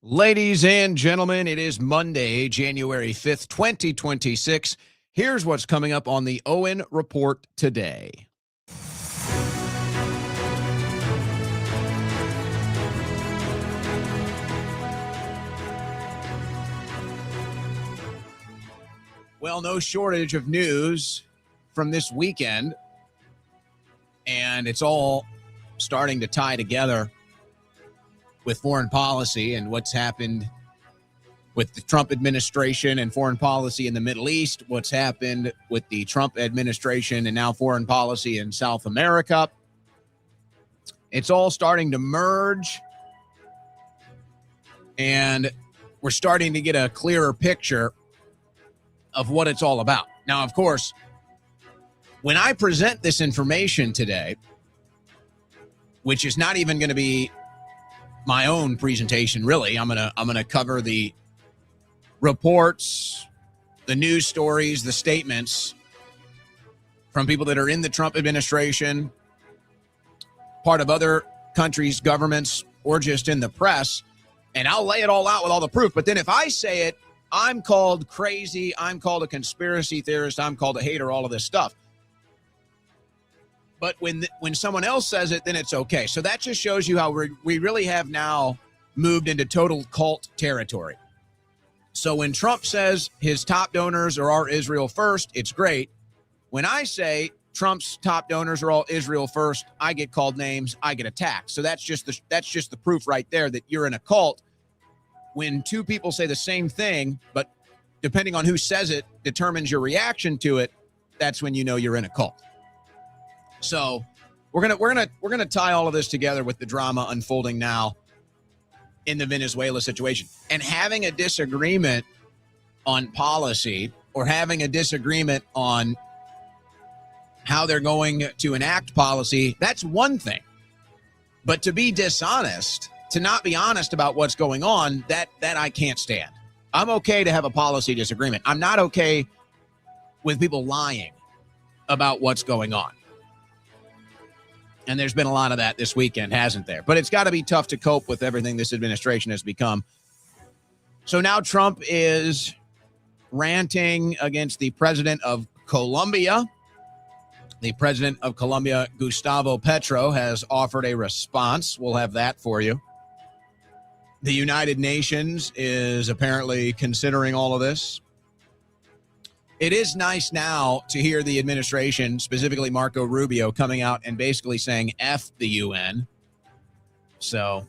Ladies and gentlemen, it is Monday, January 5th, 2026. Here's what's coming up on the Owen Report today. Well, no shortage of news from this weekend, and it's all starting to tie together with foreign policy and what's happened with the Trump administration and foreign policy in the Middle East, what's happened with the Trump administration and now foreign policy in South America. It's all starting to merge, and we're starting to get a clearer picture of what it's all about. Now, of course, when I present this information today, which is not even going to be my own presentation, really, I'm gonna cover the reports, the news stories, the statements from people that are in the Trump administration, part of other countries' governments, or just in the press, and I'll lay it all out with all the proof. But then if I say it, I'm called crazy, I'm called a conspiracy theorist, I'm called a hater, all of this stuff. But when someone else says it, then it's okay. So that just shows you how we really have now moved into total cult territory. So when Trump says his top donors are all Israel first, it's great. When I say Trump's top donors are all Israel first, I get called names, I get attacked. So that's just the proof right there that you're in a cult. When two people say the same thing, but depending on who says it determines your reaction to it, that's when you know you're in a cult. So we're gonna tie all of this together with the drama unfolding now in the Venezuela situation. And having a disagreement on policy or having a disagreement on how they're going to enact policy, that's one thing. But to be dishonest, to not be honest about what's going on, that I can't stand. I'm okay to have a policy disagreement. I'm not okay with people lying about what's going on. And there's been a lot of that this weekend, hasn't there? But it's got to be tough to cope with everything this administration has become. So now Trump is ranting against the president of Colombia. The president of Colombia, Gustavo Petro, has offered a response. We'll have that for you. The United Nations is apparently considering all of this. It is nice now to hear the administration, specifically Marco Rubio, coming out and basically saying F the UN. So,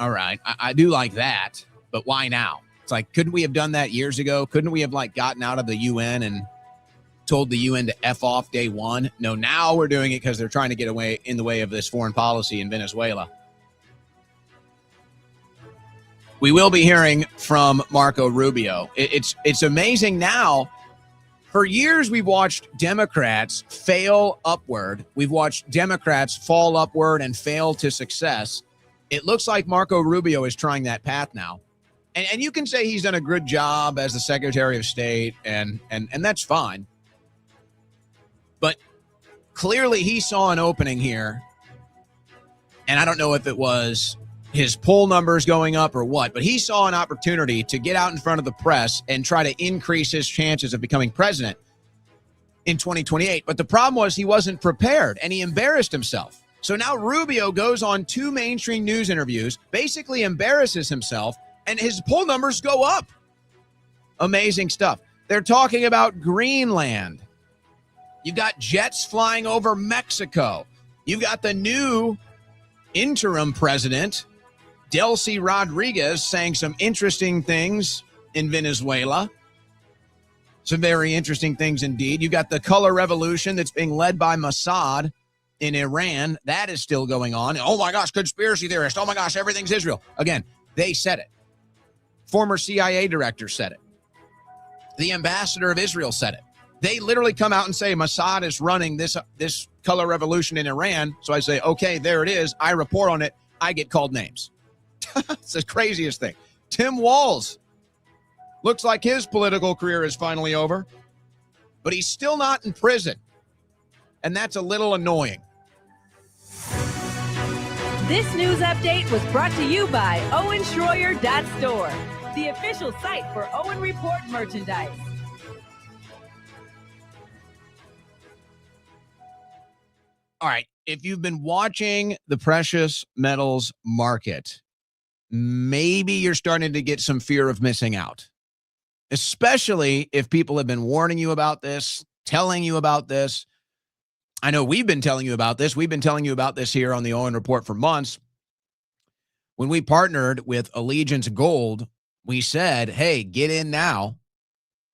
all right, I do like that, but why now? It's like, couldn't we have done that years ago? Couldn't we have gotten out of the UN and told the UN to F off day one? No, now we're doing it because they're trying to get away in the way of this foreign policy in Venezuela. We will be hearing from Marco Rubio. It's amazing now. For years, we've watched Democrats fail upward. We've watched Democrats fall upward and fail to success. It looks like Marco Rubio is trying that path now. And you can say he's done a good job as the Secretary of State, and that's fine. But clearly he saw an opening here. And I don't know if it was his poll numbers going up or what, but he saw an opportunity to get out in front of the press and try to increase his chances of becoming president in 2028. But the problem was he wasn't prepared and he embarrassed himself. So now Rubio goes on two mainstream news interviews, basically embarrasses himself, and his poll numbers go up. Amazing stuff. They're talking about Greenland. You've got jets flying over Mexico. You've got the new interim president, Delcy Rodriguez, saying some interesting things in Venezuela. Some very interesting things indeed. You got the color revolution that's being led by Mossad in Iran. That is still going on. Oh my gosh, conspiracy theorist. Oh my gosh, everything's Israel. Again, they said it. Former CIA director said it. The ambassador of Israel said it. They literally come out and say Mossad is running this color revolution in Iran. So I say, okay, there it is. I report on it. I get called names. It's the craziest thing. Tim Walz looks like his political career is finally over, but he's still not in prison. And that's a little annoying. This news update was brought to you by OwenSchroyer.store, the official site for Owen Report merchandise. All right. If you've been watching the precious metals market, maybe you're starting to get some fear of missing out, especially if people have been warning you about this, telling you about this. I know we've been telling you about this. We've been telling you about this here on the Owen Report for months. When we partnered with Allegiance Gold, we said, hey, get in now.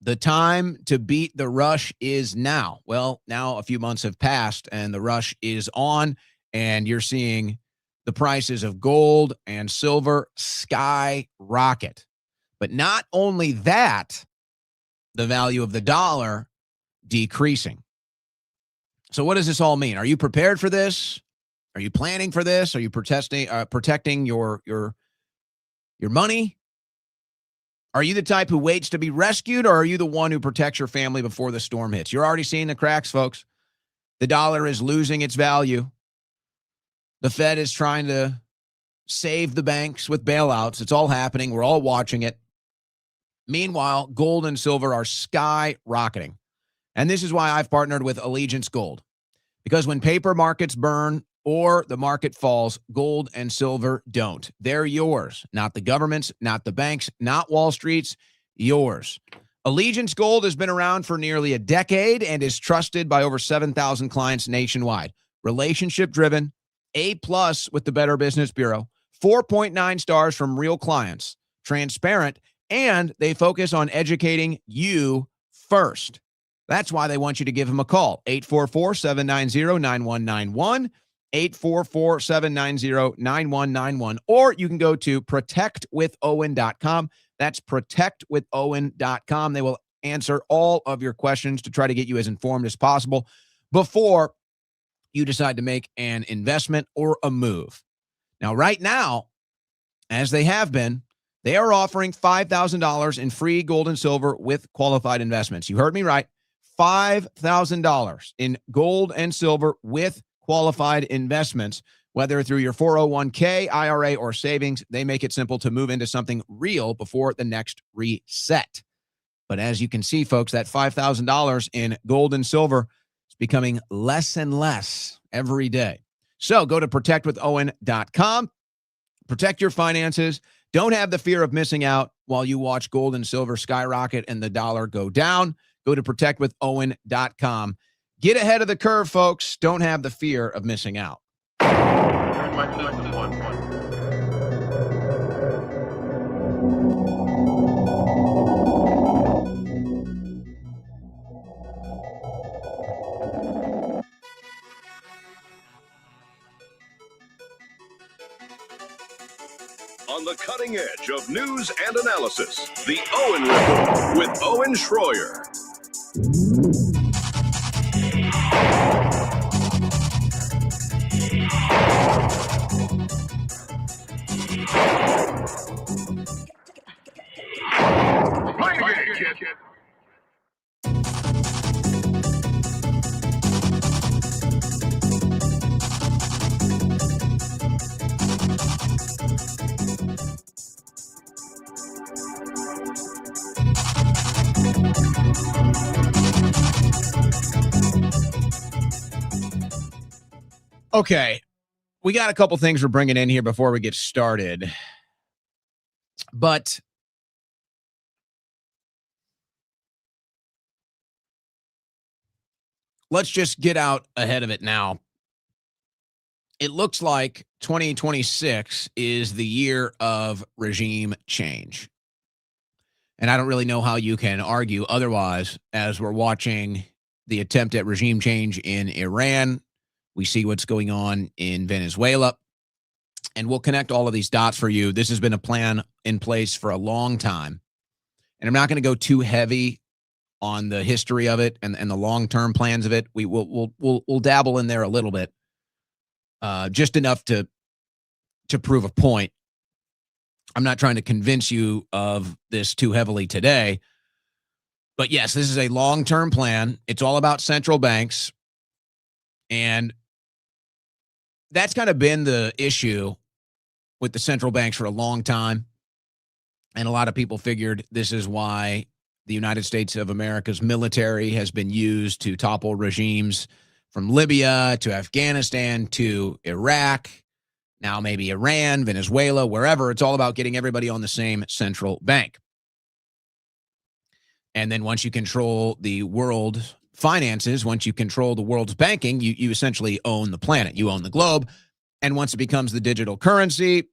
The time to beat the rush is now. Well, now a few months have passed and the rush is on, and you're seeing the prices of gold and silver skyrocket. But not only that, the value of the dollar decreasing. So what does this all mean? Are you prepared for this? Are you planning for this? Are you protecting your money? Are you the type who waits to be rescued, or are you the one who protects your family before the storm hits? You're already seeing the cracks, folks. The dollar is losing its value. The Fed is trying to save the banks with bailouts. It's all happening. We're all watching it. Meanwhile, gold and silver are skyrocketing. And this is why I've partnered with Allegiance Gold. Because when paper markets burn or the market falls, gold and silver don't. They're yours, not the government's, not the banks, not Wall Street's, yours. Allegiance Gold has been around for nearly a decade and is trusted by over 7,000 clients nationwide. Relationship-driven, A+ with the Better Business Bureau, 4.9 stars from real clients, transparent, and they focus on educating you first. That's why they want you to give them a call, 844-790-9191, 844-790-9191, or you can go to protectwithowen.com. That's protectwithowen.com. They will answer all of your questions to try to get you as informed as possible before you decide to make an investment or a move. Now, right now, as they have been, they are offering $5,000 in free gold and silver with qualified investments. You heard me right. $5,000 in gold and silver with qualified investments, whether through your 401k, IRA, or savings. They make it simple to move into something real before the next reset. But as you can see, folks, that $5,000 in gold and silver is becoming less and less every day. So go to protectwithowen.com. Protect your finances. Don't have the fear of missing out while you watch gold and silver skyrocket and the dollar go down. Go to protectwithowen.com. Get ahead of the curve, folks. Don't have the fear of missing out. On the cutting edge of news and analysis, the Owen Report with Owen Schroyer. Okay, we got a couple things we're bringing in here before we get started. But let's just get out ahead of it now. It looks like 2026 is the year of regime change. And I don't really know how you can argue otherwise as we're watching the attempt at regime change in Iran. We see what's going on in Venezuela, and we'll connect all of these dots for you. This has been a plan in place for a long time, and I'm not going to go too heavy on the history of it and the long-term plans of it. We'll dabble in there a little bit, just enough to prove a point. I'm not trying to convince you of this too heavily today, but yes, this is a long-term plan. It's all about central banks, and that's kind of been the issue with the central banks for a long time. And a lot of people figured this is why the United States of America's military has been used to topple regimes from Libya to Afghanistan to Iraq, now maybe Iran, Venezuela, wherever. It's all about getting everybody on the same central bank. And then once you control the world finances, once you control the world's banking, you essentially own the planet. You own the globe. And once it becomes the digital currency,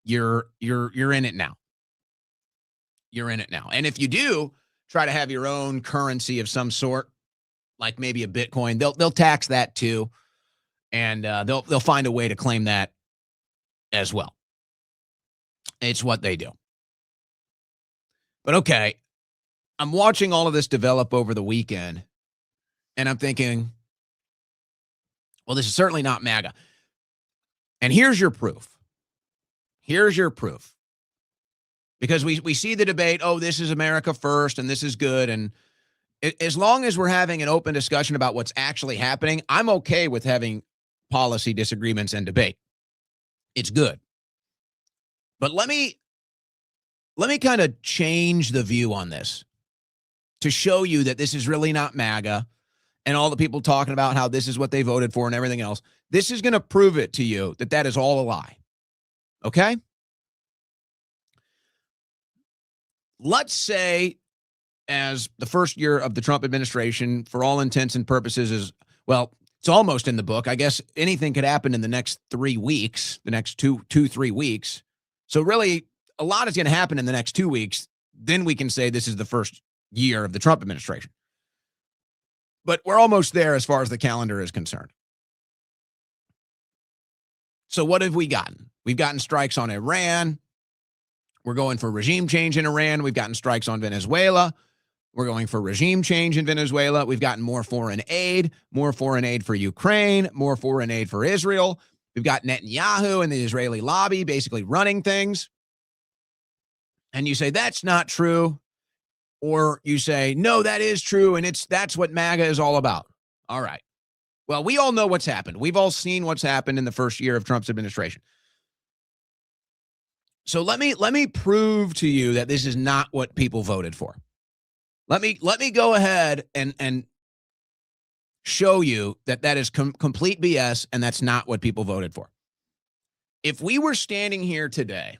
you're in it now. You're in it now. And if you do try to have your own currency of some sort, like maybe a Bitcoin, they'll tax that too. And they'll find a way to claim that as well. It's what they do. But okay, I'm watching all of this develop over the weekend, and I'm thinking, well, this is certainly not MAGA. And here's your proof. Here's your proof. Because we see the debate, oh, this is America first, and this is good. And as long as we're having an open discussion about what's actually happening, I'm okay with having policy disagreements and debate. It's good. But let me kind of change the view on this to show you that this is really not MAGA and all the people talking about how this is what they voted for and everything else. This is going to prove it to you that that is all a lie. Okay? Let's say, as the first year of the Trump administration, for all intents and purposes, is, well, it's almost in the book. I guess anything could happen in the next 3 weeks, the next 3 weeks. So really, a lot is going to happen in the next 2 weeks. Then we can say this is the first year of the Trump administration. But we're almost there as far as the calendar is concerned. So what have we gotten? We've gotten strikes on Iran. We're going for regime change in Iran. We've gotten strikes on Venezuela. We're going for regime change in Venezuela. We've gotten more foreign aid for Ukraine, more foreign aid for Israel. We've got Netanyahu and the Israeli lobby basically running things. And you say, that's not true. Or you say, no, that is true. And that's what MAGA is all about. All right. Well, we all know what's happened. We've all seen what's happened in the first year of Trump's administration. So let me prove to you that this is not what people voted for. Let me go ahead and show you that that is complete BS and that's not what people voted for. If we were standing here today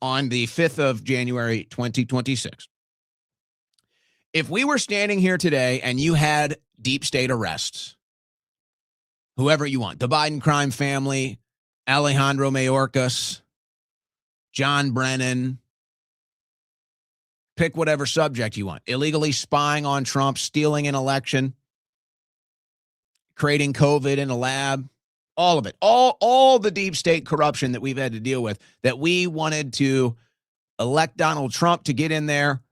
on the 5th of January, 2026, if we were standing here today and you had deep state arrests, whoever you want, the Biden crime family, Alejandro Mayorkas, John Brennan, pick whatever subject you want, illegally spying on Trump, stealing an election, creating COVID in a lab, all of it, all the deep state corruption that we've had to deal with, that we wanted to elect Donald Trump to get in there.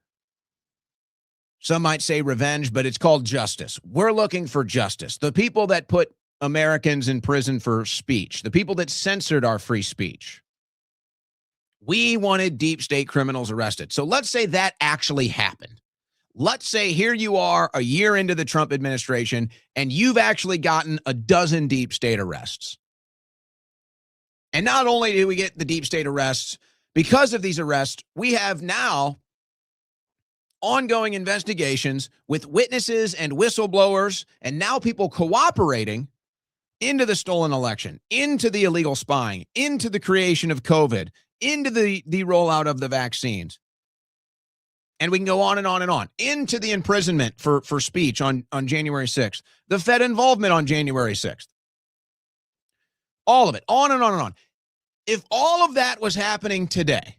Some might say revenge, but it's called justice. We're looking for justice. The people that put Americans in prison for speech, the people that censored our free speech. We wanted deep state criminals arrested. So let's say that actually happened. Let's say here you are a year into the Trump administration and you've actually gotten a dozen deep state arrests. And not only do we get the deep state arrests, because of these arrests, we have now ongoing investigations with witnesses and whistleblowers, and now people cooperating into the stolen election, into the illegal spying, into the creation of COVID, into the rollout of the vaccines. And we can go on and on and on, into the imprisonment for speech on January 6th, the Fed involvement on January 6th. All of it, on and on and on. If all of that was happening today,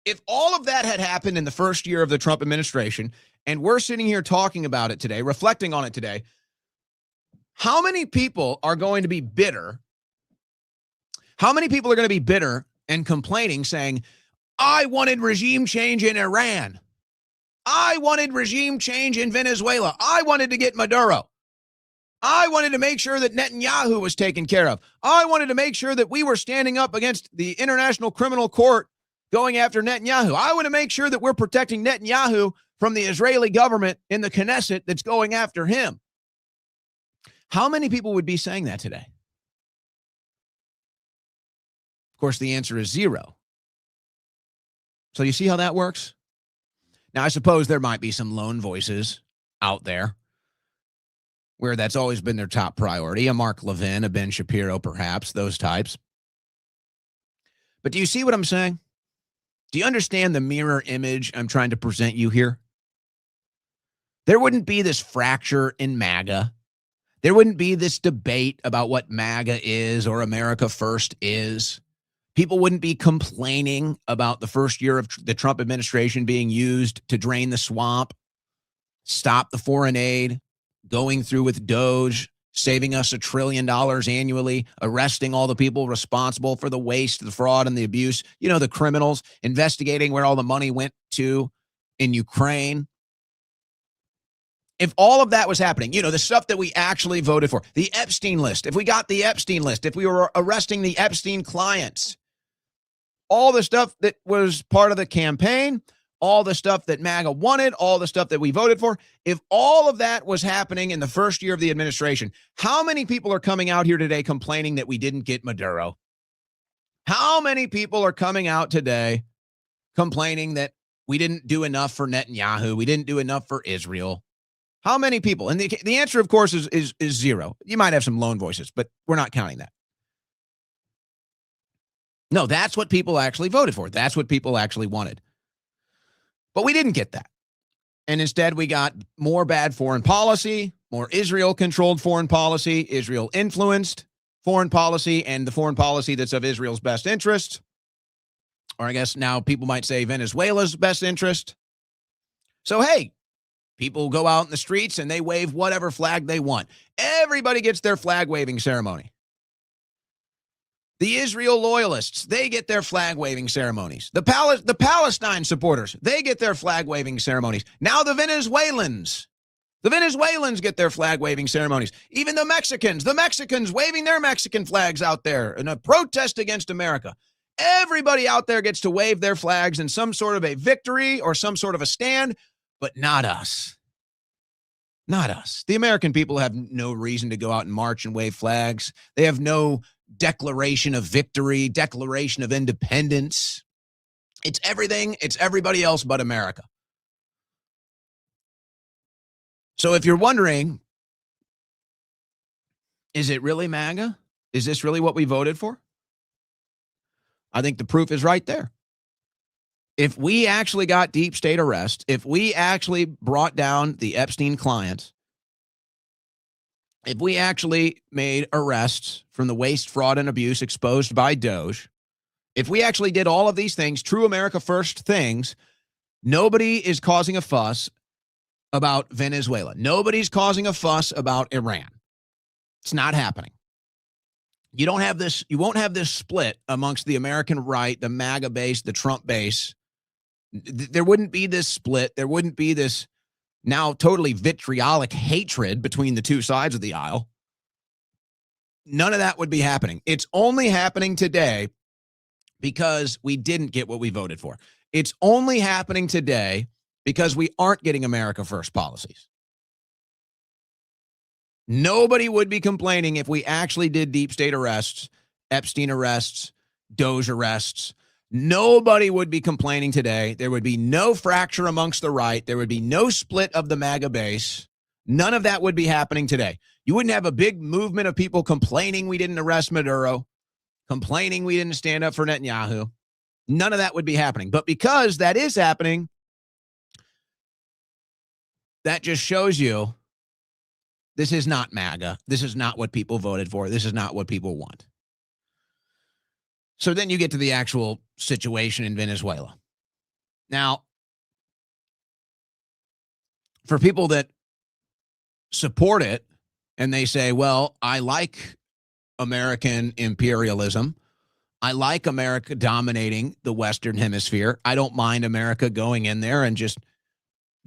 if all of that had happened in the first year of the Trump administration, and we're sitting here talking about it today, reflecting on it today, how many people are going to be bitter? How many people are going to be bitter and complaining, saying, I wanted regime change in Iran. I wanted regime change in Venezuela. I wanted to get Maduro. I wanted to make sure that Netanyahu was taken care of. I wanted to make sure that we were standing up against the International Criminal Court going after Netanyahu. I want to make sure that we're protecting Netanyahu from the Israeli government in the Knesset that's going after him. How many people would be saying that today? Of course, the answer is zero. So you see how that works? Now, I suppose there might be some lone voices out there where that's always been their top priority, a Mark Levin, a Ben Shapiro, perhaps, those types. But do you see what I'm saying? Do you understand the mirror image I'm trying to present you here? There wouldn't be this fracture in MAGA. There wouldn't be this debate about what MAGA is or America First is. People wouldn't be complaining about the first year of the Trump administration being used to drain the swamp, stop the foreign aid, going through with Doge, saving us $1 trillion annually, arresting all the people responsible for the waste, the fraud, and the abuse, the criminals, investigating where all the money went to in Ukraine. If all of that was happening, the stuff that we actually voted for, the Epstein list, if we got the Epstein list, if we were arresting the Epstein clients, all the stuff that was part of the campaign, all the stuff that MAGA wanted, all the stuff that we voted for, if all of that was happening in the first year of the administration, how many people are coming out here today complaining that we didn't get Maduro? How many people are coming out today complaining that we didn't do enough for Netanyahu, we didn't do enough for Israel? How many people? And the answer, of course, is zero. You might have some lone voices, but we're not counting that. No, that's what people actually voted for. That's what people actually wanted. But we didn't get that. And instead, we got more bad foreign policy, more Israel-controlled foreign policy, Israel-influenced foreign policy, and the foreign policy that's of Israel's best interest. Or I guess now people might say Venezuela's best interest. So, hey, people go out in the streets and they wave whatever flag they want. Everybody gets their flag-waving ceremony. The Israel loyalists, they get their flag-waving ceremonies. The Palestine supporters, they get their flag-waving ceremonies. Now the Venezuelans get their flag-waving ceremonies. Even the Mexicans waving their Mexican flags out there in a protest against America. Everybody out there gets to wave their flags in some sort of a victory or some sort of a stand, but not us. Not us. The American people have no reason to go out and march and wave flags. They have no declaration of victory, declaration of independence. It's everything. It's everybody else but America. So if you're wondering, is it really MAGA? Is this really what we voted for? I think the proof is right there. If we actually got deep state arrest, if we actually brought down the Epstein clients, if we actually made arrests from the waste, fraud, and abuse exposed by Doge, if we actually did all of these things, true America First things, nobody is causing a fuss about Venezuela. Nobody's causing a fuss about Iran. It's not happening. You won't have this split amongst the American right, the MAGA base, the Trump base. There wouldn't be this split. There wouldn't be this now totally vitriolic hatred between the two sides of the aisle. None of that would be happening. It's only happening today because we didn't get what we voted for. It's only happening today because we aren't getting America First policies. Nobody would be complaining if we actually did deep state arrests, Epstein arrests, Doge arrests. Nobody would be complaining today. There would be no fracture amongst the right. There would be no split of the MAGA base. None of that would be happening today. You wouldn't have a big movement of people complaining we didn't arrest Maduro, complaining we didn't stand up for Netanyahu. None of that would be happening. But because that is happening, that just shows you this is not MAGA. This is not what people voted for. This is not what people want. So then you get to the actual situation in Venezuela. Now, for people that support it and they say, well, I like American imperialism. I like America dominating the Western Hemisphere. I don't mind America going in there and just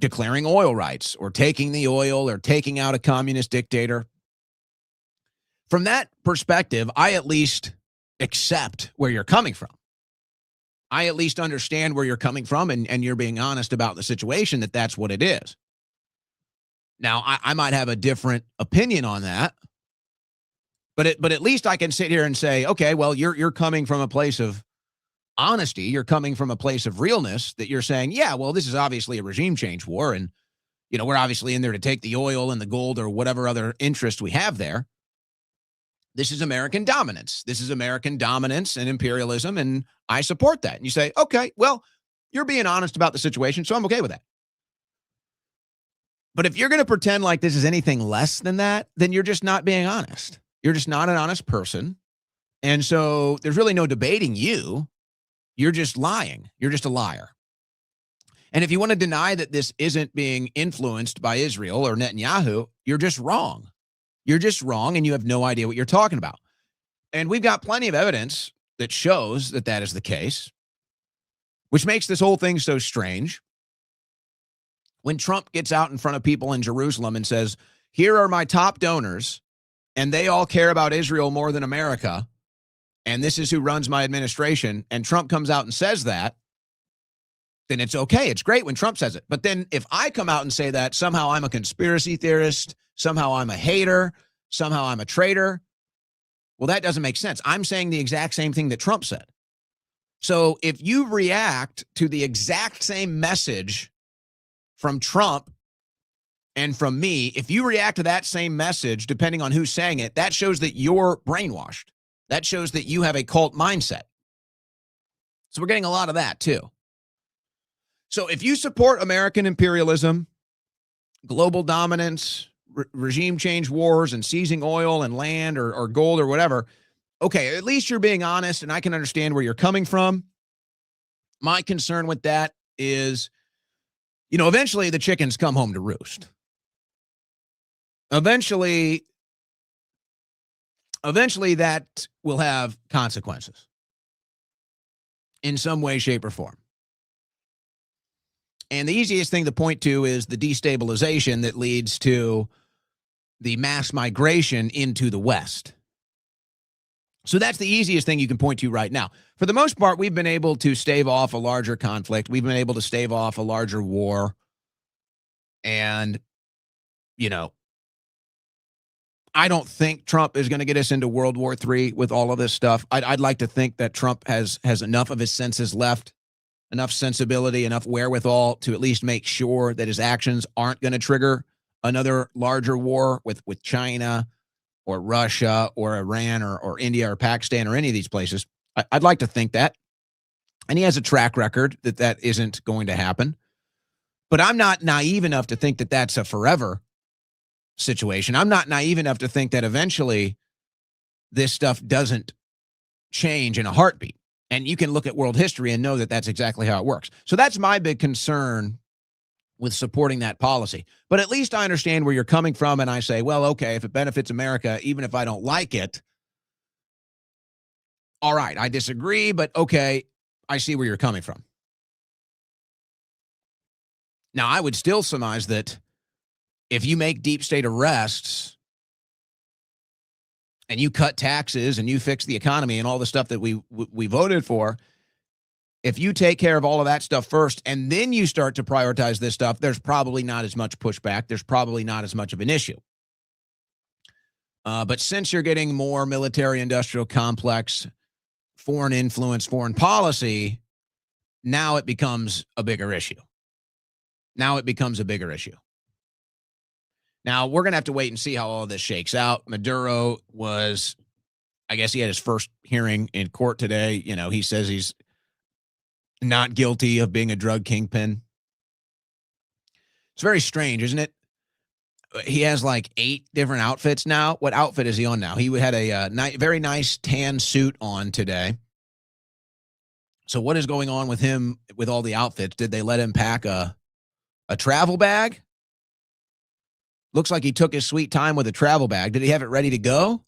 declaring oil rights or taking the oil or taking out a communist dictator. From that perspective, I at least accept where you're coming from. I at least understand where you're coming from, and you're being honest about the situation, that's what it is. Now, I might have a different opinion on that, But at least I can sit here and say, okay, well, you're coming from a place of honesty. You're coming from a place of realness that you're saying, yeah, well, this is obviously a regime change war. And, we're obviously in there to take the oil and the gold or whatever other interest we have there. This is American dominance. This is American dominance and imperialism. And I support that. And you say, okay, well, you're being honest about the situation. So I'm okay with that. But if you're going to pretend like this is anything less than that, then you're just not being honest. You're just not an honest person. And so there's really no debating you. You're just lying. You're just a liar. And if you want to deny that this isn't being influenced by Israel or Netanyahu, you're just wrong. You're just wrong, and you have no idea what you're talking about. And we've got plenty of evidence that shows that that is the case, which makes this whole thing so strange. When Trump gets out in front of people in Jerusalem and says, here are my top donors, and they all care about Israel more than America, and this is who runs my administration, and Trump comes out and says that, then it's okay. It's great when Trump says it. But then if I come out and say that, somehow I'm a conspiracy theorist, somehow I'm a hater, somehow I'm a traitor, well, that doesn't make sense. I'm saying the exact same thing that Trump said. So if you react to the exact same message from Trump and from me, if you react to that same message, depending on who's saying it, that shows that you're brainwashed. That shows that you have a cult mindset. So we're getting a lot of that too. So if you support American imperialism, global dominance, regime change wars, and seizing oil and land or gold or whatever, okay, at least you're being honest, and I can understand where you're coming from. My concern with that is, eventually the chickens come home to roost. Eventually that will have consequences in some way, shape, or form. And the easiest thing to point to is the destabilization that leads to the mass migration into the West. So that's the easiest thing you can point to right now. For the most part, we've been able to stave off a larger conflict. We've been able to stave off a larger war. And, I don't think Trump is going to get us into World War III with all of this stuff. I'd like to think that Trump has enough of his senses left, enough sensibility, enough wherewithal to at least make sure that his actions aren't going to trigger another larger war with China or Russia or Iran or India or Pakistan or any of these places. I'd like to think that. And he has a track record that isn't going to happen. But I'm not naive enough to think that that's a forever situation. I'm not naive enough to think that eventually this stuff doesn't change in a heartbeat. And you can look at world history and know that that's exactly how it works. So that's my big concern with supporting that policy. But at least I understand where you're coming from, and I say, well, okay, if it benefits America, even if I don't like it, all right, I disagree, but okay, I see where you're coming from. Now, I would still surmise that if you make deep state arrests and you cut taxes and you fix the economy and all the stuff that we voted for, if you take care of all of that stuff first and then you start to prioritize this stuff, there's probably not as much pushback. There's probably not as much of an issue. But since you're getting more military-industrial complex, foreign influence, foreign policy, now it becomes a bigger issue. Now it becomes a bigger issue. Now, we're going to have to wait and see how all of this shakes out. Maduro was, I guess he had his first hearing in court today. He says he's not guilty of being a drug kingpin. It's very strange, isn't it? He has like 8 different outfits now. What outfit is he on now? He had a very nice tan suit on today. So what is going on with him with all the outfits? Did they let him pack a travel bag? Looks like he took his sweet time with a travel bag. Did he have it ready to go?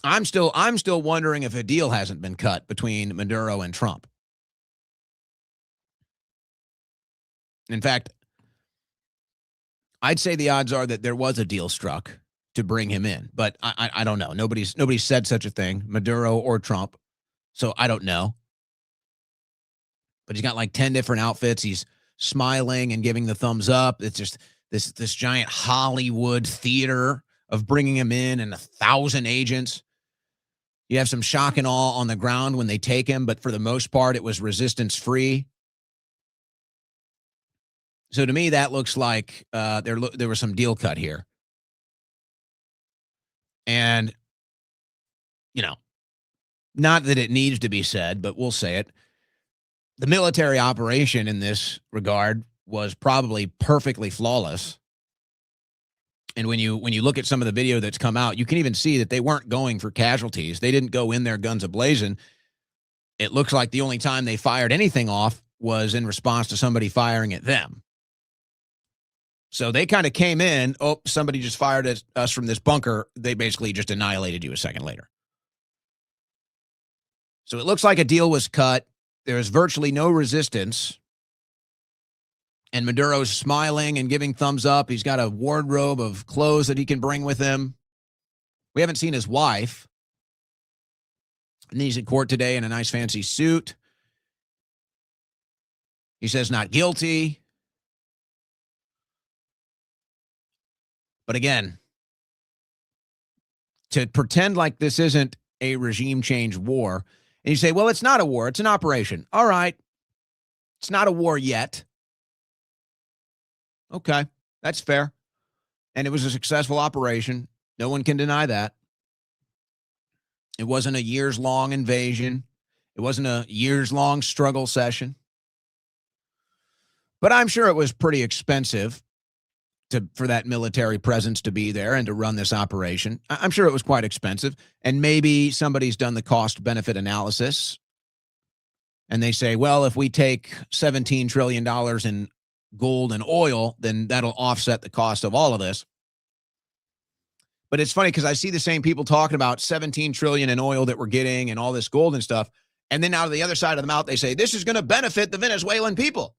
I'm still wondering if a deal hasn't been cut between Maduro and Trump. In fact, I'd say the odds are that there was a deal struck to bring him in, but I don't know. Nobody said such a thing, Maduro or Trump, so I don't know. But he's got like 10 different outfits. He's smiling and giving the thumbs up. It's just this giant Hollywood theater of bringing him in and 1,000 agents. You have some shock and awe on the ground when they take him, but for the most part, it was resistance-free. So to me, that looks like there was some deal cut here. And, not that it needs to be said, but we'll say it. The military operation in this regard was probably perfectly flawless. And when you look at some of the video that's come out, you can even see that they weren't going for casualties. They didn't go in there guns a-blazing. It looks like the only time they fired anything off was in response to somebody firing at them. So they kind of came in, somebody just fired at us from this bunker. They basically just annihilated you a second later. So it looks like a deal was cut. There is virtually no resistance. And Maduro's smiling and giving thumbs up. He's got a wardrobe of clothes that he can bring with him. We haven't seen his wife. And he's in court today in a nice fancy suit. He says not guilty. But again, to pretend like this isn't a regime change war, and you say, well, it's not a war, it's an operation. All right. It's not a war yet. Okay, that's fair. And it was a successful operation. No one can deny that. It wasn't a years-long invasion. It wasn't a years-long struggle session. But I'm sure it was pretty expensive for that military presence to be there and to run this operation. I'm sure it was quite expensive. And maybe somebody's done the cost-benefit analysis. And they say, well, if we take $17 trillion in gold and oil, then that'll offset the cost of all of this. But it's funny because I see the same people talking about 17 trillion in oil that we're getting and all this gold and stuff. And then out of the other side of the mouth, they say, this is going to benefit the Venezuelan people.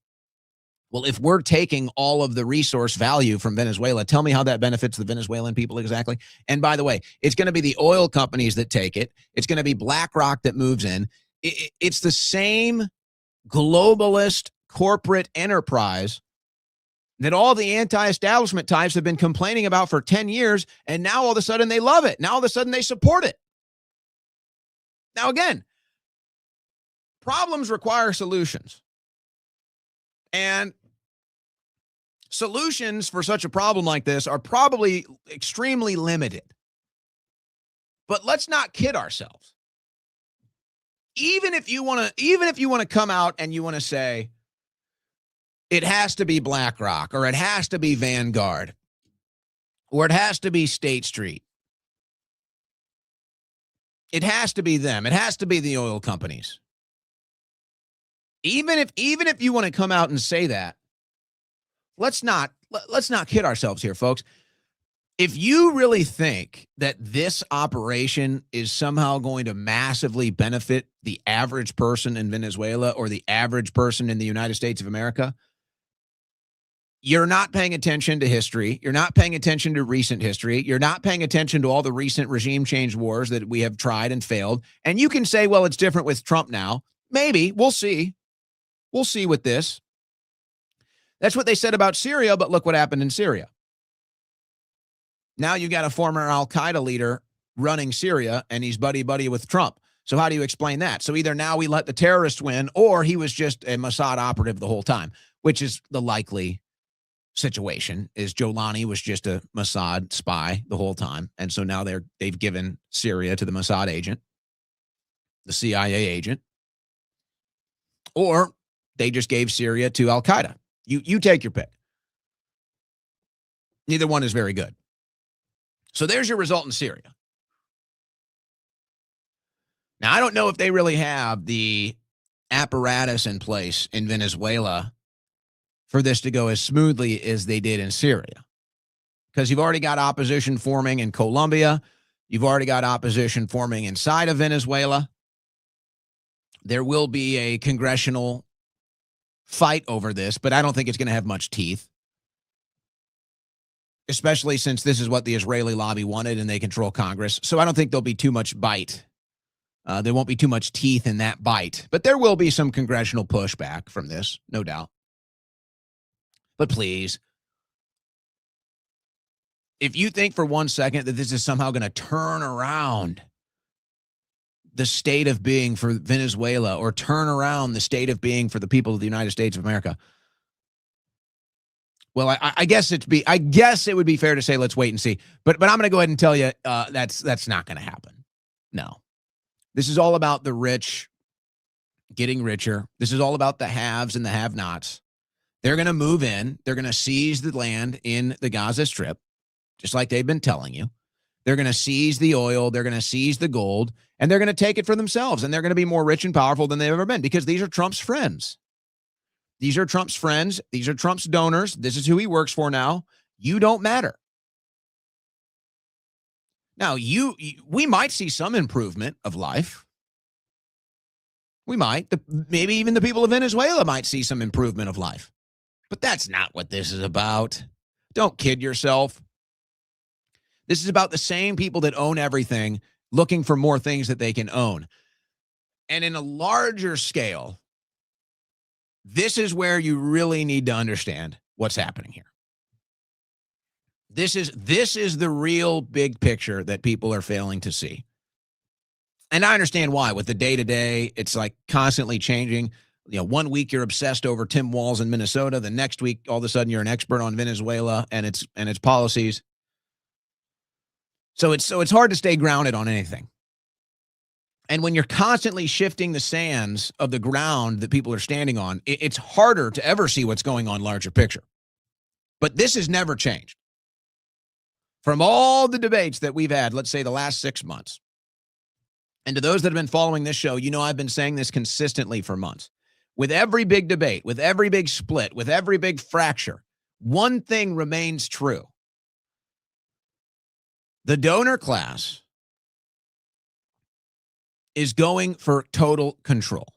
Well, if we're taking all of the resource value from Venezuela, tell me how that benefits the Venezuelan people exactly. And by the way, it's going to be the oil companies that take it. It's going to be BlackRock that moves in. It's the same globalist corporate enterprise that all the anti-establishment types have been complaining about for 10 years, and now all of a sudden they love it. Now all of a sudden they support it. Now again, problems require solutions. And solutions for such a problem like this are probably extremely limited. But let's not kid ourselves. Even if you want to come out and you want to say, it has to be BlackRock, or it has to be Vanguard, or it has to be State Street. It has to be them. It has to be the oil companies. Even if you want to come out and say that, let's not kid ourselves here, folks. If you really think that this operation is somehow going to massively benefit the average person in Venezuela or the average person in the United States of America, you're not paying attention to history. You're not paying attention to recent history. You're not paying attention to all the recent regime change wars that we have tried and failed. And you can say, well, it's different with Trump now. Maybe. We'll see. We'll see with this. That's what they said about Syria, but look what happened in Syria. Now you got a former al-Qaeda leader running Syria, and he's buddy-buddy with Trump. So how do you explain that? So either now we let the terrorists win, or he was just a Mossad operative the whole time, which is the likely situation, is Jolani was just a Mossad spy the whole time. And so now they've given Syria to the Mossad agent, the CIA agent, or they just gave Syria to al-Qaeda. You take your pick. Neither one is very good. So there's your result in Syria. Now, I don't know if they really have the apparatus in place in Venezuela for this to go as smoothly as they did in Syria. Because you've already got opposition forming in Colombia. You've already got opposition forming inside of Venezuela. There will be a congressional fight over this, but I don't think it's going to have much teeth. Especially since this is what the Israeli lobby wanted and they control Congress. So I don't think there'll be too much bite. There won't be too much teeth in that bite. But there will be some congressional pushback from this, no doubt. But please, If you think for 1 second that this is somehow going to turn around the state of being for Venezuela or turn around the state of being for the people of the United States of America, well, I guess it would be fair to say let's wait and see. But I'm going to go ahead and tell you that's not going to happen. No, this is all about the rich getting richer. This is all about the haves and the have-nots. They're going to move in. They're going to seize the land in the Gaza Strip, just like they've been telling you. They're going to seize the oil. They're going to seize the gold, and they're going to take it for themselves. And they're going to be more rich and powerful than they've ever been because these are Trump's friends. These are Trump's friends. These are Trump's donors. This is who he works for now. You don't matter. Now, we might see some improvement of life. We might. Maybe even the people of Venezuela might see some improvement of life. But that's not what this is about. Don't kid yourself. This is about the same people that own everything looking for more things that they can own. And in a larger scale, this is where you really need to understand what's happening here. This is the real big picture that people are failing to see. And I understand why. With the day-to-day, it's like constantly changing. 1 week you're obsessed over Tim Walz in Minnesota. The next week, all of a sudden, you're an expert on Venezuela and its policies. So it's hard to stay grounded on anything. And when you're constantly shifting the sands of the ground that people are standing on, it's harder to ever see what's going on larger picture. But this has never changed. From all the debates that we've had, let's say the last 6 months, and to those that have been following this show, I've been saying this consistently for months. With every big debate, with every big split, with every big fracture, one thing remains true. The donor class is going for total control.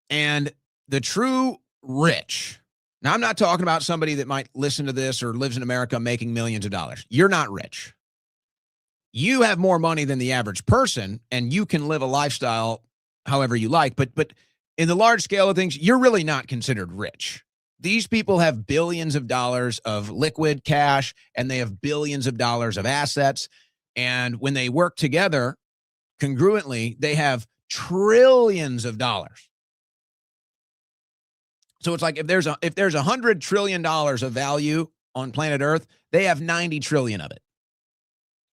And the true rich, now I'm not talking about somebody that might listen to this or lives in America making millions of dollars. You're not rich. You have more money than the average person, and you can live a lifestyle however you like. But in the large scale of things, you're really not considered rich. These people have billions of dollars of liquid cash, and they have billions of dollars of assets. And when they work together congruently, they have trillions of dollars. So it's like if there's $100 trillion of value on planet Earth, they have 90 trillion of it.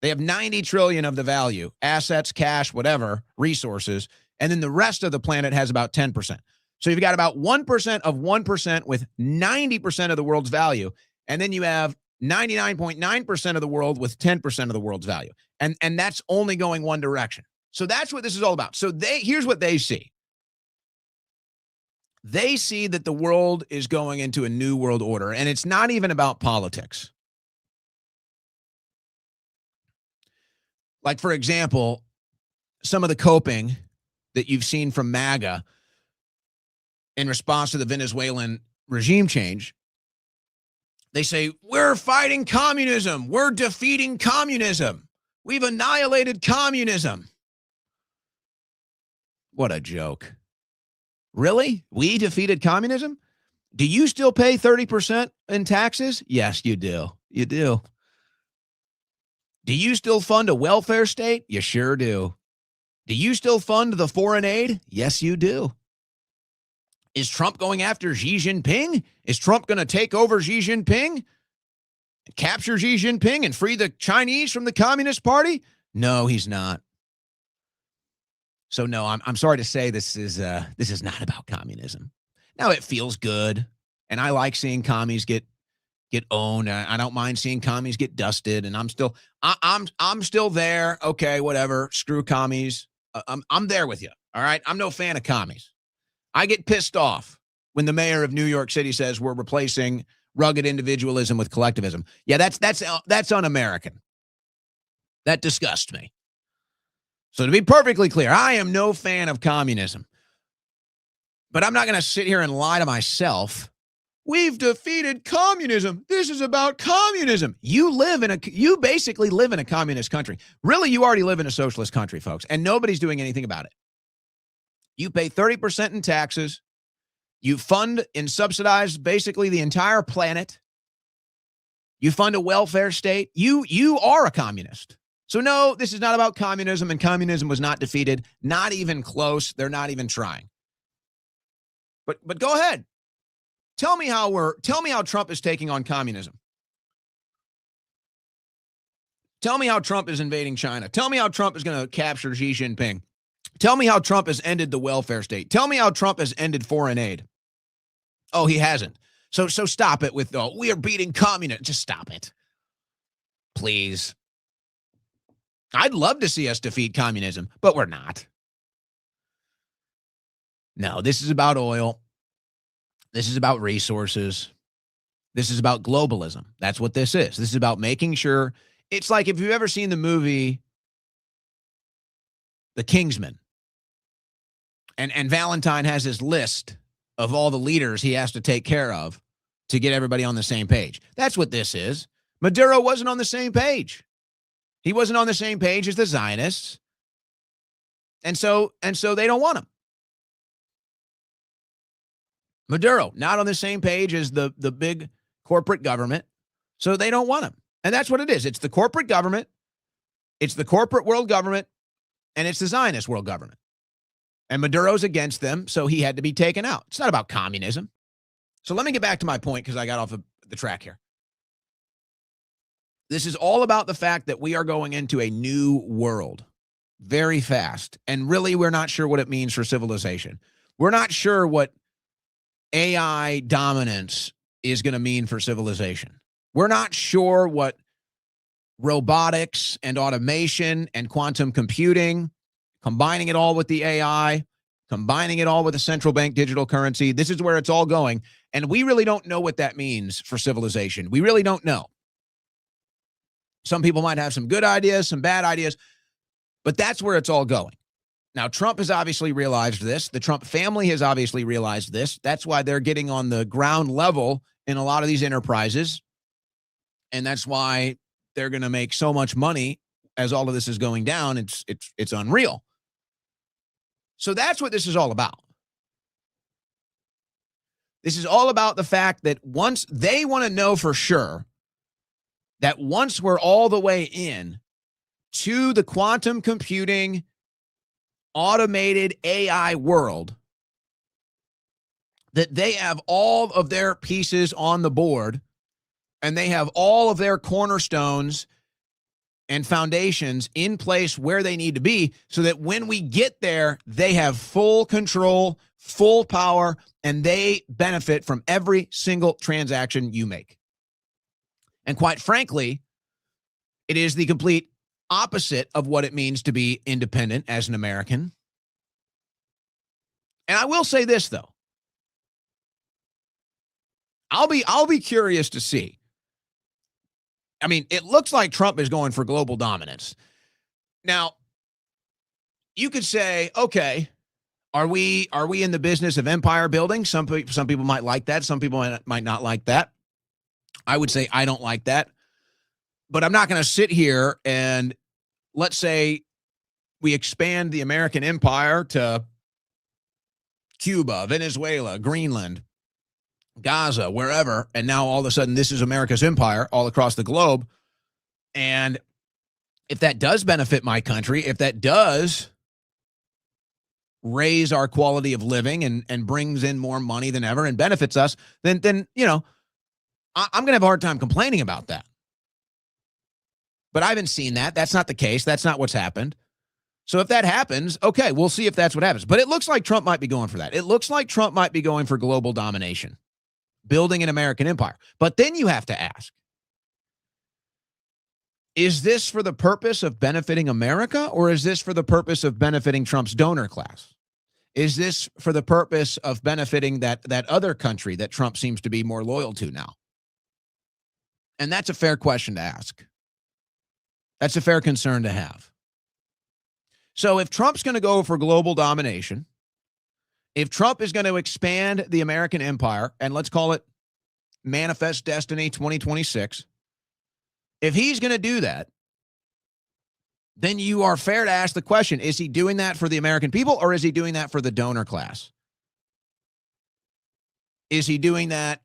They have 90 trillion of the value, assets, cash, whatever, resources. And then the rest of the planet has about 10%. So you've got about 1% of 1% with 90% of the world's value. And then you have 99.9% of the world with 10% of the world's value. And that's only going one direction. So that's what this is all about. So here's what they see. They see that the world is going into a new world order, and it's not even about politics. Like, for example, some of the coping that you've seen from MAGA in response to the Venezuelan regime change. They say, we're fighting communism. We're defeating communism. We've annihilated communism. What a joke. Really? We defeated communism? Do you still pay 30% in taxes? Yes, you do. You do. Do you still fund a welfare state? You sure do. Do you still fund the foreign aid? Yes, you do. Is Trump going after Xi Jinping? Is Trump going to take over Xi Jinping, capture Xi Jinping, and free the Chinese from the Communist Party? No, he's not. So no, I'm sorry to say this is not about communism. Now it feels good, and I like seeing commies get owned. I don't mind seeing commies get dusted, and I'm still there. Okay, whatever. Screw commies. I'm there with you. All right. I'm no fan of commies. I get pissed off when the mayor of New York City says we're replacing rugged individualism with collectivism. Yeah, that's un-American. That disgusts me. So to be perfectly clear, I am no fan of communism. But I'm not going to sit here and lie to myself. We've defeated communism. This is about communism. You basically live in a communist country. Really, you already live in a socialist country, folks, and nobody's doing anything about it. You pay 30% in taxes. You fund and subsidize basically the entire planet. You fund a welfare state, you are a communist. So no, this is not about communism, and communism was not defeated, not even close. They're not even trying. But go ahead. Tell me how Trump is taking on communism. Tell me how Trump is invading China. Tell me how Trump is going to capture Xi Jinping. Tell me how Trump has ended the welfare state. Tell me how Trump has ended foreign aid. Oh, he hasn't. So stop it with, oh, we are beating communism. Just stop it. Please. I'd love to see us defeat communism, but we're not. No, this is about oil. This is about resources. This is about globalism. That's what this is. This is about making sure. It's like if you've ever seen the movie The Kingsman, and Valentine has his list of all the leaders he has to take care of to get everybody on the same page. That's what this is. Maduro wasn't on the same page. He wasn't on the same page as the Zionists. And so they don't want him. Maduro, not on the same page as the big corporate government. So they don't want him. And that's what it is. It's the corporate government. It's the corporate world government. And it's the Zionist world government. And Maduro's against them, so he had to be taken out. It's not about communism. So let me get back to my point because I got off the track here. This is all about the fact that we are going into a new world very fast. And really, we're not sure what it means for civilization. We're not sure what AI dominance is going to mean for civilization. We're not sure what robotics and automation and quantum computing, combining it all with the AI, combining it all with a central bank digital currency. This is where it's all going. And we really don't know what that means for civilization. We really don't know. Some people might have some good ideas, some bad ideas, but that's where it's all going. Now, Trump has obviously realized this. The Trump family has obviously realized this. That's why they're getting on the ground level in a lot of these enterprises. And that's why they're going to make so much money as all of this is going down. It's unreal. So that's what this is all about. This is all about the fact that once they want to know for sure that once we're all the way in to the quantum computing, automated AI world, that they have all of their pieces on the board and they have all of their cornerstones and foundations in place where they need to be so that when we get there, they have full control, full power, and they benefit from every single transaction you make. And quite frankly, it is the complete opposite of what it means to be independent as an American. And I will say this, though. I'll be curious to see. I mean, it looks like Trump is going for global dominance. Now, you could say, okay, are we in the business of empire building? Some people might like that. Some people might not like that. I would say I don't like that. But I'm not going to sit here and let's say we expand the American empire to Cuba, Venezuela, Greenland, Gaza, wherever, and now all of a sudden this is America's empire all across the globe. And if that does benefit my country, if that does raise our quality of living and brings in more money than ever and benefits us, then you know, I'm going to have a hard time complaining about that. But I haven't seen that. That's not the case. That's not what's happened. So if that happens, okay, we'll see if that's what happens. But it looks like Trump might be going for that. It looks like Trump might be going for global domination, building an American empire. But then you have to ask, is this for the purpose of benefiting America, or is this for the purpose of benefiting Trump's donor class? Is this for the purpose of benefiting that other country that Trump seems to be more loyal to now? And that's a fair question to ask. That's a fair concern to have. So if Trump's going to go for global domination, if Trump is going to expand the American empire, and let's call it Manifest Destiny 2026, if he's going to do that, then you are fair to ask the question, is he doing that for the American people or is he doing that for the donor class? Is he doing that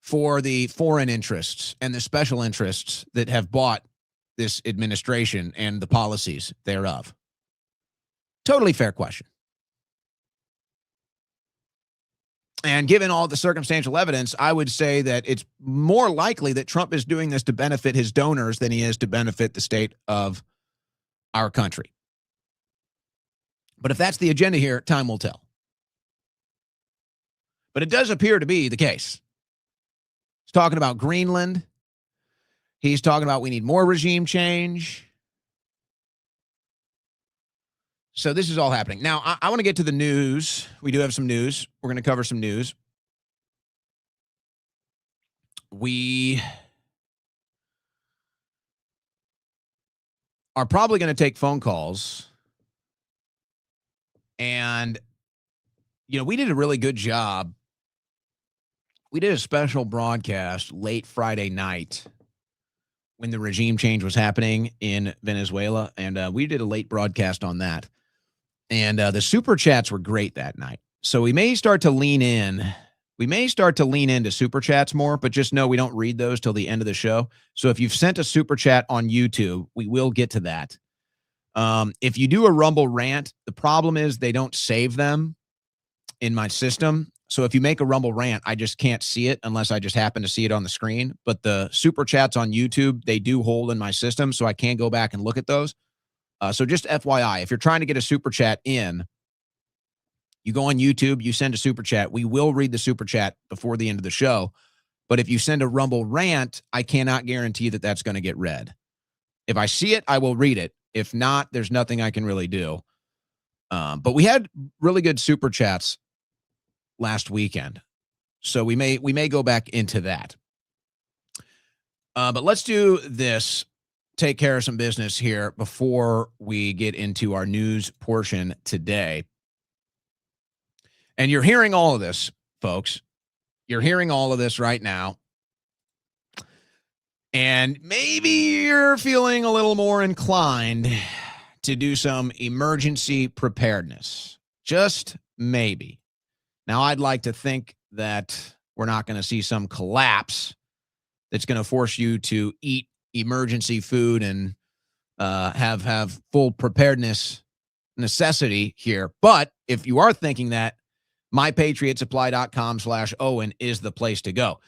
for the foreign interests and the special interests that have bought this administration and the policies thereof? Totally fair question. And given all the circumstantial evidence, I would say that it's more likely that Trump is doing this to benefit his donors than he is to benefit the state of our country. But if that's the agenda here, time will tell. But it does appear to be the case. He's talking about Greenland. He's talking about we need more regime change. So this is all happening. Now, I want to get to the news. We do have some news. We're going to cover some news. We are probably going to take phone calls. And, we did a really good job. We did a special broadcast late Friday night when the regime change was happening in Venezuela. And we did a late broadcast on that. And the super chats were great that night. So we may start to lean in. We may start to lean into super chats more, but just know we don't read those till the end of the show. So if you've sent a super chat on YouTube, we will get to that. If you do a Rumble rant, the problem is they don't save them in my system. So if you make a Rumble rant, I just can't see it unless I just happen to see it on the screen. But the super chats on YouTube, they do hold in my system, so I can go back and look at those. So just FYI, if you're trying to get a super chat in, you go on YouTube, you send a super chat. We will read the super chat before the end of the show. But if you send a Rumble rant, I cannot guarantee that that's going to get read. If I see it, I will read it. If not, there's nothing I can really do. But we had really good super chats last weekend. So we may go back into that. But let's do this. Take care of some business here before we get into our news portion today. And you're hearing all of this, folks. You're hearing all of this right now. And maybe you're feeling a little more inclined to do some emergency preparedness. Just maybe. Now, I'd like to think that we're not going to see some collapse that's going to force you to eat emergency food and have full preparedness necessity here. But if you are thinking that, mypatriotsupply.com/Owen is the place to go.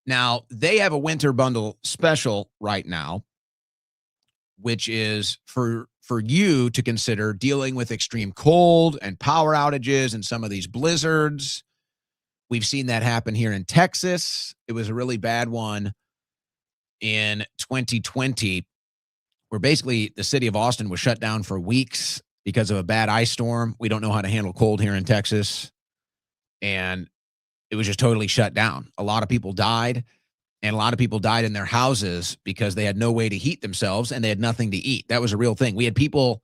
Now, they have a winter bundle special right now, which is for you to consider dealing with extreme cold and power outages and some of these blizzards. We've seen that happen here in Texas. It was a really bad one in 2020, where basically the city of Austin was shut down for weeks because of a bad ice storm. We don't know how to handle cold here in Texas. And it was just totally shut down. A lot of people died, and a lot of people died in their houses because they had no way to heat themselves and they had nothing to eat. That was a real thing. We had people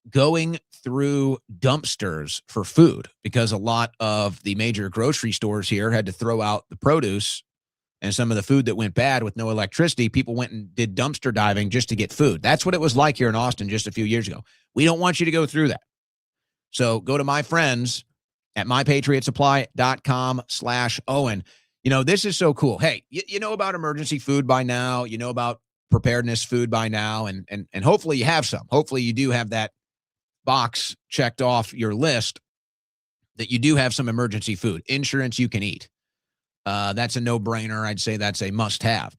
going through dumpsters for food because a lot of the major grocery stores here had to throw out the produce and some of the food that went bad with no electricity. People went and did dumpster diving just to get food. That's what it was like here in Austin just a few years ago. We don't want you to go through that. So go to my friends at mypatriotsupply.com/Owen. This is so cool. Hey, you know about emergency food by now. You know about preparedness food by now. And hopefully you have some. Hopefully you do have that box checked off your list that you do have some emergency food. Insurance you can eat. That's a no-brainer. I'd say that's a must-have.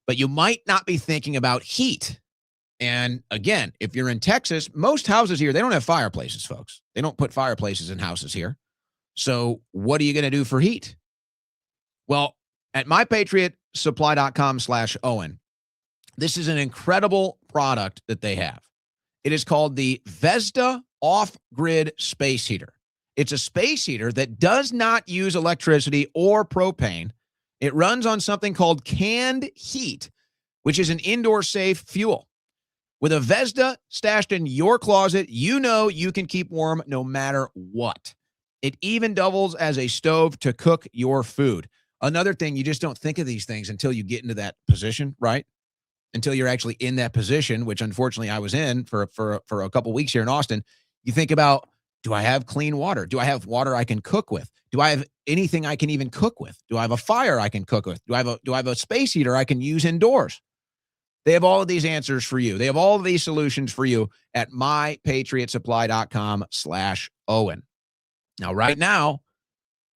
But you might not be thinking about heat. And again, if you're in Texas, most houses here, they don't have fireplaces, folks. They don't put fireplaces in houses here. So what are you going to do for heat? Well, at mypatriotsupply.com/Owen, this is an incredible product that they have. It is called the Vesda Off-Grid Space Heater. It's a space heater that does not use electricity or propane. It runs on something called canned heat, which is an indoor safe fuel. With a Vesda stashed in your closet, you know you can keep warm no matter what. It even doubles as a stove to cook your food. Another thing, you just don't think of these things until you get into that position, right? Until you're actually in that position, which unfortunately I was in for a couple weeks here in Austin. You think about Do I have clean water? Do I have water I can cook with? Do I have anything I can even cook with? Do I have a fire I can cook with? Do I have a space heater I can use indoors? They have all of these answers for you. They have all of these solutions for you at mypatriotsupply.com/Owen. Now, right now,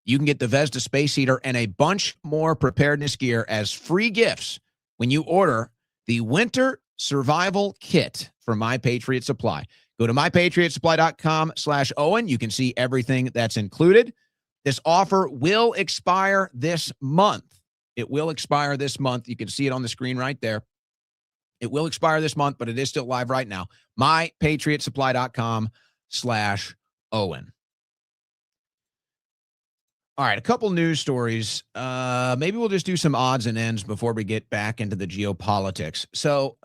you can get the Vesda space heater and a bunch more preparedness gear as free gifts when you order the Winter Survival Kit from My Patriot Supply. Go to mypatriotsupply.com/Owen. You can see everything that's included. This offer will expire this month. It will expire this month. You can see it on the screen right there. It will expire this month, but it is still live right now. mypatriotsupply.com/Owen. All right, a couple news stories. Maybe we'll just do some odds and ends before we get back into the geopolitics. So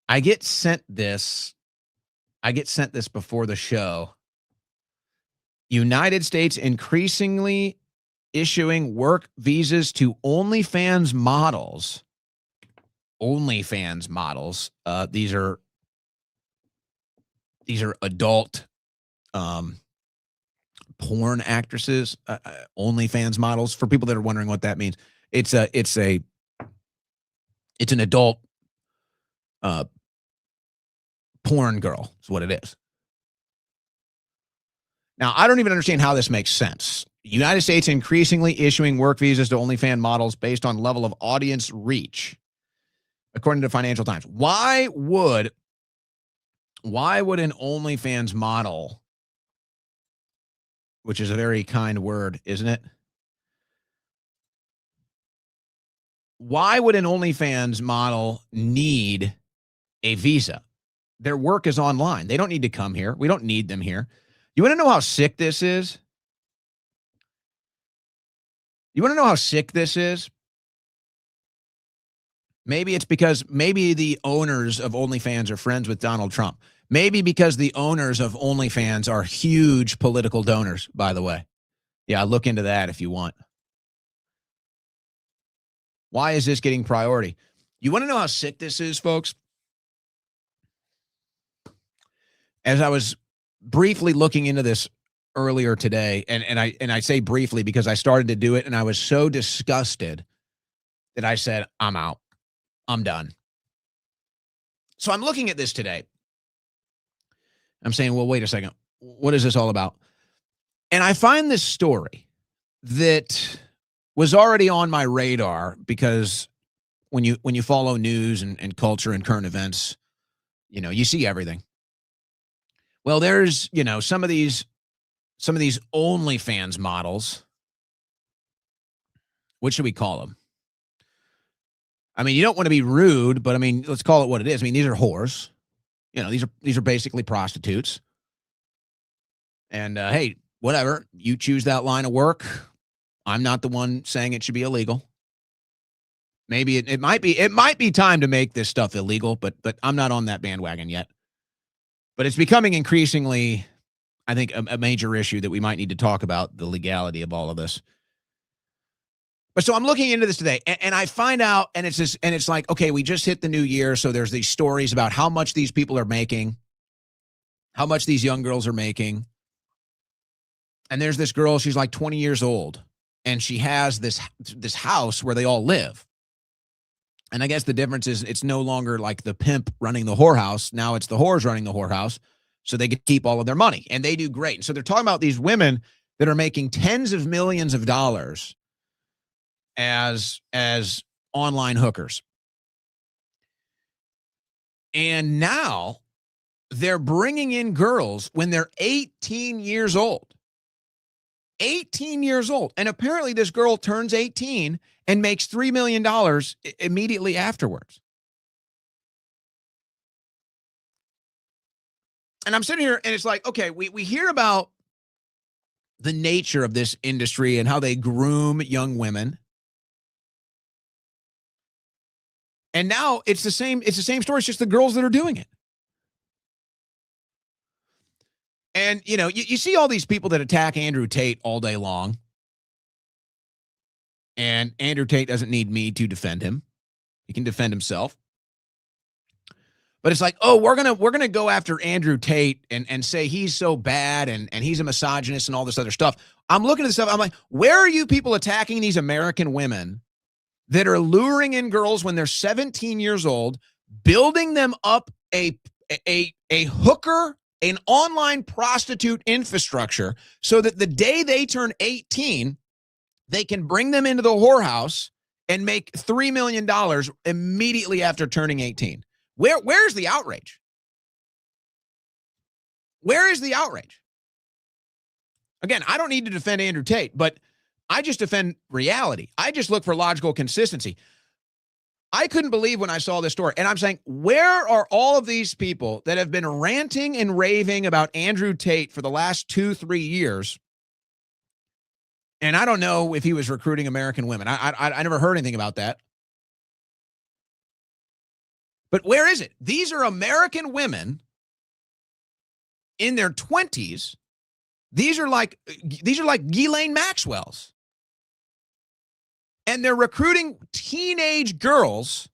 I get sent this before the show. United States increasingly issuing work visas to OnlyFans models. OnlyFans models. These are adult porn actresses, OnlyFans models. For people that are wondering what that means, it's an adult porn girl is what it is. Now, I don't even understand how this makes sense. United States increasingly issuing work visas to OnlyFans models based on level of audience reach, according to Financial Times. Why would an OnlyFans model, which is a very kind word, isn't it? Why would an OnlyFans model need a visa? Their work is online. They don't need to come here. We don't need them here. You want to know how sick this is? Maybe it's because the owners of OnlyFans are friends with Donald Trump. Maybe because the owners of OnlyFans are huge political donors, by the way. Yeah, look into that if you want. Why is this getting priority? You want to know how sick this is, folks? As I was briefly looking into this earlier today, and I say briefly because I started to do it, and I was so disgusted that I said, I'm out. I'm done. So I'm looking at this today. I'm saying, well, wait a second. What is this all about? And I find this story that was already on my radar because when you follow news and culture and current events, you see everything. Well, there's, some of these OnlyFans models. What should we call them? I mean, you don't want to be rude, but I mean, let's call it what it is. I mean, these are whores. These are basically prostitutes. And hey, whatever. You choose that line of work. I'm not the one saying it should be illegal. Maybe it might be time to make this stuff illegal, but I'm not on that bandwagon yet. But it's becoming increasingly, I think, a major issue that we might need to talk about the legality of all of this. But so I'm looking into this today, and I find out, and it's like, okay, we just hit the new year, so there's these stories about how much these people are making, how much these young girls are making. And there's this girl, she's like 20 years old, and she has this house where they all live. And I guess the difference is it's no longer like the pimp running the whorehouse. Now it's the whores running the whorehouse, so they can keep all of their money, and they do great. And so they're talking about these women that are making tens of millions of dollars as online hookers. And now they're bringing in girls when they're 18 years old. 18 years old. And apparently this girl turns 18 and makes $3 million immediately afterwards. And I'm sitting here and it's like, okay, we hear about the nature of this industry and how they groom young women. And now it's the same story. It's just the girls that are doing it. And, you see all these people that attack Andrew Tate all day long. And Andrew Tate doesn't need me to defend him. He can defend himself. But it's like, oh, we're gonna go after Andrew Tate and say he's so bad and he's a misogynist and all this other stuff. I'm looking at this stuff. I'm like, where are you people attacking these American women that are luring in girls when they're 17 years old, building them up a hooker, an online prostitute infrastructure, so that the day they turn 18, they can bring them into the whorehouse and make $3 million immediately after turning 18. Where's the outrage? Where is the outrage? Again, I don't need to defend Andrew Tate, but I just defend reality. I just look for logical consistency. I couldn't believe when I saw this story. And I'm saying, where are all of these people that have been ranting and raving about Andrew Tate for the last 2-3 years? And I don't know if he was recruiting American women. I never heard anything about that. But where is it? These are American women in their 20s. These are like Ghislaine Maxwell's. And they're recruiting teenage girls,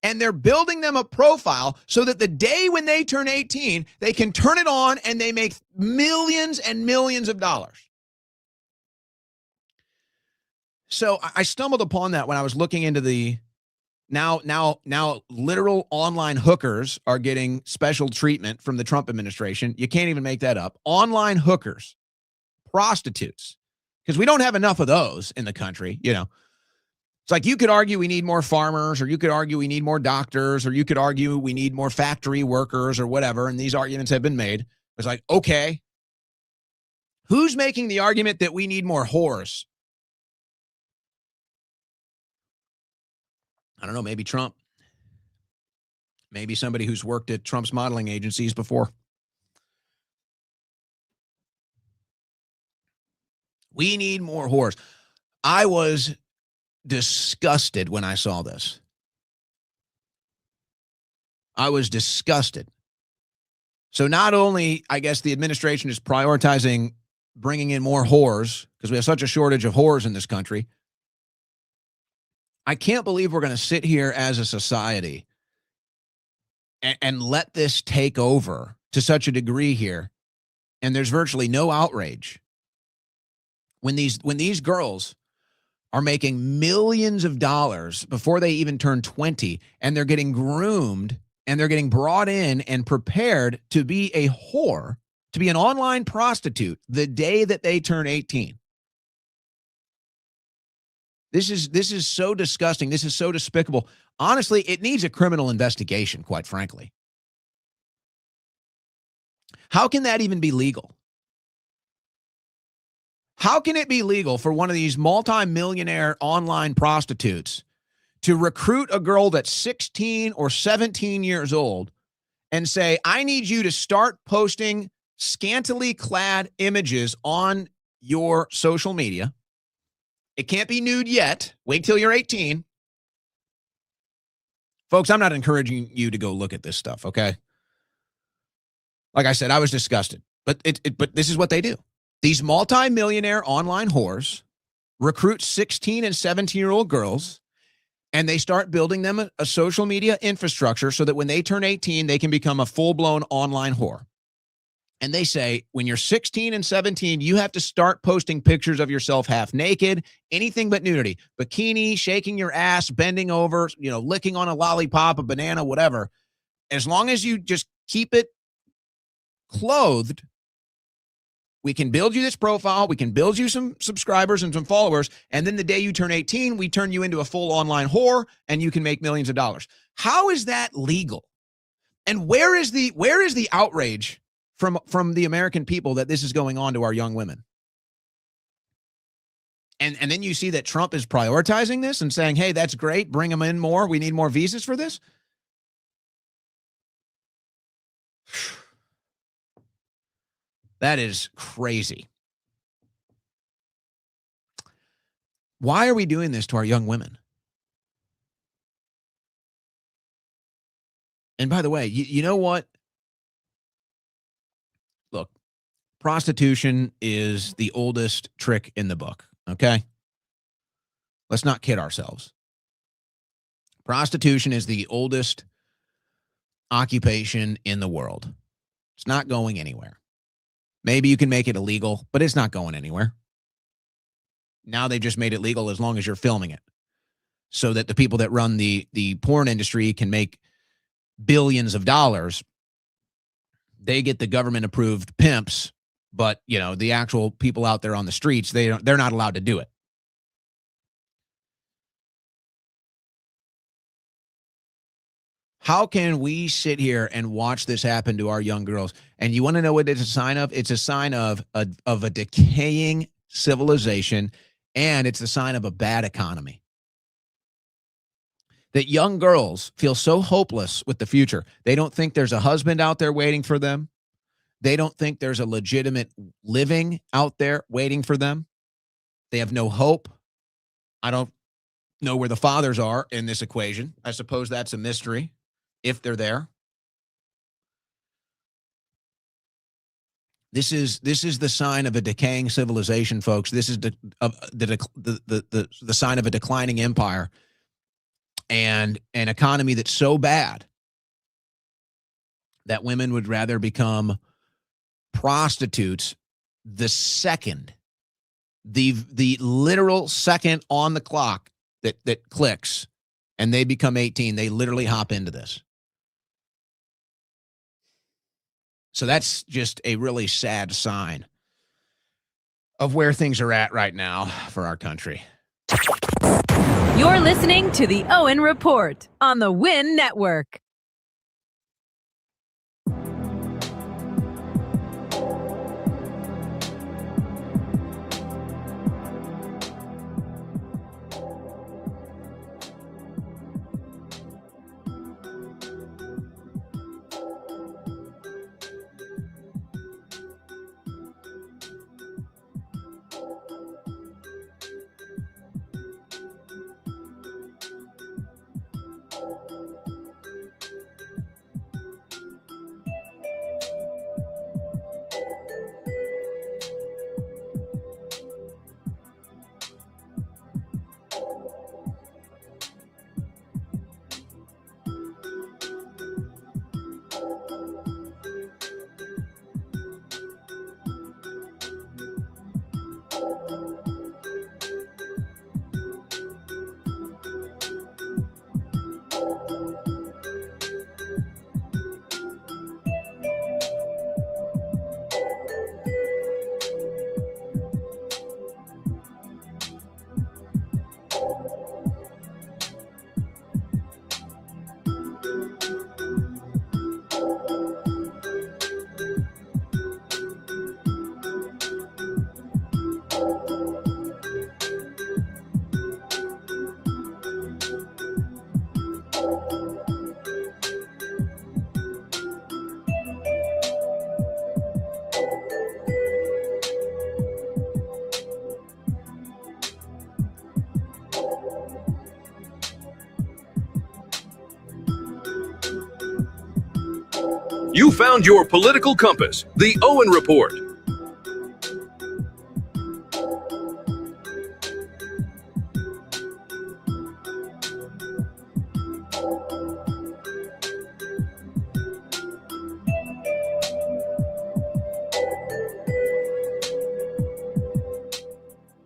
and they're building them a profile so that the day when they turn 18, they can turn it on and they make millions and millions of dollars. So I stumbled upon that when I was looking into the now literal online hookers are getting special treatment from the Trump administration. You can't even make that up. Online hookers, prostitutes, because we don't have enough of those in the country, you know. It's like you could argue we need more farmers, or you could argue we need more doctors, or you could argue we need more factory workers or whatever, and these arguments have been made. It's like, okay, who's making the argument that we need more whores? I don't know, maybe Trump. Maybe somebody who's worked at Trump's modeling agencies before. We need more whores. I was disgusted when I saw this. I was disgusted. So not only, I guess, the administration is prioritizing bringing in more whores, because we have such a shortage of whores in this country. I can't believe we're going to sit here as a society and let this take over to such a degree here, and there's virtually no outrage when these girls are making millions of dollars before they even turn 20, and they're getting groomed and they're getting brought in and prepared to be a whore, to be an online prostitute the day that they turn 18. This is so disgusting. This is so despicable. Honestly, it needs a criminal investigation, quite frankly. How can that even be legal? How can it be legal for one of these multi-millionaire online prostitutes to recruit a girl that's 16 or 17 years old and say, I need you to start posting scantily clad images on your social media? It can't be nude yet. Wait till you're 18. Folks, I'm not encouraging you to go look at this stuff, okay? Like I said, I was disgusted. But this is what they do. These multi-millionaire online whores recruit 16 and 17-year-old girls, and they start building them a social media infrastructure so that when they turn 18, they can become a full-blown online whore. And they say, when you're 16 and 17, you have to start posting pictures of yourself half naked, anything but nudity, bikini, shaking your ass, bending over, licking on a lollipop, a banana, whatever. As long as you just keep it clothed, we can build you this profile. We can build you some subscribers and some followers. And then the day you turn 18, we turn you into a full online whore and you can make millions of dollars. How is that legal? And where is the outrage from the American people that this is going on to our young women? And then you see that Trump is prioritizing this and saying, hey, that's great. Bring them in more. We need more visas for this. That is crazy. Why are we doing this to our young women? And by the way, you know what? Look, prostitution is the oldest trick in the book, okay? Let's not kid ourselves. Prostitution is the oldest occupation in the world. It's not going anywhere. Maybe you can make it illegal, but it's not going anywhere. Now they've just made it legal as long as you're filming it, so that the people that run the porn industry can make billions of dollars. They get the government approved pimps, but the actual people out there on the streets, they're not allowed to do it. How can we sit here and watch this happen to our young girls? And you want to know what it's a sign of? It's a sign of a decaying civilization, and it's a sign of a bad economy. That young girls feel so hopeless with the future. They don't think there's a husband out there waiting for them. They don't think there's a legitimate living out there waiting for them. They have no hope. I don't know where the fathers are in this equation. I suppose that's a mystery, if they're there. This is the sign of a decaying civilization, folks. This is the sign of a declining empire and an economy that's so bad that women would rather become prostitutes the literal second on the clock that clicks and they become 18. They literally hop into this. So that's just a really sad sign of where things are at right now for our country. You're listening to the Owen Report on the Win Network. You found your political compass, the Owen Report.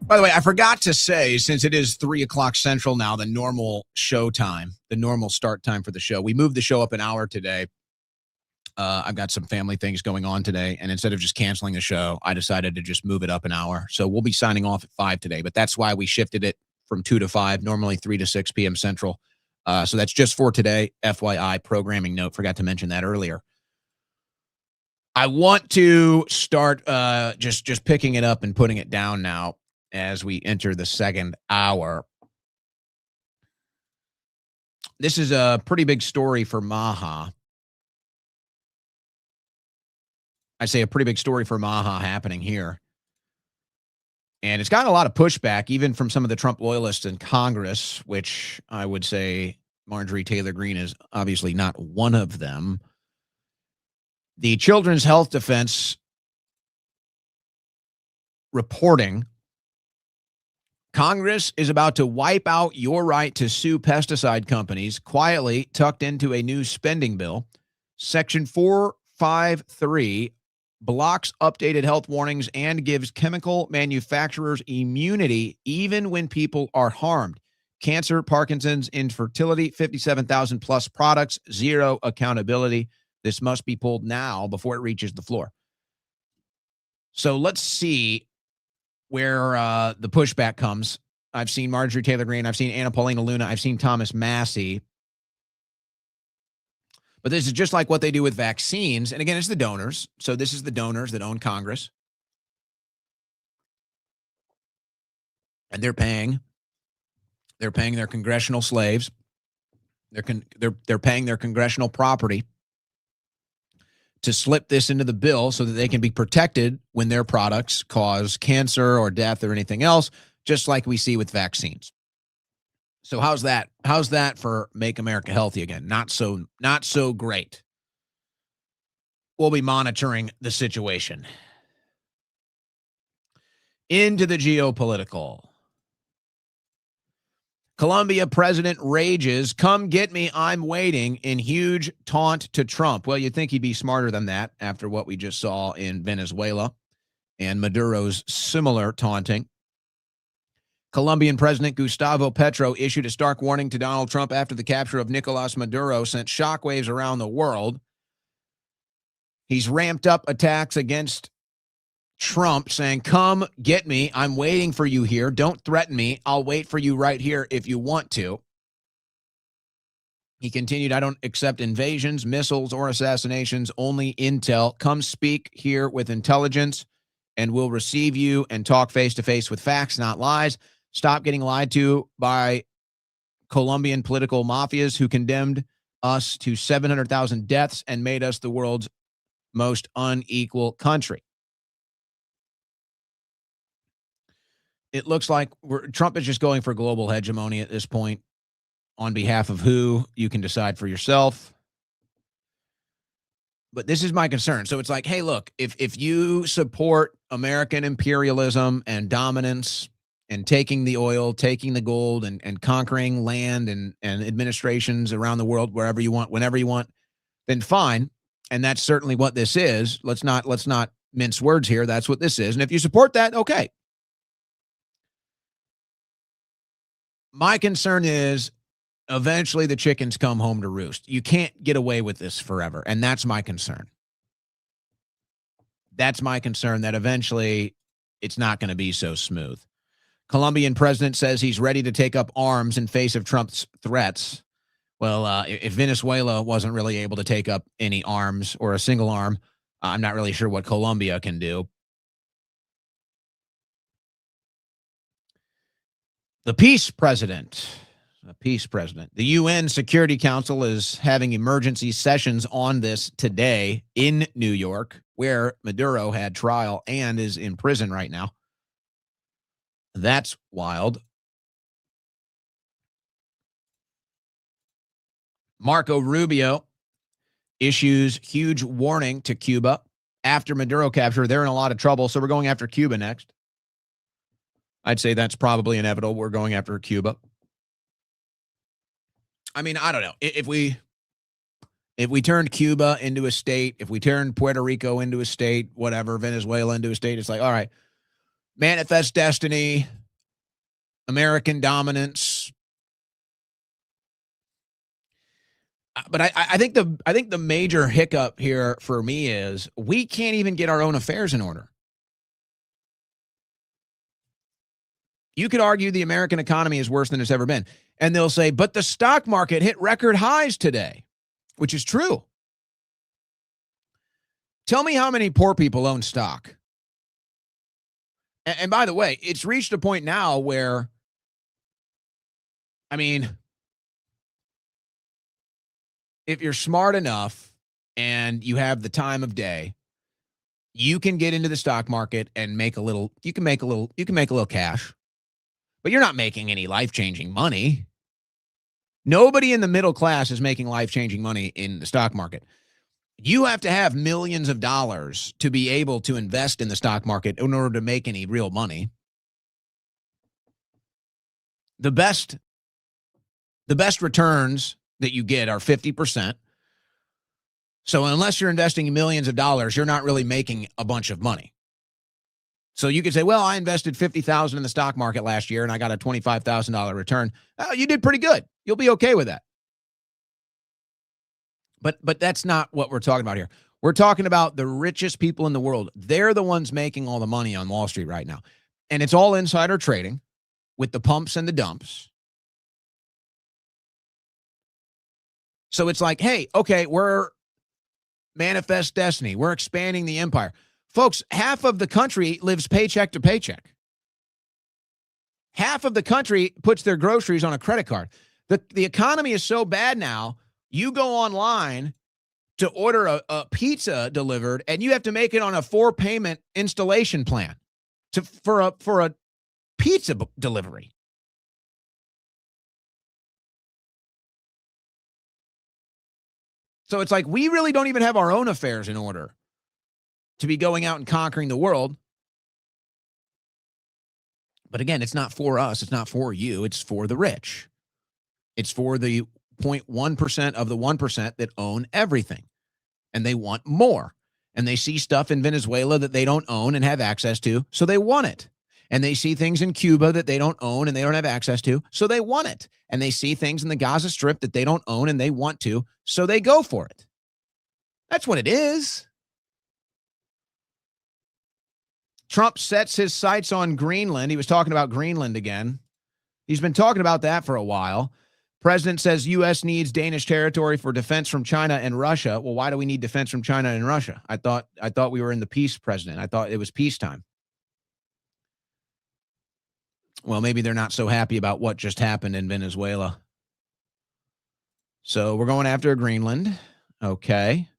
By the way, I forgot to say, since it is 3 o'clock Central now, the normal show time, the normal start time for the show, we moved the show up an hour today. I've got some family things going on today, and instead of just canceling the show, I decided to just move it up an hour. So we'll be signing off at 5 today, but that's why we shifted it from 2 to 5, normally 3 to 6 p.m. Central. So that's just for today. FYI, programming note, forgot to mention that earlier. I want to start just picking it up and putting it down now as we enter the second hour. This is a pretty big story for Maha. I say a pretty big story for Maha happening here. And it's gotten a lot of pushback, even from some of the Trump loyalists in Congress, which I would say Marjorie Taylor Greene is obviously not one of them. The Children's Health Defense reporting, Congress is about to wipe out your right to sue pesticide companies quietly tucked into a new spending bill. Section 453 blocks updated health warnings and gives chemical manufacturers immunity even when people are harmed. Cancer, Parkinson's, infertility, 57,000 plus products, zero accountability. This must be pulled now before it reaches the floor. So let's see where the pushback comes. I've seen Marjorie Taylor Greene. I've seen Anna Paulina Luna. I've seen Thomas Massey. But this is just like what they do with vaccines. And again, it's the donors. So this is the donors that own Congress. And they're paying their congressional slaves. They're paying their congressional property to slip this into the bill so that they can be protected when their products cause cancer or death or anything else, just like we see with vaccines. So how's that? How's that for Make America Healthy Again? Not so great. We'll be monitoring the situation. Into the geopolitical. Colombia president rages, "Come get me, I'm waiting," in huge taunt to Trump. Well, you'd think he'd be smarter than that after what we just saw in Venezuela and Maduro's similar taunting. Colombian President Gustavo Petro issued a stark warning to Donald Trump after the capture of Nicolas Maduro sent shockwaves around the world. He's ramped up attacks against Trump, saying, "Come get me. I'm waiting for you here. Don't threaten me. I'll wait for you right here if you want to." He continued, "I don't accept invasions, missiles, or assassinations, only intel. Come speak here with intelligence, and we'll receive you and talk face-to-face with facts, not lies. Stop getting lied to by Colombian political mafias who condemned us to 700,000 deaths and made us the world's most unequal country." It looks like Trump is just going for global hegemony at this point. On behalf of who, you can decide for yourself. But this is my concern. So it's like, hey, look, if you support American imperialism and dominance and taking the oil, taking the gold, and conquering land and administrations around the world wherever you want, whenever you want, then fine. And that's certainly what this is. Let's not mince words here. That's what this is. And if you support that, okay. My concern is eventually the chickens come home to roost. You can't get away with this forever. And that's my concern. That's my concern, that eventually it's not going to be so smooth. Colombian president says he's ready to take up arms in face of Trump's threats. Well, if Venezuela wasn't really able to take up any arms or a single arm, I'm not really sure what Colombia can do. The peace president. The UN Security Council is having emergency sessions on this today in New York, where Maduro had trial and is in prison right now. That's wild. Marco Rubio issues huge warning to Cuba. After Maduro capture, they're in a lot of trouble, so we're going after Cuba next. I'd say that's probably inevitable. We're going after Cuba. I mean, I don't know. If we turned Cuba into a state, if we turned Puerto Rico into a state, whatever, Venezuela into a state, it's like, all right, manifest destiny, American dominance. But I think the major hiccup here for me is we can't even get our own affairs in order. You could argue the American economy is worse than it's ever been. And they'll say, but the stock market hit record highs today, which is true. Tell me how many poor people own stock. And by the way, it's reached a point now where, I mean, if you're smart enough and you have the time of day, you can get into the stock market and make a little cash. But you're not making any life-changing money. Nobody in the middle class is making life-changing money in the stock market. You have to have millions of dollars to be able to invest in the stock market in order to make any real money. The best returns that you get are 50%. So unless you're investing millions of dollars, you're not really making a bunch of money. So you could say, well, I invested $50,000 in the stock market last year and I got a $25,000 return. You did pretty good. You'll be okay with that. But that's not what we're talking about here. We're talking about the richest people in the world. They're the ones making all the money on Wall Street right now. And it's all insider trading with the pumps and the dumps. So it's like, hey, okay, we're manifest destiny. We're expanding the empire. Folks, half of the country lives paycheck to paycheck. Half of the country puts their groceries on a credit card. The economy is so bad now, you go online to order a pizza delivered, and you have to make it on a 4-payment installation plan for a pizza delivery. So it's like we really don't even have our own affairs in order to be going out and conquering the world. But again, it's not for us. It's not for you. It's for the rich. It's for the 0.1% of the 1% that own everything. And they want more. And they see stuff in Venezuela that they don't own and have access to, so they want it. And they see things in Cuba that they don't own and they don't have access to, so they want it. And they see things in the Gaza Strip that they don't own and they want to, so they go for it. That's what it is. Trump sets his sights on Greenland. He was talking about Greenland again. He's been talking about that for a while. President says U.S. needs Danish territory for defense from China and Russia. Well, why do we need defense from China and Russia? I thought we were in the peace, President. I thought it was peacetime. Well, maybe they're not so happy about what just happened in Venezuela. So we're going after Greenland. Okay.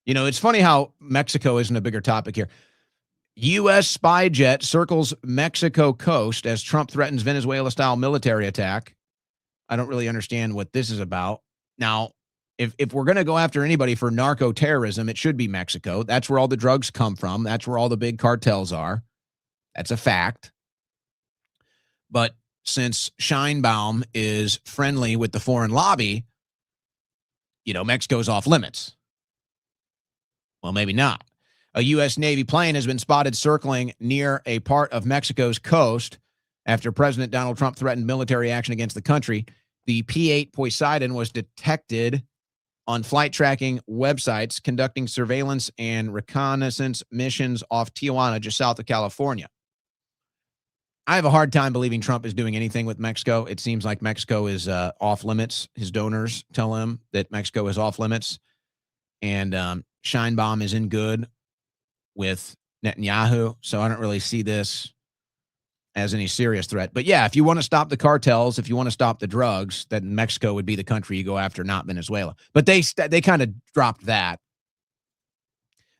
You know, it's funny how Mexico isn't a bigger topic here. U.S. spy jet circles Mexico coast as Trump threatens Venezuela-style military attack. I don't really understand what this is about. Now, if we're going to go after anybody for narco-terrorism, it should be Mexico. That's where all the drugs come from. That's where all the big cartels are. That's a fact. But since Scheinbaum is friendly with the foreign lobby, you know, Mexico's off limits. Well, maybe not. A U.S. Navy plane has been spotted circling near a part of Mexico's coast after President Donald Trump threatened military action against the country. The P-8 Poseidon was detected on flight tracking websites conducting surveillance and reconnaissance missions off Tijuana, just south of California. I have a hard time believing Trump is doing anything with Mexico. It seems like Mexico is off limits. His donors tell him that Mexico is off limits. And Scheinbaum is in good with Netanyahu, so I don't really see this as any serious threat. But yeah, if you want to stop the cartels, if you want to stop the drugs, then Mexico would be the country you go after, not Venezuela. But they kind of dropped that.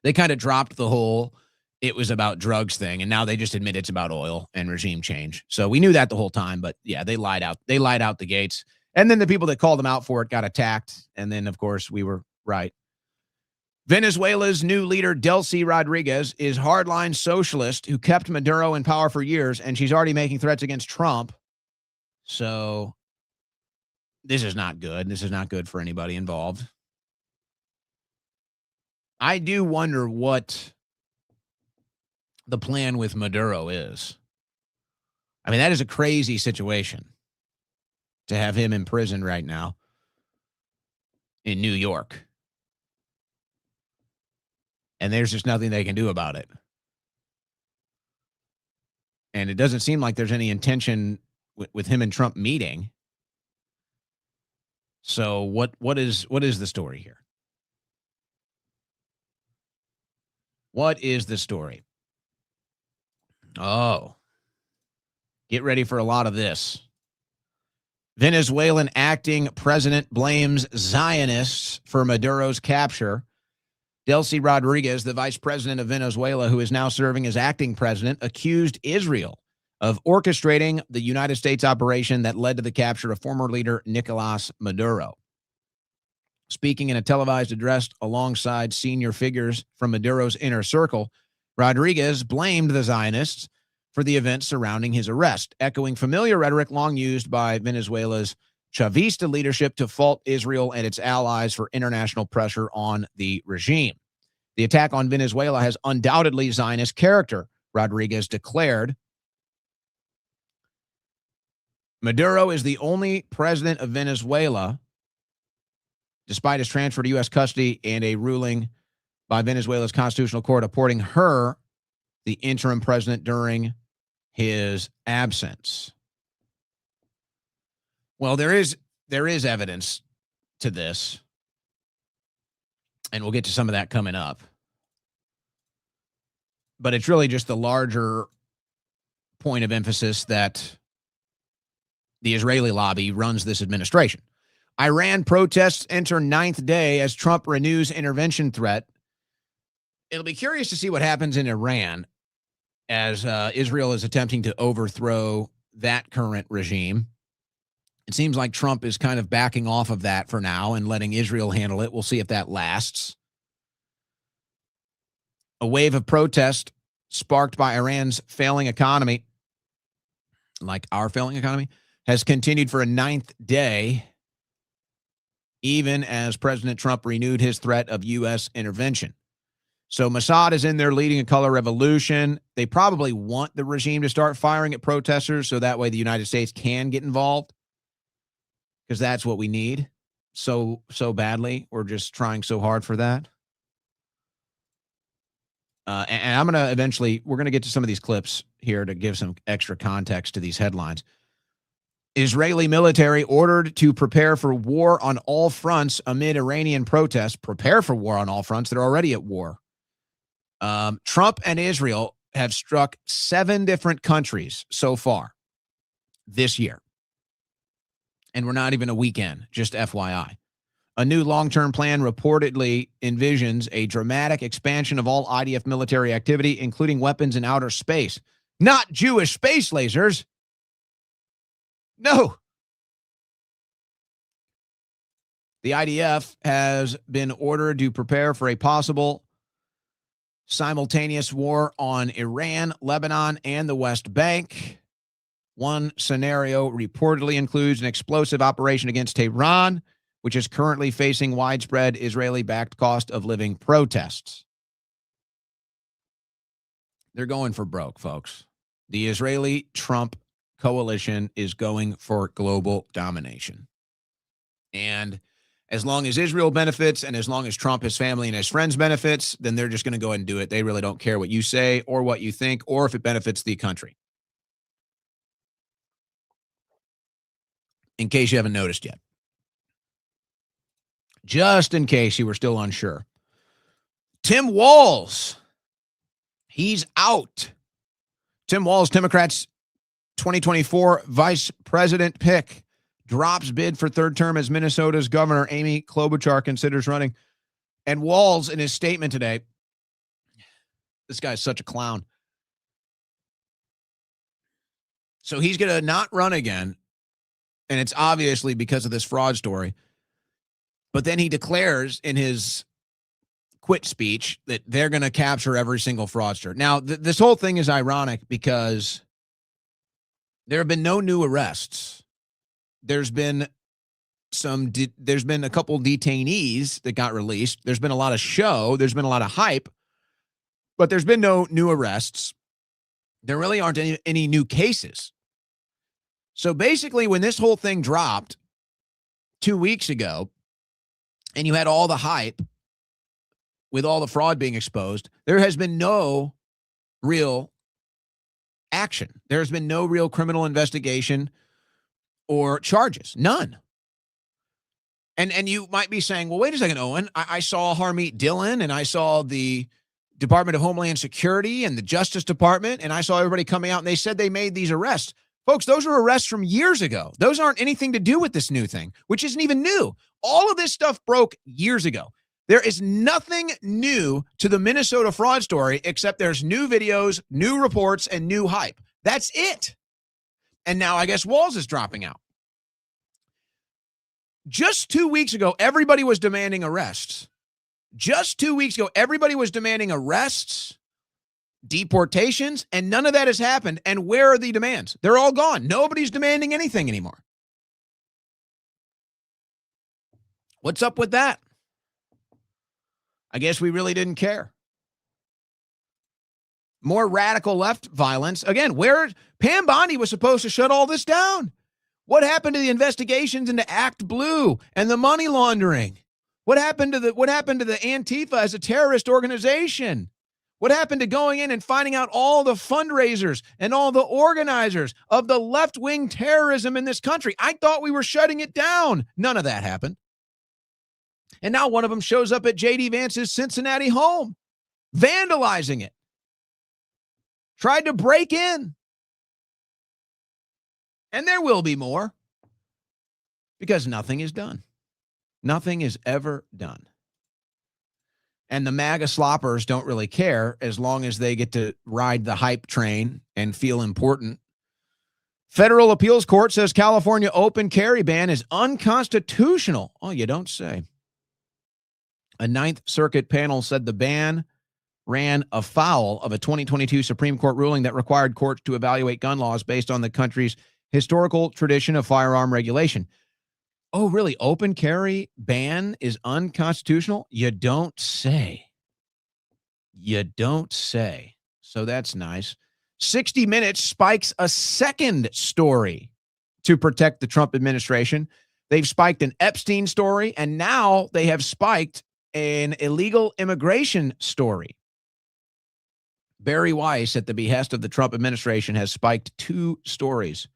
They kind of dropped the whole it was about drugs thing, and now they just admit it's about oil and regime change. So we knew that the whole time, but yeah, they lied out. They lied out the gates. And then the people that called them out for it got attacked, and then, of course, we were right. Venezuela's new leader, Delcy Rodriguez, is hardline socialist who kept Maduro in power for years, and she's already making threats against Trump. So this is not good. This is not good for anybody involved. I do wonder what the plan with Maduro is. I mean, that is a crazy situation to have him in prison right now in New York. And there's just nothing they can do about it. And it doesn't seem like there's any intention with him and Trump meeting. So what is the story here? What is the story? Oh, get ready for a lot of this. Venezuelan acting president blames Zionists for Maduro's capture. Delcy Rodriguez, the vice president of Venezuela, who is now serving as acting president, accused Israel of orchestrating the United States operation that led to the capture of former leader Nicolas Maduro. Speaking in a televised address alongside senior figures from Maduro's inner circle, Rodriguez blamed the Zionists for the events surrounding his arrest, echoing familiar rhetoric long used by Venezuela's Chavista leadership to fault Israel and its allies for international pressure on the regime. The attack on Venezuela has undoubtedly Zionist character, Rodriguez declared. Maduro is the only president of Venezuela, despite his transfer to U.S. custody and a ruling by Venezuela's constitutional court appointing her the interim president during his absence. Well, there is evidence to this, and we'll get to some of that coming up. But it's really just the larger point of emphasis that the Israeli lobby runs this administration. Iran protests enter 9th day as Trump renews intervention threat. It'll be curious to see what happens in Iran as Israel is attempting to overthrow that current regime. It seems like Trump is kind of backing off of that for now and letting Israel handle it. We'll see if that lasts. A wave of protest sparked by Iran's failing economy, like our failing economy, has continued for a 9th day, even as President Trump renewed his threat of U.S. intervention. So Mossad is in there leading a color revolution. They probably want the regime to start firing at protesters so that way the United States can get involved, because that's what we need so badly. We're just trying so hard for that. And I'm going to eventually, we're going to get to some of these clips here to give some extra context to these headlines. Israeli military ordered to prepare for war on all fronts amid Iranian protests. Prepare for war on all fronts. They're already at war. Trump and Israel have struck 7 different countries so far this year. And we're not even a weekend, just FYI. A new long-term plan reportedly envisions a dramatic expansion of all IDF military activity, including weapons in outer space. Not Jewish space lasers. No. The IDF has been ordered to prepare for a possible simultaneous war on Iran, Lebanon, and the West Bank. One scenario reportedly includes an explosive operation against Tehran, which is currently facing widespread Israeli-backed cost of living protests. They're going for broke, folks. The Israeli-Trump coalition is going for global domination. And as long as Israel benefits and as long as Trump, his family, and his friends benefits, then they're just going to go ahead and do it. They really don't care what you say or what you think or if it benefits the country. In case you haven't noticed yet. Just in case you were still unsure. Tim Walz, he's out. Tim Walz, Democrats' 2024 vice president pick, drops bid for third term as Minnesota's governor. Amy Klobuchar considers running. And Walz, in his statement today, this guy's such a clown. So he's going to not run again. And it's obviously because of this fraud story. But then he declares in his quit speech that they're going to capture every single fraudster. Now, this whole thing is ironic because there have been no new arrests. There's been a couple detainees that got released. There's been a lot of show. There's been a lot of hype. But there's been no new arrests. There really aren't any new cases. So basically, when this whole thing dropped 2 weeks ago, and you had all the hype with all the fraud being exposed, there has been no real action. There's been no real criminal investigation or charges. None. And you might be saying, well, wait a second, Owen. I saw Harmeet Dillon, and I saw the Department of Homeland Security and the Justice Department, and I saw everybody coming out, and they said they made these arrests. Folks, those are arrests from years ago. Those aren't anything to do with this new thing, which isn't even new. All of this stuff broke years ago. There is nothing new to the Minnesota fraud story except there's new videos, new reports, and new hype. That's it. And now I guess Walz is dropping out. Just 2 weeks ago, everybody was demanding arrests. Just 2 weeks ago, everybody was demanding arrests, deportations, and none of that has happened. And where are the demands? They're all gone. Nobody's demanding anything anymore. What's up with that? I guess we really didn't care. More radical left violence. Again, where Pam Bondi was supposed to shut all this down. What happened to the investigations into Act Blue and the money laundering? What happened to the Antifa as a terrorist organization? What happened to going in and finding out all the fundraisers and all the organizers of the left-wing terrorism in this country? I thought we were shutting it down. None of that happened. And now one of them shows up at J.D. Vance's Cincinnati home, vandalizing it. Tried to break in. And there will be more, because nothing is done. Nothing is ever done. And the MAGA sloppers don't really care as long as they get to ride the hype train and feel important. Federal appeals court says California open carry ban is unconstitutional. Oh, you don't say. A Ninth Circuit panel said the ban ran afoul of a 2022 Supreme Court ruling that required courts to evaluate gun laws based on the country's historical tradition of firearm regulation. Oh, really? Open carry ban is unconstitutional? You don't say. You don't say. So that's nice. 60 Minutes spikes a second story to protect the Trump administration. They've spiked an Epstein story, and now they have spiked an illegal immigration story. Barry Weiss, at the behest of the Trump administration, has spiked 2 stories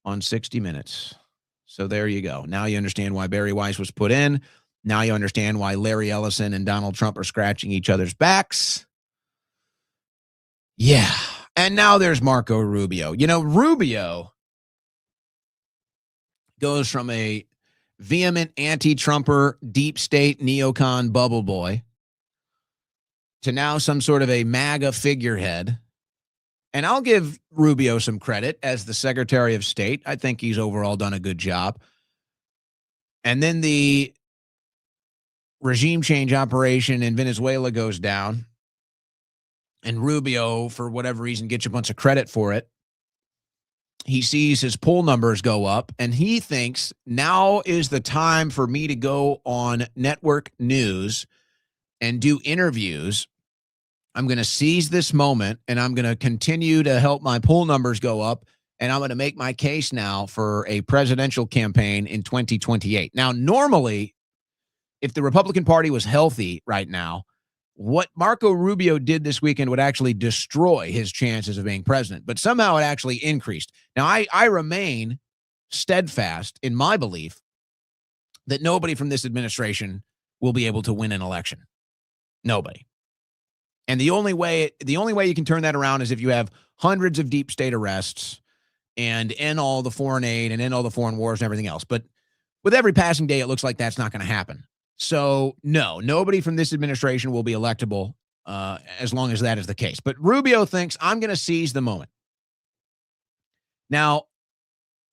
on 60 Minutes. So there you go. Now you understand why Barry Weiss was put in. Now you understand why Larry Ellison and Donald Trump are scratching each other's backs. Yeah. And now there's Marco Rubio. You know, Rubio goes from a vehement anti-Trumper, deep state neocon bubble boy to now some sort of a MAGA figurehead. And I'll give Rubio some credit as the Secretary of State. I think he's overall done a good job. And then the regime change operation in Venezuela goes down, and Rubio, for whatever reason, gets a bunch of credit for it. He sees his poll numbers go up, and he thinks now is the time for me to go on network news and do interviews. I'm going to seize this moment, and I'm going to continue to help my poll numbers go up, and I'm going to make my case now for a presidential campaign in 2028. Now, normally, if the Republican Party was healthy right now, what Marco Rubio did this weekend would actually destroy his chances of being president, but somehow it actually increased. Now, I remain steadfast in my belief that nobody from this administration will be able to win an election. Nobody. And the only way you can turn that around is if you have hundreds of deep state arrests and end all the foreign aid and end all the foreign wars and everything else. But with every passing day, it looks like that's not going to happen. So no, nobody from this administration will be electable as long as that is the case. But Rubio thinks, I'm going to seize the moment. Now,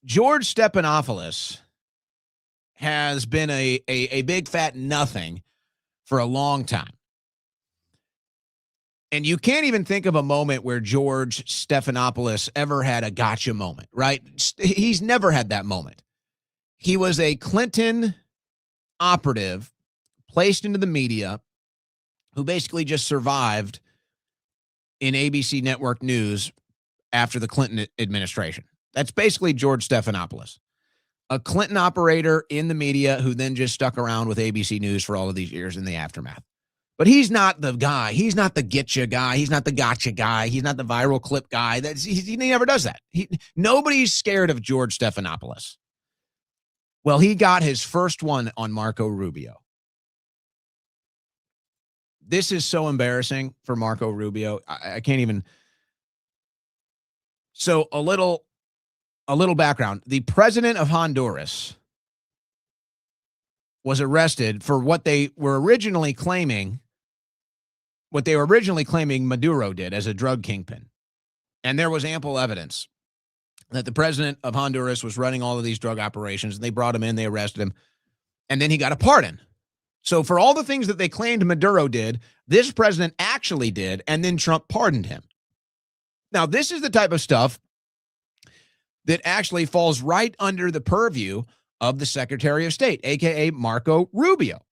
George Stephanopoulos has been a big fat nothing for a long time. And you can't even think of a moment where George Stephanopoulos ever had a gotcha moment, right? He's never had that moment. He was a Clinton operative placed into the media who basically just survived in ABC network news after the Clinton administration. That's basically George Stephanopoulos, a Clinton operator in the media who then just stuck around with ABC News for all of these years in the aftermath. But he's not the guy. He's not the getcha guy. He's not the gotcha guy. He's not the viral clip guy. He never does that. Nobody's scared of George Stephanopoulos. Well, he got his first one on Marco Rubio. This is so embarrassing for Marco Rubio. I can't even. So a little background. The president of Honduras was arrested for what they were originally claiming Maduro did as a drug kingpin. And there was ample evidence that the president of Honduras was running all of these drug operations. They brought him in, they arrested him, and then he got a pardon. So for all the things that they claimed Maduro did, this president actually did, and then Trump pardoned him. Now, this is the type of stuff that actually falls right under the purview of the Secretary of State, aka Marco Rubio.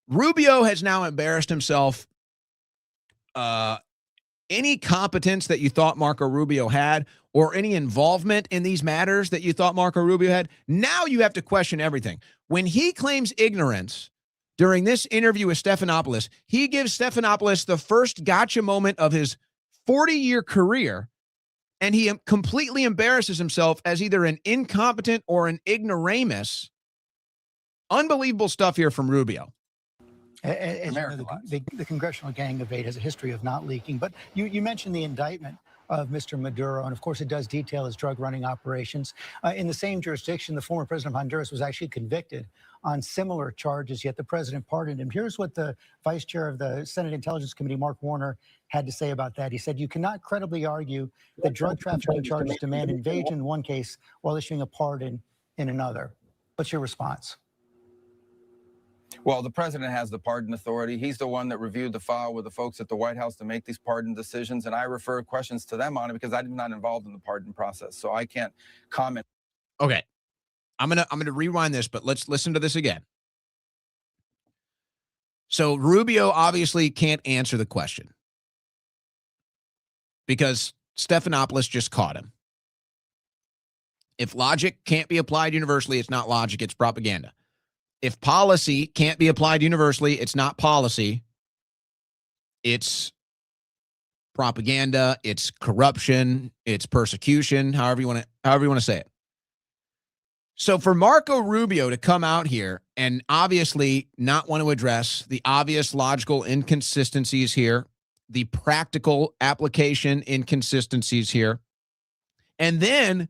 Rubio has now embarrassed himself. Any competence that you thought Marco Rubio had, or any involvement in these matters that you thought Marco Rubio had, now you have to question everything. When he claims ignorance during this interview with Stephanopoulos, he gives Stephanopoulos the first gotcha moment of his 40-year career, and he completely embarrasses himself as either an incompetent or an ignoramus. Unbelievable stuff here from Rubio. As you know, the Congressional Gang of Eight has a history of not leaking. But you mentioned the indictment of Mr. Maduro, and of course it does detail his drug running operations. In the same jurisdiction, the former president of Honduras was actually convicted on similar charges, yet the president pardoned him. Here's what the vice chair of the Senate Intelligence Committee, Mark Warner, had to say about that. He said, "You cannot credibly argue that drug trafficking charges demand invasion in one case while issuing a pardon in another." What's your response? Well, the president has the pardon authority. He's the one that reviewed the file with the folks at the White House to make these pardon decisions, and I refer questions to them on it because I'm not involved in the pardon process, so I can't comment. Okay, I'm gonna rewind this, but let's listen to this again. So Rubio obviously can't answer the question because Stephanopoulos just caught him. If logic can't be applied universally, it's not logic, it's propaganda. If policy can't be applied universally, it's not policy. It's propaganda, it's corruption, it's persecution, however you want to say it. So for Marco Rubio to come out here and obviously not want to address the obvious logical inconsistencies here, the practical application inconsistencies here, and then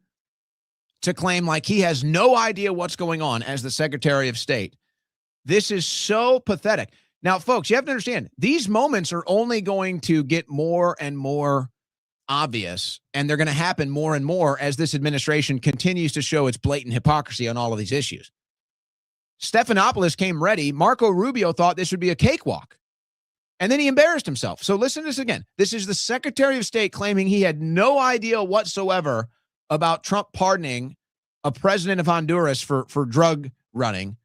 to claim like he has no idea what's going on as the Secretary of State. This is so pathetic. Now, folks, you have to understand, these moments are only going to get more and more obvious, and they're going to happen more and more as this administration continues to show its blatant hypocrisy on all of these issues. Stephanopoulos came ready. Marco Rubio thought this would be a cakewalk, and then he embarrassed himself. So listen to this again. This is the Secretary of State claiming he had no idea whatsoever about Trump pardoning a president of Honduras for drug running,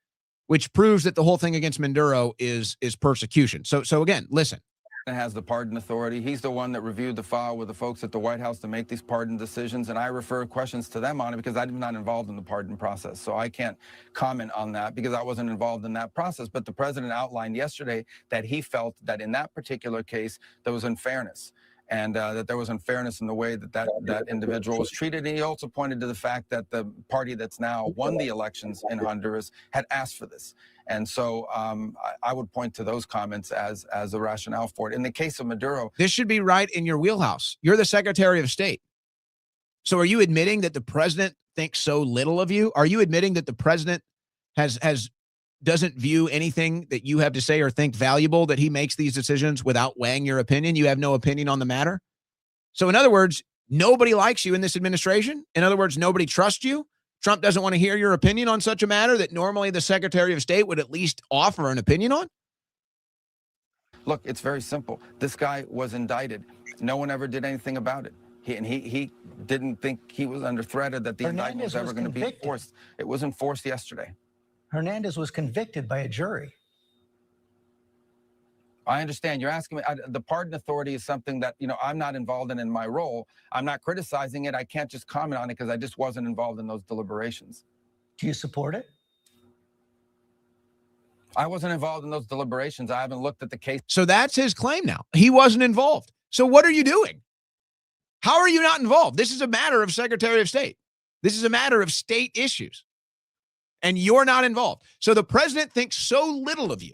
which proves that the whole thing against Maduro is persecution. So again, listen. Has the pardon authority. He's the one that reviewed the file with the folks at the White House to make these pardon decisions, and I refer questions to them on it because I'm not involved in the pardon process, so I can't comment on that because I wasn't involved in that process. But the president outlined yesterday that he felt that in that particular case there was unfairness, and that there was unfairness in the way that individual was treated. And he also pointed to the fact that the party that's now won the elections in Honduras had asked for this. And so I would point to those comments as a rationale for it. In the case of Maduro, this should be right in your wheelhouse. You're the Secretary of State. So are you admitting that the president thinks so little of you? Are you admitting that the president doesn't view anything that you have to say or think valuable, that he makes these decisions without weighing your opinion? You have no opinion on the matter. So in other words, nobody likes you in this administration. In other words, nobody trusts you. Trump doesn't want to hear your opinion on such a matter that normally the Secretary of State would at least offer an opinion on. Look, it's very simple. This guy was indicted. No one ever did anything about it. He didn't think he was under threat or that the indictment was ever going to be enforced. It was enforced yesterday. Hernandez was convicted by a jury. I understand. You're asking me. The pardon authority is something that, I'm not involved in my role. I'm not criticizing it. I can't just comment on it because I just wasn't involved in those deliberations. Do you support it? I wasn't involved in those deliberations. I haven't looked at the case. So that's his claim now. He wasn't involved. So what are you doing? How are you not involved? This is a matter of Secretary of State. This is a matter of state issues. And you're not involved. So the president thinks so little of you.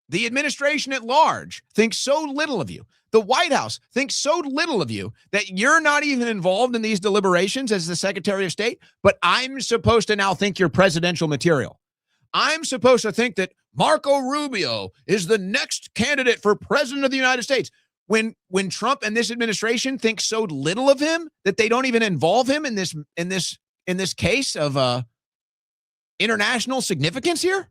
The administration at large thinks so little of you. The White House thinks so little of you that you're not even involved in these deliberations as the Secretary of State, but I'm supposed to now think you're presidential material. I'm supposed to think that Marco Rubio is the next candidate for president of the United States. When Trump and this administration think so little of him that they don't even involve him in this case of international significance here?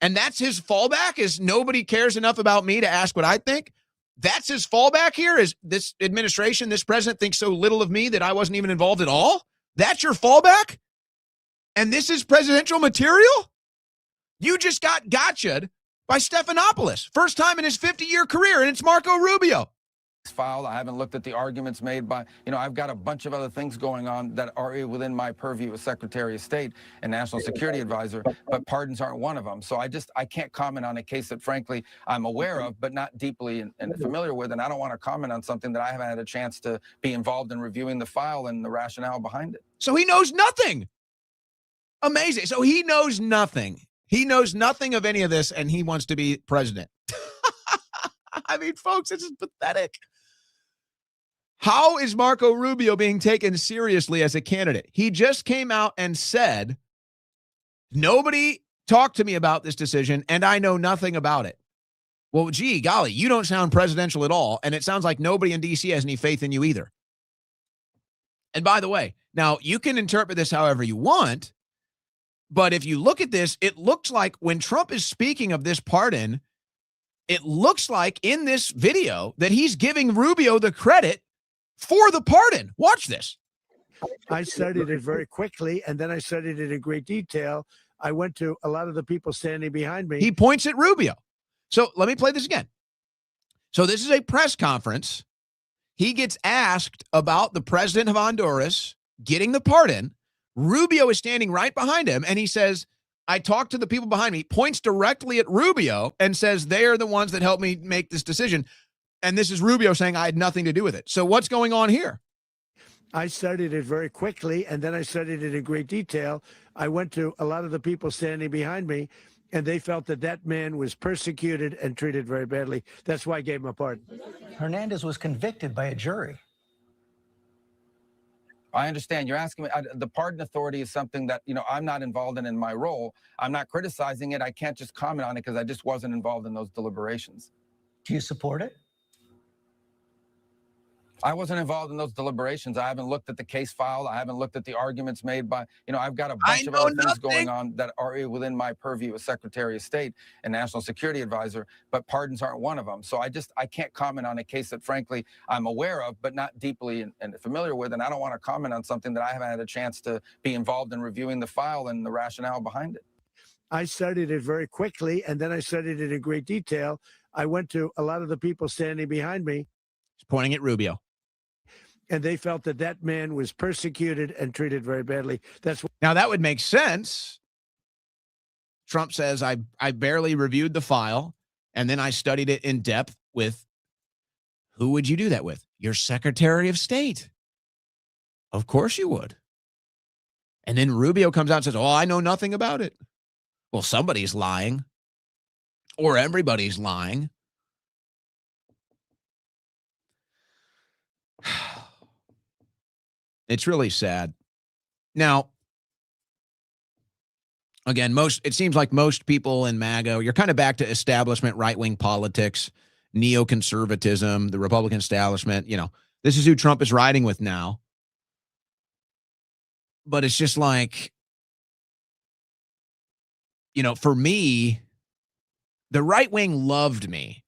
And that's his fallback, is nobody cares enough about me to ask what I think? That's his fallback here, is this administration, this president thinks so little of me that I wasn't even involved at all? That's your fallback? And this is presidential material? You just got gotcha'd by Stephanopoulos. First time in his 50-year career, and it's Marco Rubio. Filed. I haven't looked at the arguments made by, I've got a bunch of other things going on that are within my purview as Secretary of State and National Security Advisor, but pardons aren't one of them. So I can't comment on a case that, frankly, I'm aware of, but not deeply and familiar with. And I don't want to comment on something that I haven't had a chance to be involved in reviewing the file and the rationale behind it. So he knows nothing. Amazing. So he knows nothing. He knows nothing of any of this, and he wants to be president. I mean, folks, this is pathetic. How is Marco Rubio being taken seriously as a candidate? He just came out and said, nobody talked to me about this decision, and I know nothing about it. Well, gee, golly, you don't sound presidential at all, and it sounds like nobody in D.C. has any faith in you either. And by the way, now you can interpret this however you want, but if you look at this, it looks like when Trump is speaking of this pardon, it looks like in this video that he's giving Rubio the credit for the pardon. Watch this. I studied it very quickly, and then I studied it in great detail. I went to a lot of the people standing behind me. He points at Rubio. So let me play this again. So this is a press conference. He gets asked about the president of Honduras getting the pardon. Rubio is standing right behind him, and he says, I talked to the people behind me, points directly at Rubio and says, they are the ones that helped me make this decision. And this is Rubio saying I had nothing to do with it. So what's going on here? I studied it very quickly, and then I studied it in great detail. I went to a lot of the people standing behind me, and they felt that that man was persecuted and treated very badly. That's why I gave him a pardon. Hernandez was convicted by a jury. I understand. You're asking me, the pardon authority is something that, I'm not involved in my role. I'm not criticizing it. I can't just comment on it because I just wasn't involved in those deliberations. Do you support it? I wasn't involved in those deliberations. I haven't looked at the case file. I haven't looked at the arguments made by, I've got a bunch of other things going on that are within my purview as Secretary of State and National Security Advisor, but pardons aren't one of them. So I can't comment on a case that, frankly, I'm aware of, but not deeply and familiar with. And I don't want to comment on something that I haven't had a chance to be involved in reviewing the file and the rationale behind it. I studied it very quickly, and then I studied it in great detail. I went to a lot of the people standing behind me. He's pointing at Rubio. And they felt that that man was persecuted and treated very badly. Now that would make sense. Trump says, I barely reviewed the file, and then I studied it in depth with, who would you do that with? Your Secretary of State. Of course you would. And then Rubio comes out and says, oh, I know nothing about it. Well, somebody's lying, or everybody's lying. It's really sad. Now, again, it seems like most people in MAGA, you're kind of back to establishment right-wing politics, neoconservatism, the Republican establishment. This is who Trump is riding with now. But it's just like, for me, the right wing loved me.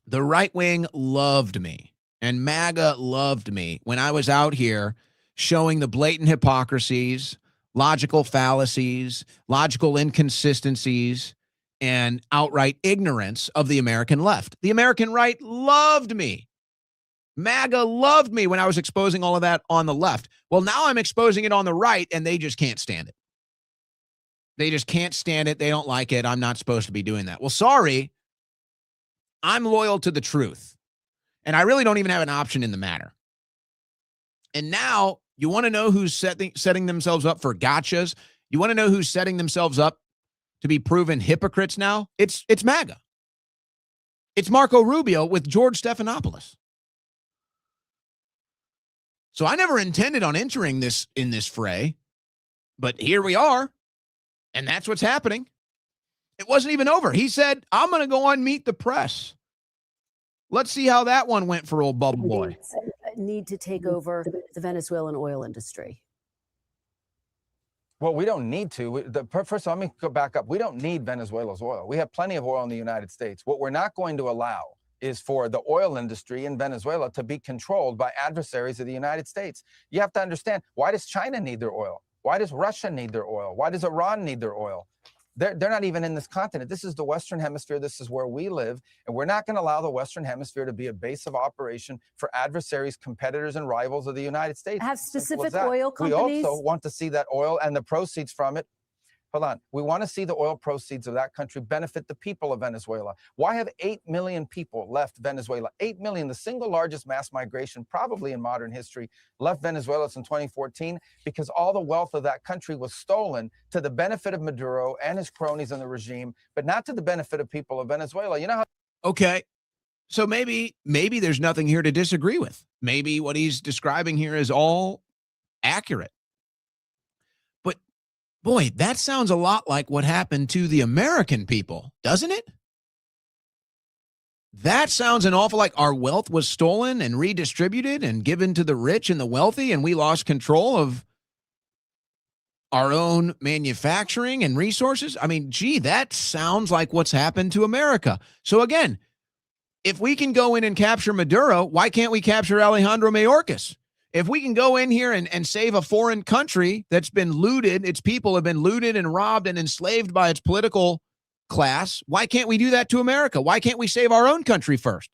The right wing loved me. And MAGA loved me when I was out here showing the blatant hypocrisies, logical fallacies, logical inconsistencies, and outright ignorance of the American left. The American right loved me. MAGA loved me when I was exposing all of that on the left. Well, now I'm exposing it on the right, and they just can't stand it. They just can't stand it. They don't like it. I'm not supposed to be doing that. Well, sorry. I'm loyal to the truth. And I really don't even have an option in the matter. And now you want to know who's setting themselves up for gotchas? You want to know who's setting themselves up to be proven hypocrites now? It's MAGA. It's Marco Rubio with George Stephanopoulos. So I never intended on entering this in this fray, but here we are. And that's what's happening. It wasn't even over. He said, I'm going to go on Meet the Press. Let's see how that one went for old Bubble Boy. Need to take over the Venezuelan oil industry. Well, we don't need to. First of all, let me go back up. We don't need Venezuela's oil. We have plenty of oil in the United States. What we're not going to allow is for the oil industry in Venezuela to be controlled by adversaries of the United States. You have to understand, why does China need their oil? Why does Russia need their oil? Why does Iran need their oil? They're not even in this continent. This is the Western Hemisphere. This is where we live. And we're not going to allow the Western Hemisphere to be a base of operation for adversaries, competitors, and rivals of the United States. Have specific oil We companies. also want to see that oil and the proceeds from it. Hold on. We want to see the oil proceeds of that country benefit the people of Venezuela. Why have 8 million people left Venezuela? 8 million, the single largest mass migration probably in modern history, left Venezuela in 2014 because all the wealth of that country was stolen to the benefit of Maduro and his cronies in the regime, but not to the benefit of people of Venezuela. You know how? Okay. So maybe there's nothing here to disagree with. Maybe what he's describing here is all accurate. But boy, that sounds a lot like what happened to the American people, doesn't it? That sounds an awful like our wealth was stolen and redistributed and given to the rich and the wealthy, and we lost control of our own manufacturing and resources. I mean, gee, that sounds like what's happened to America. So again, if we can go in and capture Maduro, why can't we capture Alejandro Mayorkas? If we can go in here and save a foreign country that's been looted, its people have been looted and robbed and enslaved by its political class, why can't we do that to America? Why can't we save our own country first?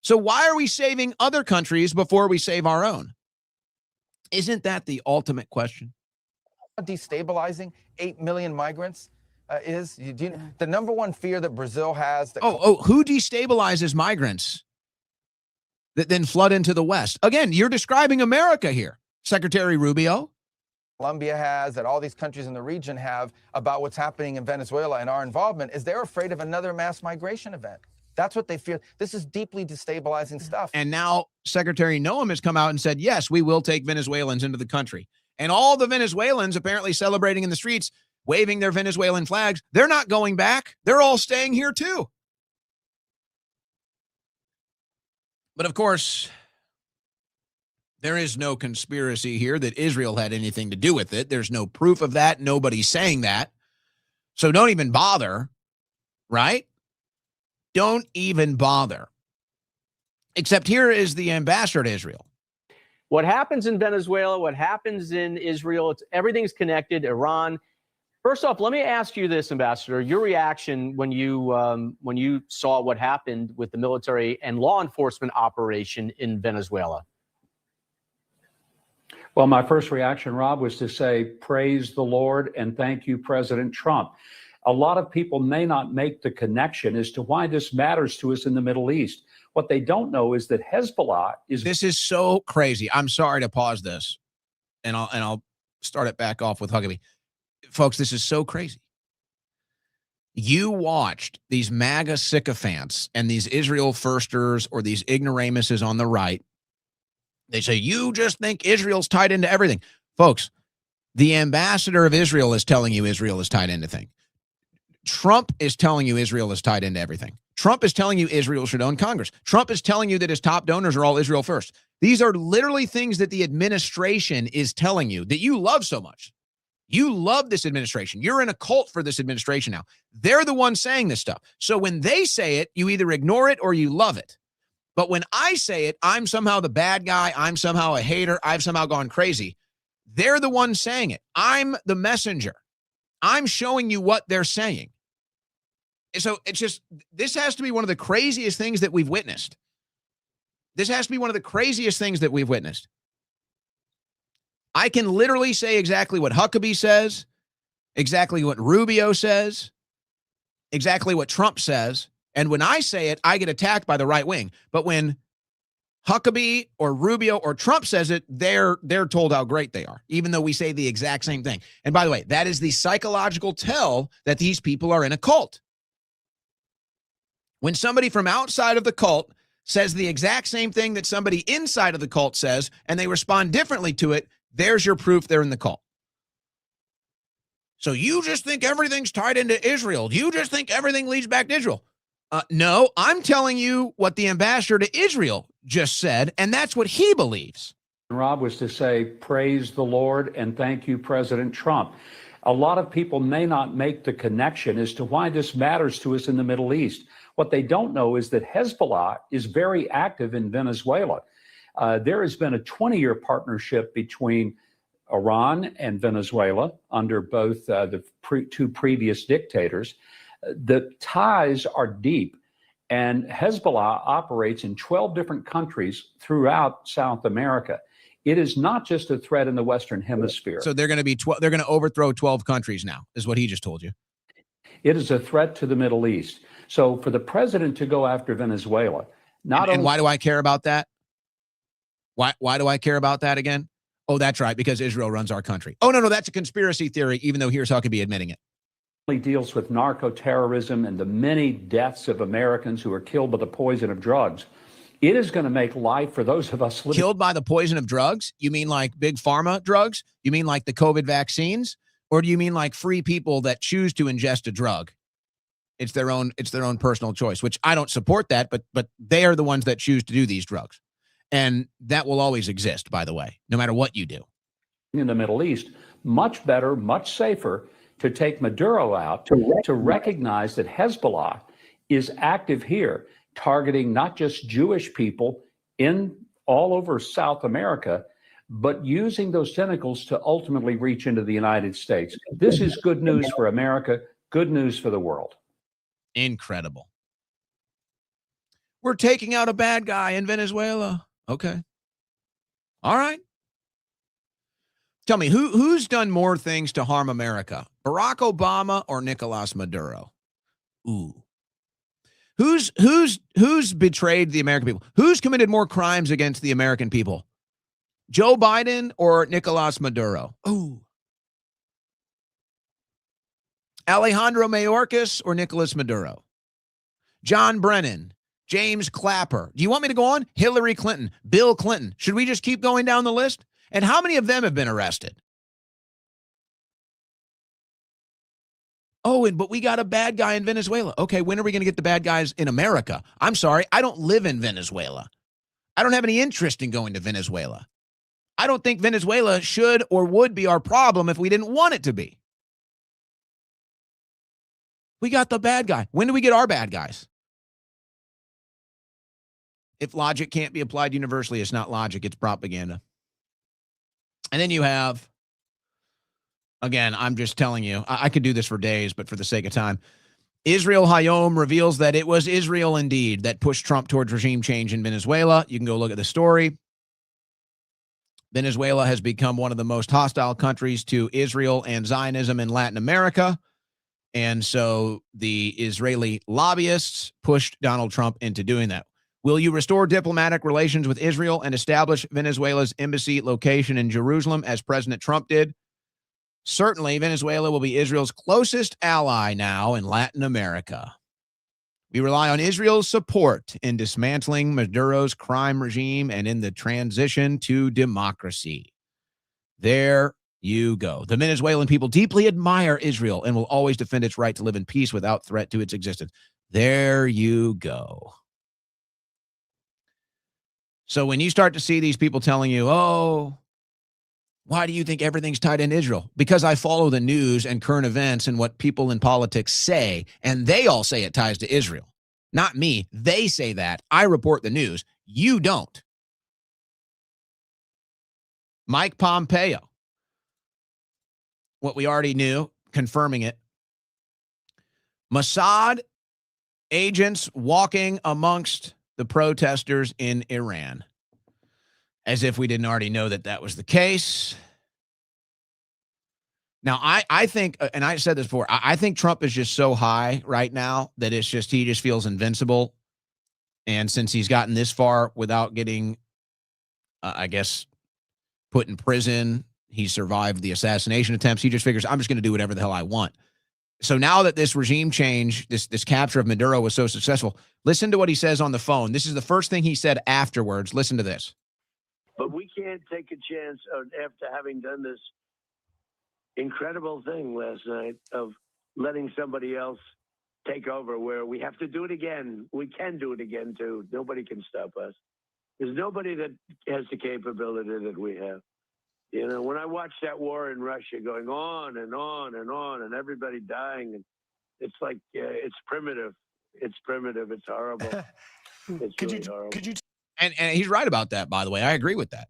So why are we saving other countries before we save our own? Isn't that the ultimate question? Destabilizing 8 million migrants is the number one fear that Brazil has. That Who destabilizes migrants that then flood into the West? Again, you're describing America here, Secretary Rubio. Colombia has, that all these countries in the region have about what's happening in Venezuela and our involvement is they're afraid of another mass migration event. That's what they fear. This is deeply destabilizing stuff. And now Secretary Noem has come out and said, yes, we will take Venezuelans into the country. And all the Venezuelans apparently celebrating in the streets, waving their Venezuelan flags. They're not going back. They're all staying here too. But of course, there is no conspiracy here that Israel had anything to do with it. There's no proof of that. Nobody's saying that. So don't even bother, right? Don't even bother. Except here is the ambassador to Israel. What happens in Venezuela, what happens in Israel, everything's connected. Iran. First off, let me ask you this, Ambassador, your reaction when you saw what happened with the military and law enforcement operation in Venezuela. Well, my first reaction, Rob, was to say, praise the Lord and thank you, President Trump. A lot of people may not make the connection as to why this matters to us in the Middle East. What they don't know is that Hezbollah is... This is so crazy. I'm sorry to pause this, and I'll start it back off with Huckabee. Folks, this is so crazy. You watched these MAGA sycophants and these Israel firsters or these ignoramuses on the right. They say, you just think Israel's tied into everything. Folks, the ambassador of Israel is telling you Israel is tied into things. Trump is telling you Israel is tied into everything. Trump is telling you Israel should own Congress. Trump is telling you that his top donors are all Israel first. These are literally things that the administration is telling you that you love so much. You love this administration. You're in a cult for this administration now. They're the ones saying this stuff. So when they say it, you either ignore it or you love it. But when I say it, I'm somehow the bad guy. I'm somehow a hater. I've somehow gone crazy. They're the ones saying it. I'm the messenger. I'm showing you what they're saying. So it's just, this has to be one of the craziest things that we've witnessed. This has to be one of the craziest things that we've witnessed. I can literally say exactly what Huckabee says, exactly what Rubio says, exactly what Trump says. And when I say it, I get attacked by the right wing. But when Huckabee or Rubio or Trump says it, they're told how great they are, even though we say the exact same thing. And by the way, that is the psychological tell that these people are in a cult. When somebody from outside of the cult says the exact same thing that somebody inside of the cult says, and they respond differently to it, there's your proof they're in the cult. So you just think everything's tied into Israel. You just think everything leads back to Israel. No, I'm telling you what the ambassador to Israel just said, and that's what he believes. Rob, was to say, praise the Lord and thank you, President Trump. A lot of people may not make the connection as to why this matters to us in the Middle East. What they don't know is that Hezbollah is very active in Venezuela. There has been a 20-year partnership between Iran and Venezuela under both the two previous dictators. The ties are deep, and Hezbollah operates in 12 different countries throughout South America. It is not just a threat in the Western Hemisphere. So they're going to be they're going to overthrow 12 countries now, is what he just told you. It is a threat to the Middle East. So for the president to go after Venezuela, and why do I care about that? Why do I care about that again? Oh, that's right, because Israel runs our country. Oh, no, that's a conspiracy theory, even though here's Huckabee admitting it. Deals with narco-terrorism and the many deaths of Americans who are killed by the poison of drugs. It is going to make life for those of us living. Killed by the poison of drugs? You mean like big pharma drugs? You mean like the COVID vaccines? Or do you mean like free people that choose to ingest a drug? It's their own personal choice, which I don't support that, but they are the ones that choose to do these drugs. And that will always exist, by the way, no matter what you do. In the Middle East, much better, much safer to take Maduro out, to recognize that Hezbollah is active here, targeting not just Jewish people in all over South America, but using those tentacles to ultimately reach into the United States. This is good news for America, good news for the world. Incredible. We're taking out a bad guy in Venezuela. Okay. All right. Tell me, who's done more things to harm America? Barack Obama or Nicolas Maduro? Ooh. Who's betrayed the American people? Who's committed more crimes against the American people? Joe Biden or Nicolas Maduro? Ooh. Alejandro Mayorkas or Nicolas Maduro? John Brennan, James Clapper. Do you want me to go on? Hillary Clinton, Bill Clinton. Should we just keep going down the list? And how many of them have been arrested? Oh, but we got a bad guy in Venezuela. Okay, when are we going to get the bad guys in America? I'm sorry, I don't live in Venezuela. I don't have any interest in going to Venezuela. I don't think Venezuela should or would be our problem if we didn't want it to be. We got the bad guy. When do we get our bad guys? If logic can't be applied universally, it's not logic, it's propaganda. And then you have, again, I'm just telling you, I could do this for days, but for the sake of time, Israel Hayom reveals that it was Israel indeed that pushed Trump towards regime change in Venezuela. You can go look at the story. Venezuela has become one of the most hostile countries to Israel and Zionism in Latin America. And so the Israeli lobbyists pushed Donald Trump into doing that. Will you restore diplomatic relations with Israel and establish Venezuela's embassy location in Jerusalem as President Trump did? Certainly, Venezuela will be Israel's closest ally now in Latin America. We rely on Israel's support in dismantling Maduro's crime regime and in the transition to democracy. There you go. The Venezuelan people deeply admire Israel and will always defend its right to live in peace without threat to its existence. There you go. So when you start to see these people telling you, oh, why do you think everything's tied in Israel? Because I follow the news and current events and what people in politics say, and they all say it ties to Israel. Not me. They say that. I report the news. You don't. Mike Pompeo. What we already knew, confirming it. Mossad agents walking amongst the protesters in Iran. As if we didn't already know that that was the case. Now, I think, and I said this before, I think Trump is just so high right now that it's just, he just feels invincible. And since he's gotten this far without getting, I guess, put in prison, he survived the assassination attempts. He just figures, I'm just going to do whatever the hell I want. So now that this regime change, this capture of Maduro was so successful, listen to what he says on the phone. This is the first thing he said afterwards. Listen to this. But we can't take a chance after having done this incredible thing last night of letting somebody else take over, where we have to do it again. We can do it again, too. Nobody can stop us. There's nobody that has the capability that we have. You know, when I watch that war in Russia going on and on and on and everybody dying, and it's like, it's primitive. It's primitive. It's horrible. It's really horrible. And he's right about that, by the way. I agree with that.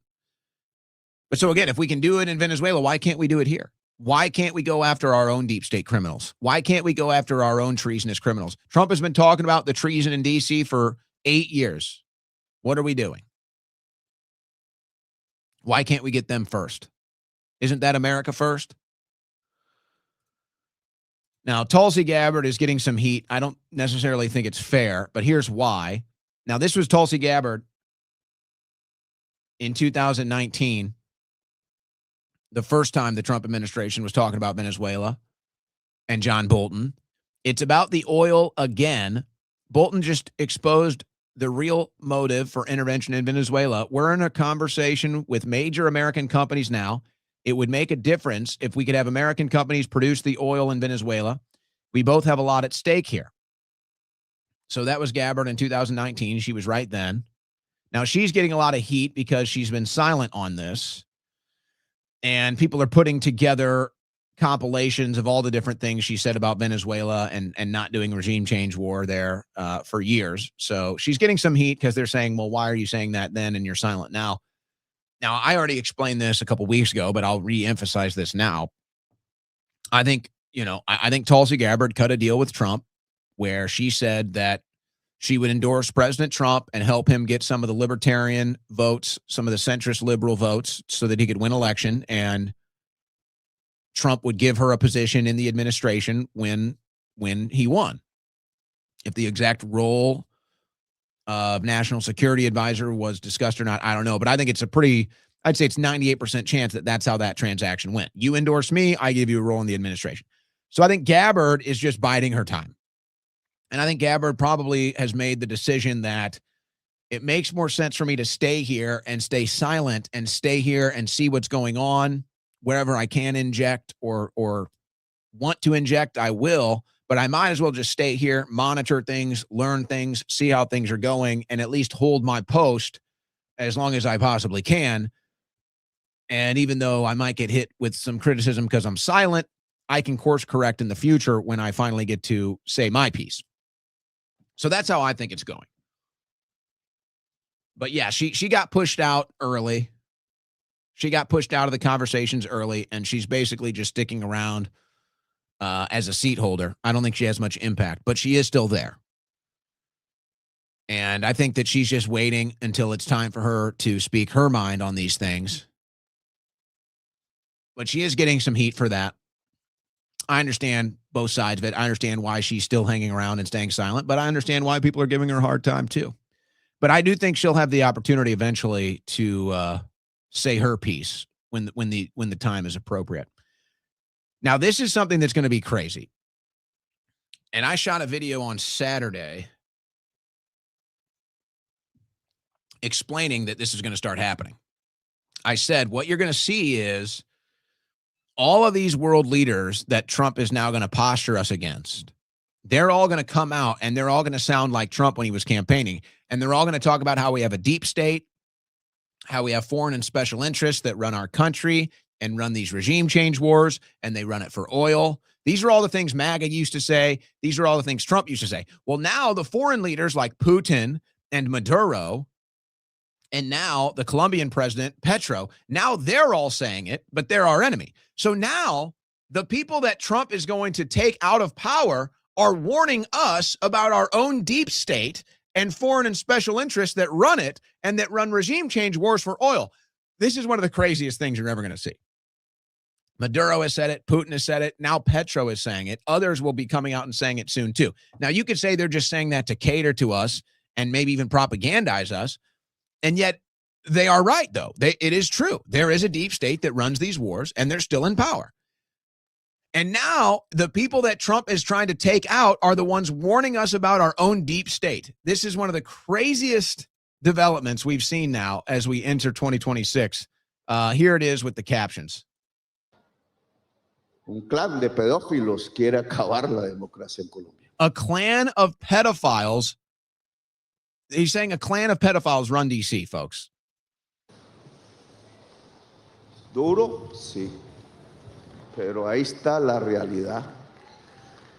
But so again, if we can do it in Venezuela, why can't we do it here? Why can't we go after our own deep state criminals? Why can't we go after our own treasonous criminals? Trump has been talking about the treason in D.C. for 8 years. What are we doing? Why can't we get them first? Isn't that America first? Now, Tulsi Gabbard is getting some heat. I don't necessarily think it's fair, but here's why. Now, this was Tulsi Gabbard in 2019, the first time the Trump administration was talking about Venezuela and John Bolton. It's about the oil again. Bolton just exposed the real motive for intervention in Venezuela. We're in a conversation with major American companies now. It would make a difference if we could have American companies produce the oil in Venezuela. We both have a lot at stake here. So that was Gabbard in 2019. She was right then. Now she's getting a lot of heat because she's been silent on this. And people are putting together compilations of all the different things she said about Venezuela and not doing regime change war there for years. So she's getting some heat because they're saying, well, why are you saying that then and you're silent now? Now, I already explained this a couple weeks ago, but I'll re-emphasize this now. I think, I think Tulsi Gabbard cut a deal with Trump where she said that she would endorse President Trump and help him get some of the libertarian votes, some of the centrist liberal votes so that he could win election. And Trump would give her a position in the administration when he won. If the exact role of national security advisor was discussed or not, I don't know. But I think it's I'd say it's 98% chance that that's how that transaction went. You endorse me, I give you a role in the administration. So I think Gabbard is just biding her time. And I think Gabbard probably has made the decision that it makes more sense for me to stay here and stay silent and stay here and see what's going on. Wherever I can inject or want to inject, I will. But I might as well just stay here, monitor things, learn things, see how things are going, and at least hold my post as long as I possibly can. And even though I might get hit with some criticism because I'm silent, I can course correct in the future when I finally get to say my piece. So that's how I think it's going. But yeah, she got pushed out early. She got pushed out of the conversations early, and she's basically just sticking around as a seat holder. I don't think she has much impact, but she is still there. And I think that she's just waiting until it's time for her to speak her mind on these things. But she is getting some heat for that. I understand both sides of it. I understand why she's still hanging around and staying silent, but I understand why people are giving her a hard time too. But I do think she'll have the opportunity eventually to say her piece when the time is appropriate. Now, this is something that's going to be crazy. And I shot a video on Saturday explaining that this is going to start happening. I said, what you're going to see is all of these world leaders that Trump is now going to posture us against. They're all going to come out and they're all going to sound like Trump when he was campaigning. And they're all going to talk about how we have a deep state, how we have foreign and special interests that run our country and run these regime change wars, and they run it for oil. These are all the things MAGA used to say. These are all the things Trump used to say. Well, now the foreign leaders like Putin and Maduro, and now the Colombian president, Petro, now they're all saying it, but they're our enemy. So now the people that Trump is going to take out of power are warning us about our own deep state and foreign and special interests that run it and that run regime change wars for oil. This is one of the craziest things you're ever going to see. Maduro has said it. Putin has said it. Now Petro is saying it. Others will be coming out and saying it soon too. Now you could say they're just saying that to cater to us and maybe even propagandize us. And yet they are right, though. It is true. There is a deep state that runs these wars, and they're still in power. And now the people that Trump is trying to take out are the ones warning us about our own deep state. This is one of the craziest developments we've seen now as we enter 2026. Here it is with the captions. Un clan de pedófilos quiere acabar la democracia en Colombia. A clan of pedophiles. He's saying a clan of pedophiles run DC, folks. Duro, sí. Pero ahí está la realidad.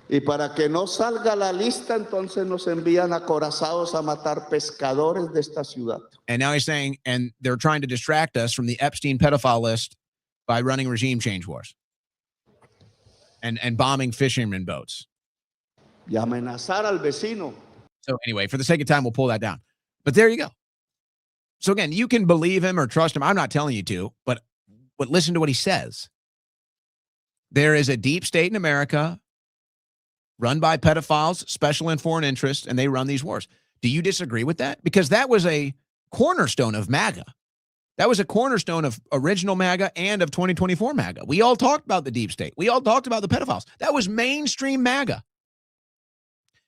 Y para que no salga la lista, entonces nos envían acorazados a matar pescadores de esta ciudad. And now he's saying, and they're trying to distract us from the Epstein pedophile list by running regime change wars and bombing fishermen boats. Y amenazar al vecino. So anyway, for the sake of time, we'll pull that down. But there you go. So again, you can believe him or trust him. I'm not telling you to, but listen to what he says. There is a deep state in America run by pedophiles, special and foreign interests, and they run these wars. Do you disagree with that? Because that was a cornerstone of MAGA. That was a cornerstone of original MAGA and of 2024 MAGA. We all talked about the deep state. We all talked about the pedophiles. That was mainstream MAGA.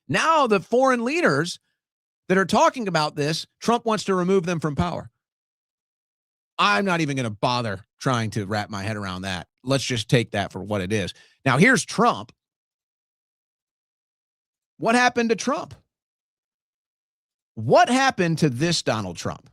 Now the foreign leaders that are talking about this, Trump wants to remove them from power. I'm not even going to bother trying to wrap my head around that. Let's just take that for what it is. Now here's Trump. What happened to Trump? What happened to this Donald Trump?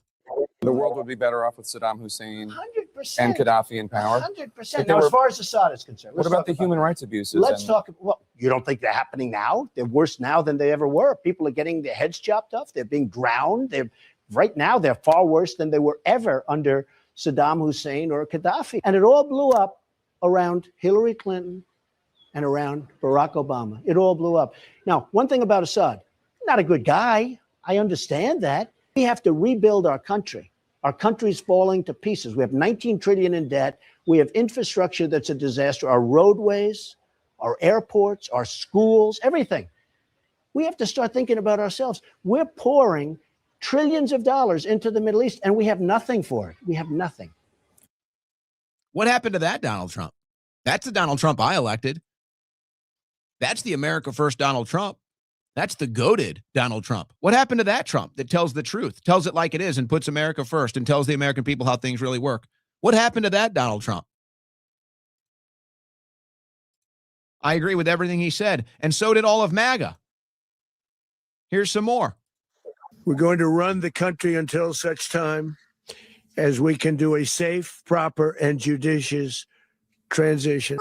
The world would be better off with Saddam Hussein 100%. and Gaddafi in power. 100%. Now, as far as Assad is concerned, What about the human rights abuses? Let's talk. Well, you don't think they're happening now? They're worse now than they ever were. People are getting their heads chopped off. They're being drowned. Right now, they're far worse than they were ever under Saddam Hussein or Gaddafi. And it all blew up around Hillary Clinton and around Barack Obama. It all blew up. Now, one thing about Assad, not a good guy. I understand that. We have to rebuild our country. Our country's falling to pieces. We have 19 trillion in debt. We have infrastructure that's a disaster. Our roadways, our airports, our schools, everything. We have to start thinking about ourselves. We're pouring trillions of dollars into the Middle East, and we have nothing for it. We have nothing. What happened to that Donald Trump? That's the Donald Trump I elected. That's the America First Donald Trump. That's the goated Donald Trump. What happened to that Trump that tells the truth, tells it like it is, and puts America first and tells the American people how things really work? What happened to that Donald Trump? I agree with everything he said, and so did all of MAGA. Here's some more. We're going to run the country until such time as we can do a safe, proper, and judicious transition.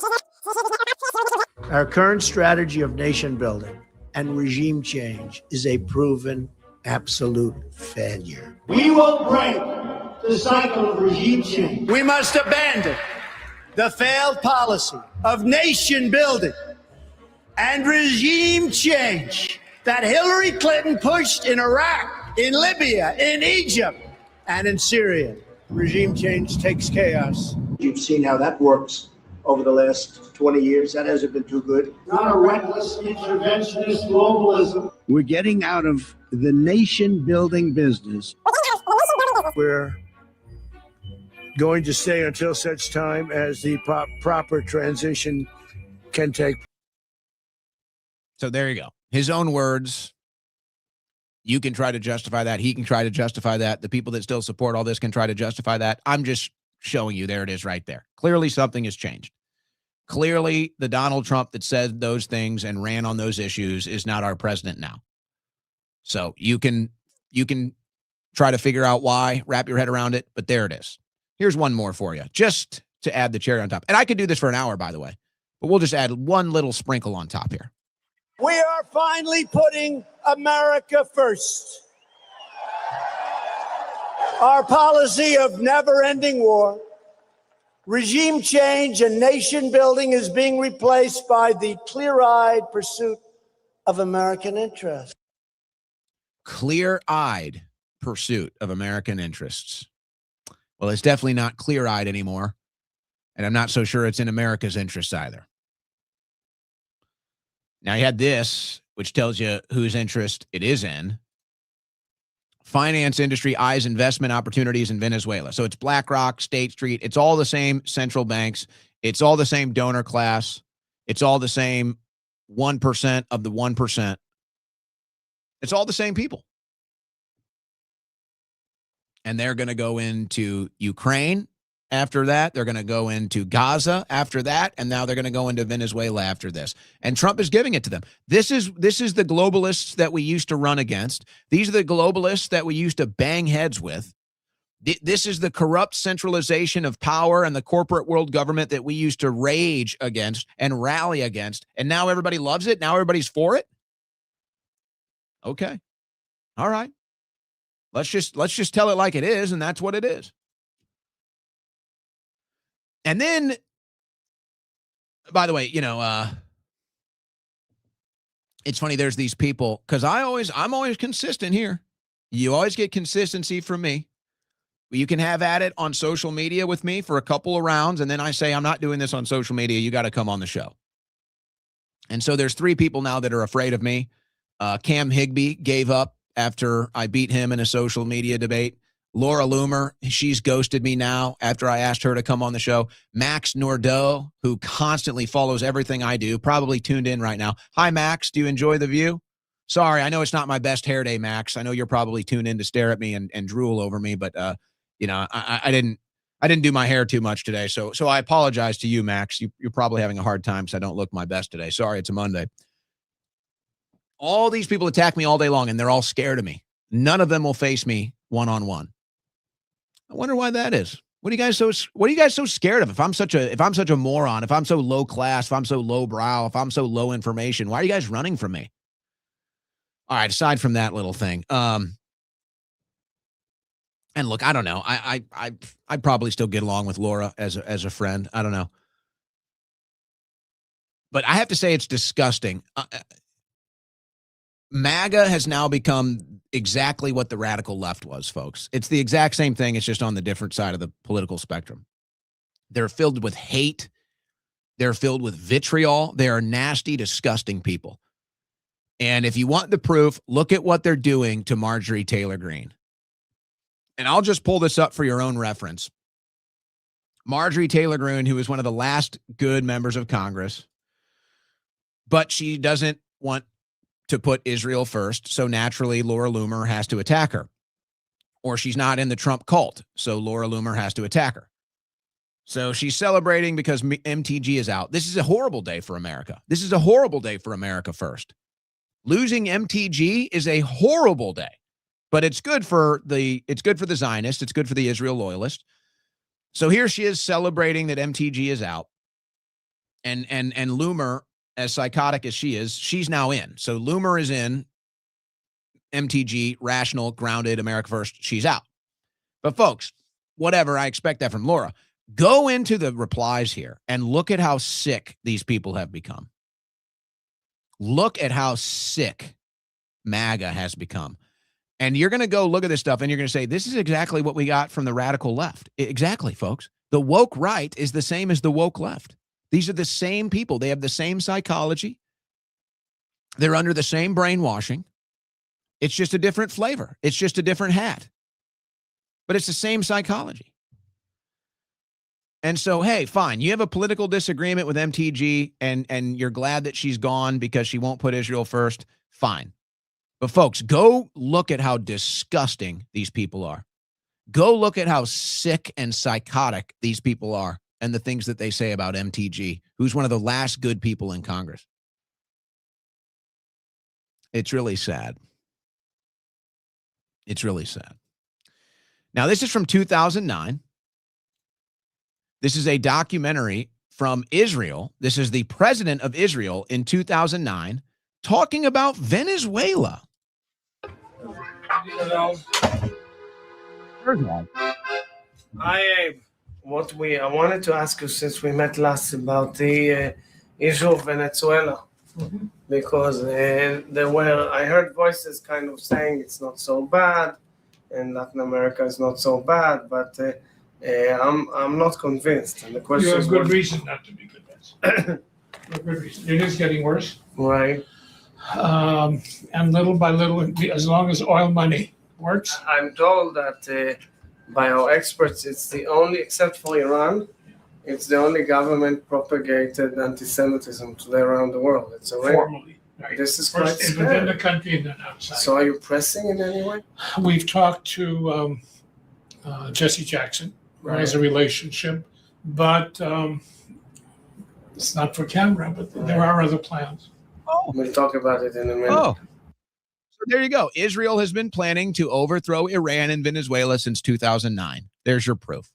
Our current strategy of nation building and regime change is a proven absolute failure. We will break the cycle of regime change. We must abandon the failed policy of nation building and regime change that Hillary Clinton pushed in Iraq, in Libya, in Egypt, and in Syria. Regime change takes chaos. You've seen how that works over the last 20 years. That hasn't been too good. Not a reckless interventionist globalism. We're getting out of the nation building business. We're going to stay until such time as the proper transition can take. So there you go. His own words. You can try to justify that. He can try to justify that. The people that still support all this can try to justify that. I'm just showing you, there it is right there. Clearly something has changed. Clearly the Donald Trump that said those things and ran on those issues is not our president now. So you can try to figure out why, wrap your head around it, but there it is. Here's one more for you, just to add the cherry on top. And I could do this for an hour, by the way, but we'll just add one little sprinkle on top here. We are finally putting America first. Our policy of never-ending war, regime change, and nation building is being replaced by the clear-eyed pursuit of American interests. Clear-eyed pursuit of American interests. Well, it's definitely not clear-eyed anymore, and I'm not so sure it's in America's interests either. Now, you had this, which tells you whose interest it is in. Finance industry eyes investment opportunities in Venezuela. So it's BlackRock, State Street. It's all the same central banks. It's all the same donor class. It's all the same 1% of the 1%. It's all the same people. And they're going to go into Ukraine after that. They're going to go into Gaza after that. And now they're going to go into Venezuela after this. And Trump is giving it to them. This is the globalists that we used to run against. These are the globalists that we used to bang heads with. This is the corrupt centralization of power and the corporate world government that we used to rage against and rally against. And now everybody loves it. Now everybody's for it. Okay. All right. Let's just tell it like it is. And that's what it is. And then, by the way, it's funny. There's these people, because I'm always consistent here. You always get consistency from me. You can have at it on social media with me for a couple of rounds, and then I say, I'm not doing this on social media. You got to come on the show. And so there's 3 people now that are afraid of me. Cam Higbee gave up after I beat him in a social media debate. Laura Loomer, she's ghosted me now after I asked her to come on the show. Max Nordau, who constantly follows everything I do, probably tuned in right now. Hi, Max. Do you enjoy the view? Sorry, I know it's not my best hair day, Max. I know you're probably tuned in to stare at me and drool over me, but I didn't do my hair too much today. So I apologize to you, Max. You're probably having a hard time because I don't look my best today. Sorry, it's a Monday. All these people attack me all day long, and they're all scared of me. None of them will face me one-on-one. I wonder why that is. What are you guys so scared of? If I'm such a moron, if I'm so low class, if I'm so low brow, if I'm so low information, why are you guys running from me? All right, aside from that little thing. And look, I don't know. I'd probably still get along with Laura as a friend. I don't know. But I have to say it's disgusting. MAGA has now become exactly what the radical left was, folks. It's the exact same thing. It's just on the different side of the political spectrum. They're filled with hate. They're filled with vitriol. They are nasty, disgusting people. And if you want the proof, look at what they're doing to Marjorie Taylor Greene. And I'll just pull this up for your own reference. Marjorie Taylor Greene, who is one of the last good members of Congress, but she doesn't want to put Israel first, so naturally Laura Loomer has to attack her. Or she's not in the Trump cult, so Laura Loomer has to attack her. So she's celebrating because MTG is out. This is a horrible day for America. This is a horrible day for America first. Losing MTG is a horrible day. But it's good for the Zionists. It's good for the Israel loyalists. So here she is celebrating that MTG is out. And Loomer, as psychotic as she is, she's now in. So Loomer is in. MTG, rational, grounded, America first, she's out. But folks, whatever, I expect that from Laura. Go into the replies here and look at how sick these people have become. Look at how sick MAGA has become. And you're going to go look at this stuff and you're going to say, this is exactly what we got from the radical left. Exactly, folks. The woke right is the same as the woke left. These are the same people. They have the same psychology. They're under the same brainwashing. It's just a different flavor. It's just a different hat. But it's the same psychology. And so, hey, fine. You have a political disagreement with MTG and you're glad that she's gone because she won't put Israel first. Fine. But folks, go look at how disgusting these people are. Go look at how sick and psychotic these people are and the things that they say about MTG, who's one of the last good people in Congress. It's really sad. It's really sad. Now, this is from 2009. This is a documentary from Israel. This is the president of Israel in 2009 talking about Venezuela. I wanted to ask you, since we met last, about the issue of Venezuela, because I heard voices kind of saying it's not so bad and Latin America is not so bad, but I'm not convinced. And the question you have is, good reason not to be convinced. Good reason. It is getting worse. Right. And little by little, as long as oil money works. I'm told that by our experts, it's the only, except for Iran, it's the only government propagated anti-Semitism today around the world. It's already Formally. Right. This is First quite within scary. the country and then outside. So are you pressing in any way? We've talked to Jesse Jackson, who has a relationship, but it's not for camera, but there are other plans. We'll talk about it in a minute. Oh, there you go. Israel has been planning to overthrow Iran and Venezuela since 2009. There's your proof.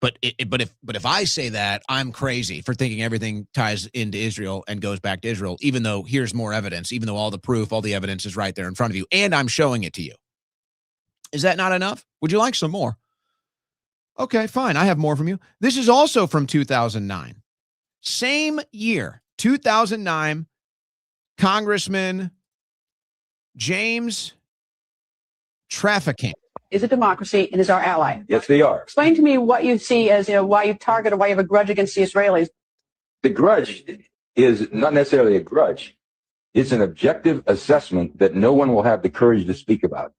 But if I say that, I'm crazy for thinking everything ties into Israel and goes back to Israel, even though here's more evidence, even though all the proof, all the evidence is right there in front of you, and I'm showing it to you. Is that not enough? Would you like some more? Okay, fine. I have more from you. This is also from 2009. Same year, 2009, Congressman James Traficant. Is a democracy and is our ally. Yes, they are. Explain to me what you see as, why you target or why you have a grudge against the Israelis. The grudge is not necessarily a grudge. It's an objective assessment that no one will have the courage to speak about.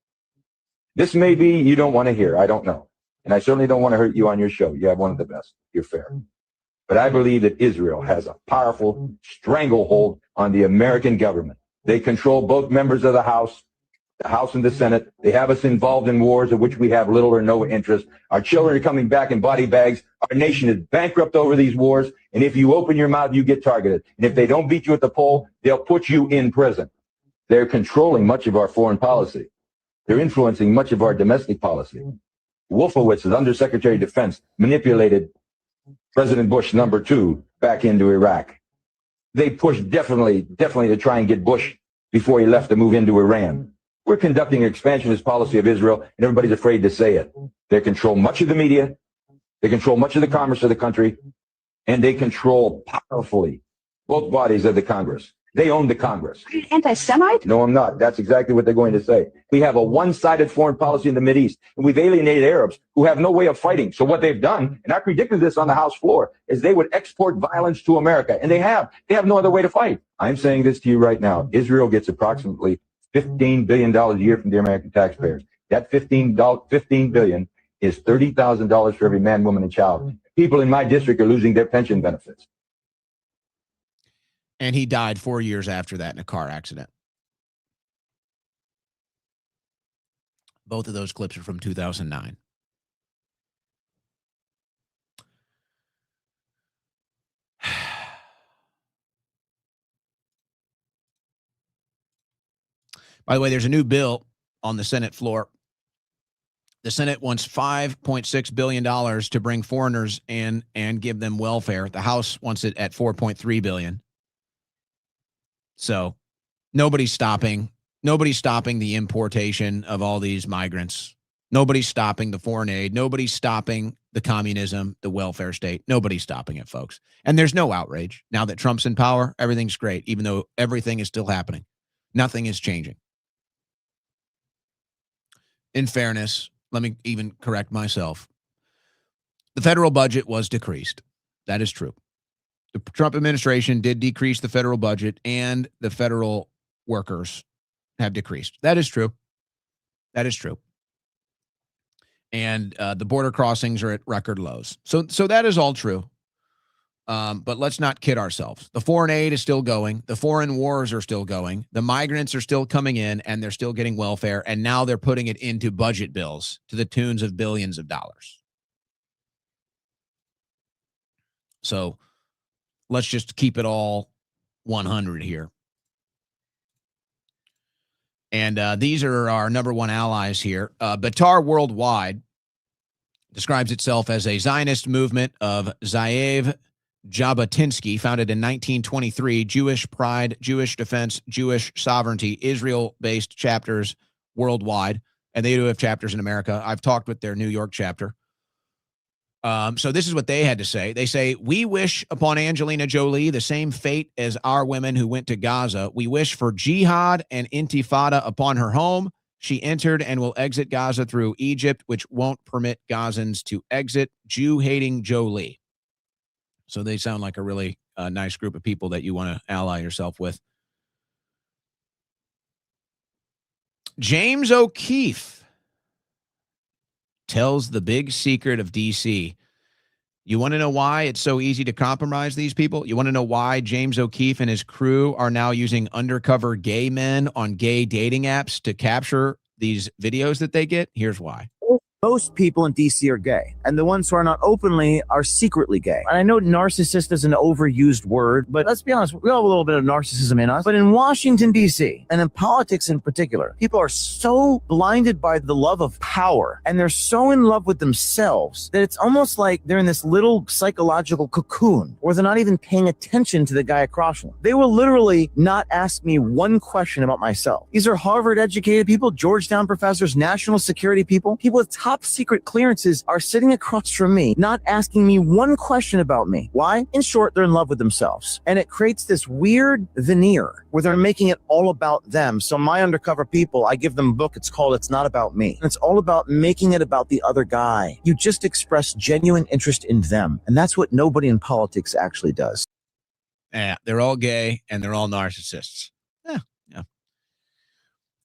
This may be you don't want to hear. I don't know. And I certainly don't want to hurt you on your show. You have one of the best. You're fair. But I believe that Israel has a powerful stranglehold on the American government. They control both members of the House and the Senate. They have us involved in wars of which we have little or no interest. Our children are coming back in body bags. Our nation is bankrupt over these wars. And if you open your mouth, you get targeted. And if they don't beat you at the poll, they'll put you in prison. They're controlling much of our foreign policy. They're influencing much of our domestic policy. Wolfowitz, as Undersecretary of Defense, manipulated President Bush #2 back into Iraq. They pushed definitely to try and get Bush before he left to move into Iran. We're conducting an expansionist policy of Israel, and everybody's afraid to say it. They control much of the media. They control much of the commerce of the country, and they control powerfully both bodies of the Congress. They own the Congress. Are you anti-Semite? No, I'm not. That's exactly what they're going to say. We have a one-sided foreign policy in the Mideast, and we've alienated Arabs who have no way of fighting. So what they've done, and I predicted this on the House floor, is they would export violence to America, and they have. They have no other way to fight. I'm saying this to you right now. Israel gets approximately $15 billion a year from the American taxpayers. That $15 billion is $30,000 for every man, woman, and child. People in my district are losing their pension benefits. And he died 4 years after that in a car accident. Both of those clips are from 2009. By the way, there's a new bill on the Senate floor. The Senate wants $5.6 billion to bring foreigners in and give them welfare. The House wants it at $4.3 billion. So nobody's stopping the importation of all these migrants. Nobody's stopping the foreign aid. Nobody's stopping the communism, the welfare state. Nobody's stopping it, folks. And there's no outrage. Now that Trump's in power, everything's great, even though everything is still happening. Nothing is changing. In fairness, let me even correct myself. The federal budget was decreased. That is true. The Trump administration did decrease the federal budget, and the federal workers have decreased. That is true. That is true. And the border crossings are at record lows. So that is all true. But let's not kid ourselves. The foreign aid is still going. The foreign wars are still going. The migrants are still coming in, and they're still getting welfare. And now they're putting it into budget bills to the tunes of billions of dollars. So let's just keep it all 100 here. And these are our number one allies here. Betar Worldwide describes itself as a Zionist movement of Ze'ev Jabotinsky, founded in 1923, Jewish pride, Jewish defense, Jewish sovereignty, Israel-based chapters worldwide. And they do have chapters in America. I've talked with their New York chapter. So this is what they had to say. They say, we wish upon Angelina Jolie the same fate as our women who went to Gaza. We wish for jihad and intifada upon her home. She entered and will exit Gaza through Egypt, which won't permit Gazans to exit. Jew-hating Jolie. So they sound like a really nice group of people that you want to ally yourself with. James O'Keefe tells the big secret of D.C. You want to know why it's so easy to compromise these people? You want to know why James O'Keefe and his crew are now using undercover gay men on gay dating apps to capture these videos that they get? Here's why. Most people in DC are gay, and the ones who are not openly are secretly gay. And I know narcissist is an overused word, but let's be honest, we all have a little bit of narcissism in us. But in Washington, DC, and in politics in particular, people are so blinded by the love of power, and they're so in love with themselves that it's almost like they're in this little psychological cocoon, where they're not even paying attention to the guy across from them. They will literally not ask me one question about myself. These are Harvard-educated people, Georgetown professors, national security people with top secret clearances are sitting across from me, not asking me one question about me. Why? In short, they're in love with themselves. And it creates this weird veneer where they're making it all about them. So my undercover people, I give them a book. It's called It's Not About Me. And it's all about making it about the other guy. You just express genuine interest in them. And that's what nobody in politics actually does. Yeah, they're all gay and they're all narcissists. Yeah.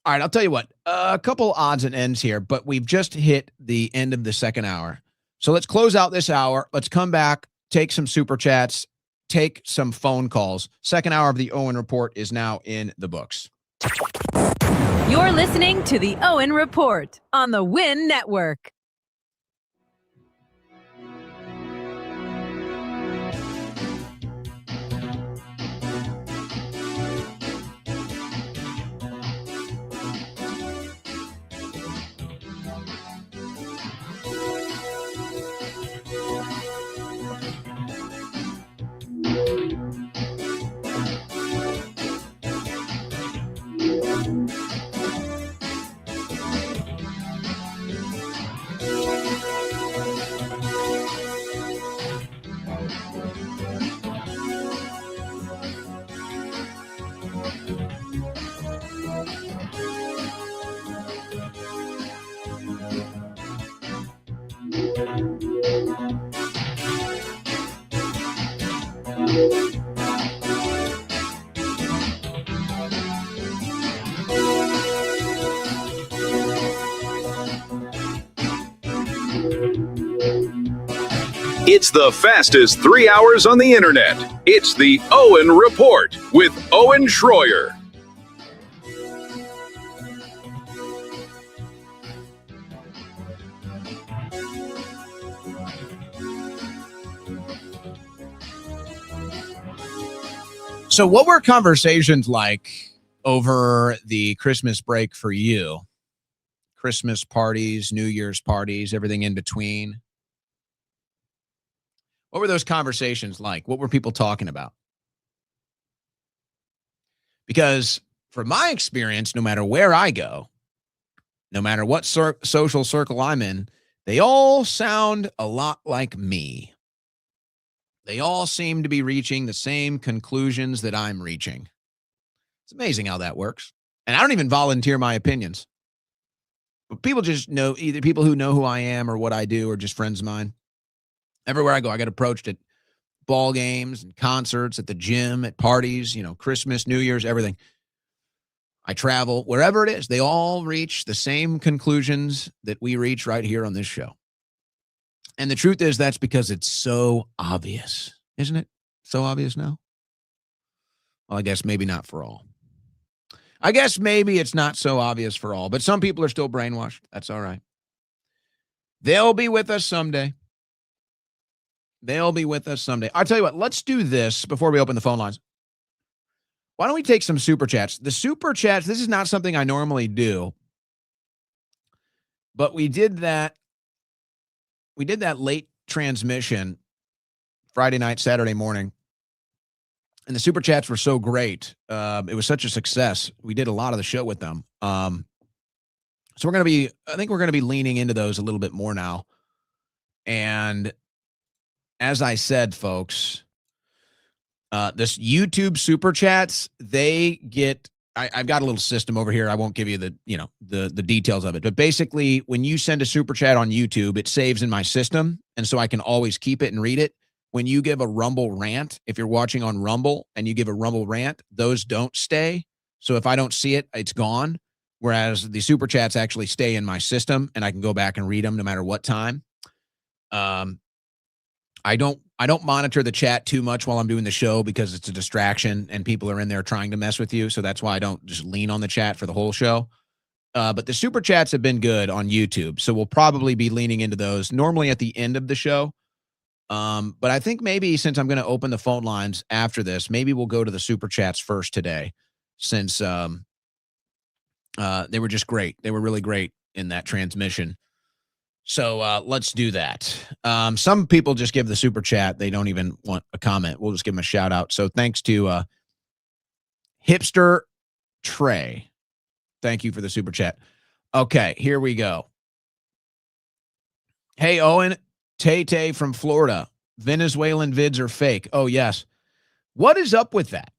All right, I'll tell you what, a couple odds and ends here, but we've just hit the end of the second hour. So let's close out this hour. Let's come back, take some super chats, take some phone calls. Second hour of the Owen Report is now in the books. You're listening to the Owen Report on the Win Network. It's the fastest 3 hours on the internet. It's the Owen Report with Owen Schroyer. So what were conversations like over the Christmas break for you? Christmas parties, New Year's parties, everything in between. What were those conversations like? What were people talking about? Because from my experience, no matter where I go, no matter what social circle I'm in, they all sound a lot like me. They all seem to be reaching the same conclusions that I'm reaching. It's amazing how that works. And I don't even volunteer my opinions. But people just know, either people who know who I am or what I do or just friends of mine. Everywhere I go, I get approached at ball games and concerts, at the gym, at parties, Christmas, New Year's, everything. I travel, wherever it is, they all reach the same conclusions that we reach right here on this show. And the truth is that's because it's so obvious, isn't it? So obvious now? Well, I guess maybe not for all. I guess maybe it's not so obvious for all, but some people are still brainwashed. That's all right. They'll be with us someday. They'll be with us someday. I'll tell you what, let's do this before we open the phone lines. Why don't we take some super chats? The super chats, this is not something I normally do, but we did that late transmission Friday night, Saturday morning, and the super chats were so great. It was such a success. We did a lot of the show with them. So I think we're going to be leaning into those a little bit more now. And as I said, folks, this YouTube super chats, they get, I've got a little system over here. I won't give you the details of it, but basically when you send a super chat on YouTube, it saves in my system. And so I can always keep it and read it. When you give a Rumble rant, if you're watching on Rumble and you give a Rumble rant, those don't stay. So if I don't see it, it's gone. Whereas the super chats actually stay in my system and I can go back and read them no matter what time. I don't monitor the chat too much while I'm doing the show because it's a distraction and people are in there trying to mess with you. So that's why I don't just lean on the chat for the whole show. But the super chats have been good on YouTube, so we'll probably be leaning into those normally at the end of the show. But I think maybe since I'm going to open the phone lines after this, maybe we'll go to the super chats first today, since they were just great. They were really great in that transmission. So let's do that. Some people just give the super chat. They don't even want a comment. We'll just give them a shout out. So thanks to Hipster Trey. Thank you for the super chat. Okay, here we go. Hey, Owen, Tay from Florida. Venezuelan vids are fake. Oh, yes. What is up with that?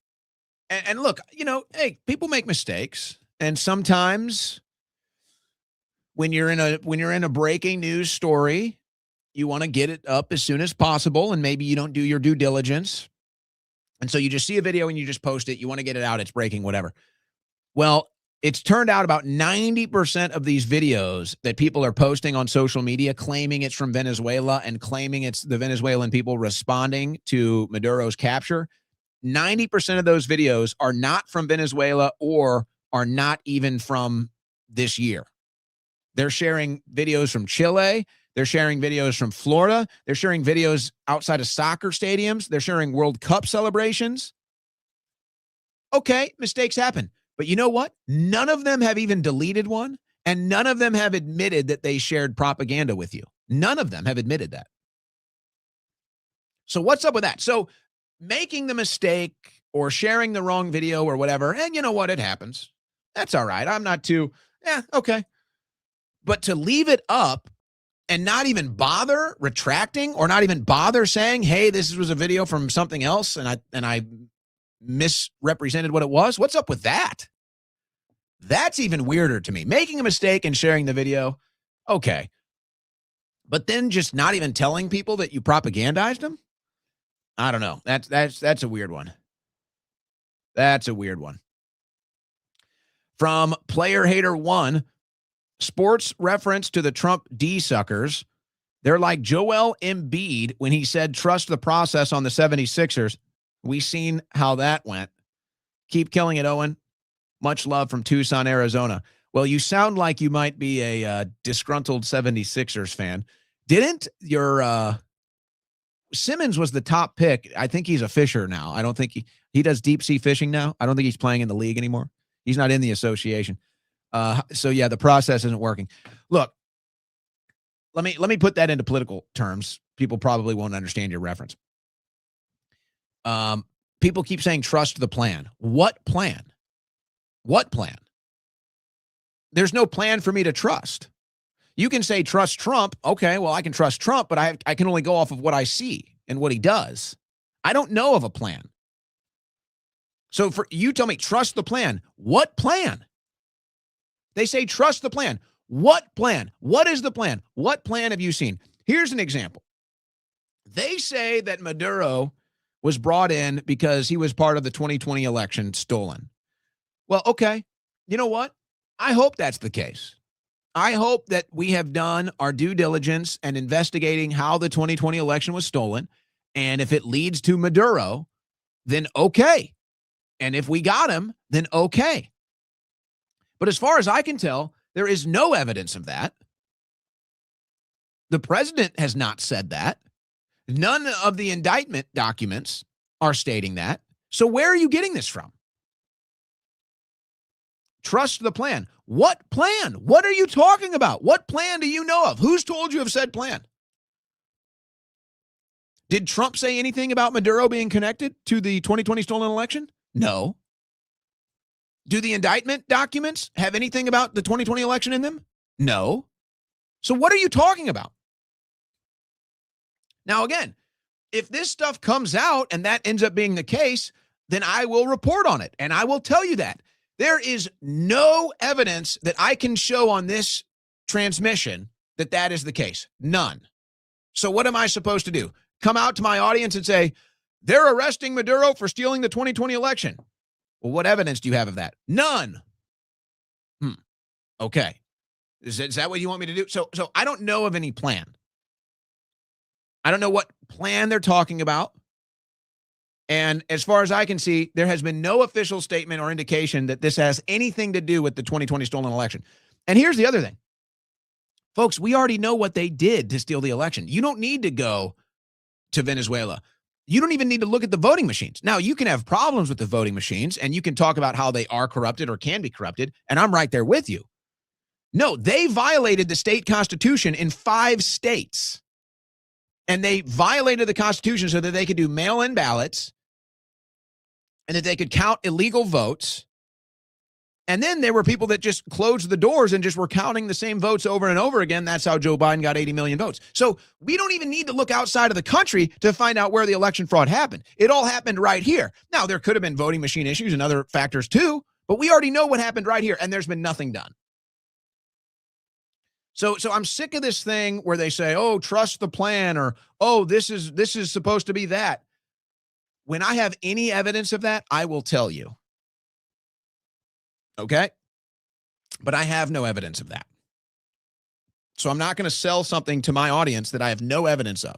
And look, hey, people make mistakes. And sometimes when you're in a breaking news story, you want to get it up as soon as possible, and maybe you don't do your due diligence. And so you just see a video and you just post it. You want to get it out. It's breaking, whatever. Well, it's turned out about 90% of these videos that people are posting on social media claiming it's from Venezuela and claiming it's the Venezuelan people responding to Maduro's capture, 90% of those videos are not from Venezuela or are not even from this year. They're sharing videos from Chile. They're sharing videos from Florida. They're sharing videos outside of soccer stadiums. They're sharing World Cup celebrations. Okay, mistakes happen. But you know what? None of them have even deleted one, and none of them have admitted that they shared propaganda with you. None of them have admitted that. So what's up with that? So making the mistake or sharing the wrong video or whatever, and you know what? It happens. That's all right. I'm not too, okay. But to leave it up and not even bother retracting or not even bother saying, hey, this was a video from something else and I misrepresented what it was. What's up with that? That's even weirder to me. Making a mistake and sharing the video, okay. But then just not even telling people that you propagandized them? I don't know. That's a weird one. That's a weird one. From Player Hater 1, sports reference to the Trump D-suckers. They're like Joel Embiid when he said, trust the process on the 76ers. We seen how that went. Keep killing it, Owen. Much love from Tucson, Arizona. Well, you sound like you might be a disgruntled 76ers fan. Didn't your Simmons was the top pick. I think he's a fisher now. I don't think he does deep sea fishing now. I don't think he's playing in the league anymore. He's not in the association. So yeah, the process isn't working. Look, let me put that into political terms. People probably won't understand your reference. People keep saying, trust the plan. What plan? What plan? There's no plan for me to trust. You can say, trust Trump. Okay, well, I can trust Trump, but I can only go off of what I see and what he does. I don't know of a plan. So for you tell me, trust the plan. What plan? They say, trust the plan. What plan? What is the plan? What plan have you seen? Here's an example. They say that Maduro was brought in because he was part of the 2020 election stolen. Well, okay. You know what? I hope that's the case. I hope that we have done our due diligence and investigating how the 2020 election was stolen. And if it leads to Maduro, then okay. And if we got him, then okay. But as far as I can tell, there is no evidence of that. The president has not said that. None of the indictment documents are stating that. So where are you getting this from? Trust the plan. What plan? What are you talking about? What plan do you know of? Who's told you of said plan? Did Trump say anything about Maduro being connected to the 2020 stolen election? No. Do the indictment documents have anything about the 2020 election in them? No. So what are you talking about? Now, again, if this stuff comes out and that ends up being the case, then I will report on it. And I will tell you that. There is no evidence that I can show on this transmission that that is the case. None. So what am I supposed to do? Come out to my audience and say, they're arresting Maduro for stealing the 2020 election. Well, what evidence do you have of that? None. Okay. Is that what you want me to do? So I don't know of any plan. I don't know what plan they're talking about. And as far as I can see, there has been no official statement or indication that this has anything to do with the 2020 stolen election. And here's the other thing. Folks, we already know what they did to steal the election. You don't need to go to Venezuela. You don't even need to look at the voting machines. Now, you can have problems with the voting machines, and you can talk about how they are corrupted or can be corrupted, and I'm right there with you. No, they violated the state constitution in 5 states. And they violated the Constitution so that they could do mail-in ballots and that they could count illegal votes. And then there were people that just closed the doors and just were counting the same votes over and over again. That's how Joe Biden got 80 million votes. So we don't even need to look outside of the country to find out where the election fraud happened. It all happened right here. Now, there could have been voting machine issues and other factors too, but we already know what happened right here, and there's been nothing done. So I'm sick of this thing where they say, oh, trust the plan, or, oh, this is supposed to be that. When I have any evidence of that, I will tell you. Okay? But I have no evidence of that. So I'm not going to sell something to my audience that I have no evidence of.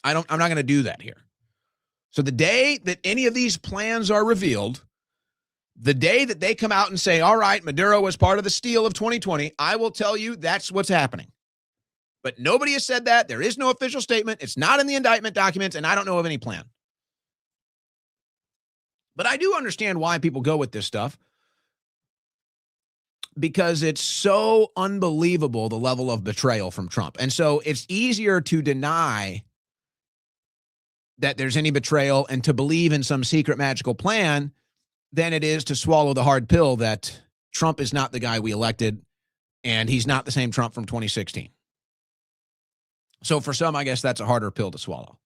I'm not going to do that here. So the day that any of these plans are revealed, the day that they come out and say, all right, Maduro was part of the steal of 2020, I will tell you that's what's happening. But nobody has said that. There is no official statement. It's not in the indictment documents, and I don't know of any plan. But I do understand why people go with this stuff, because it's so unbelievable, the level of betrayal from Trump. And so it's easier to deny that there's any betrayal and to believe in some secret magical plan than it is to swallow the hard pill that Trump is not the guy we elected, and he's not the same Trump from 2016. So for some, I guess that's a harder pill to swallow.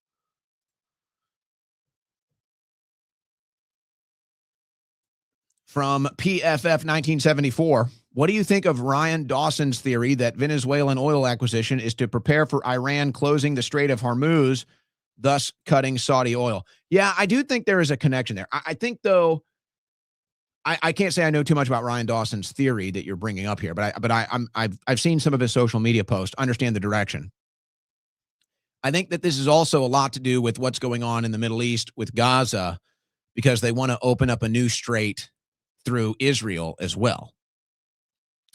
From PFF 1974, what do you think of Ryan Dawson's theory that Venezuelan oil acquisition is to prepare for Iran closing the Strait of Hormuz, thus cutting Saudi oil? Yeah, I do think there is a connection there. I think, though, I can't say I know too much about Ryan Dawson's theory that you're bringing up here, but I've seen some of his social media posts, understand the direction. I think that this is also a lot to do with what's going on in the Middle East with Gaza, because they want to open up a new strait through Israel as well.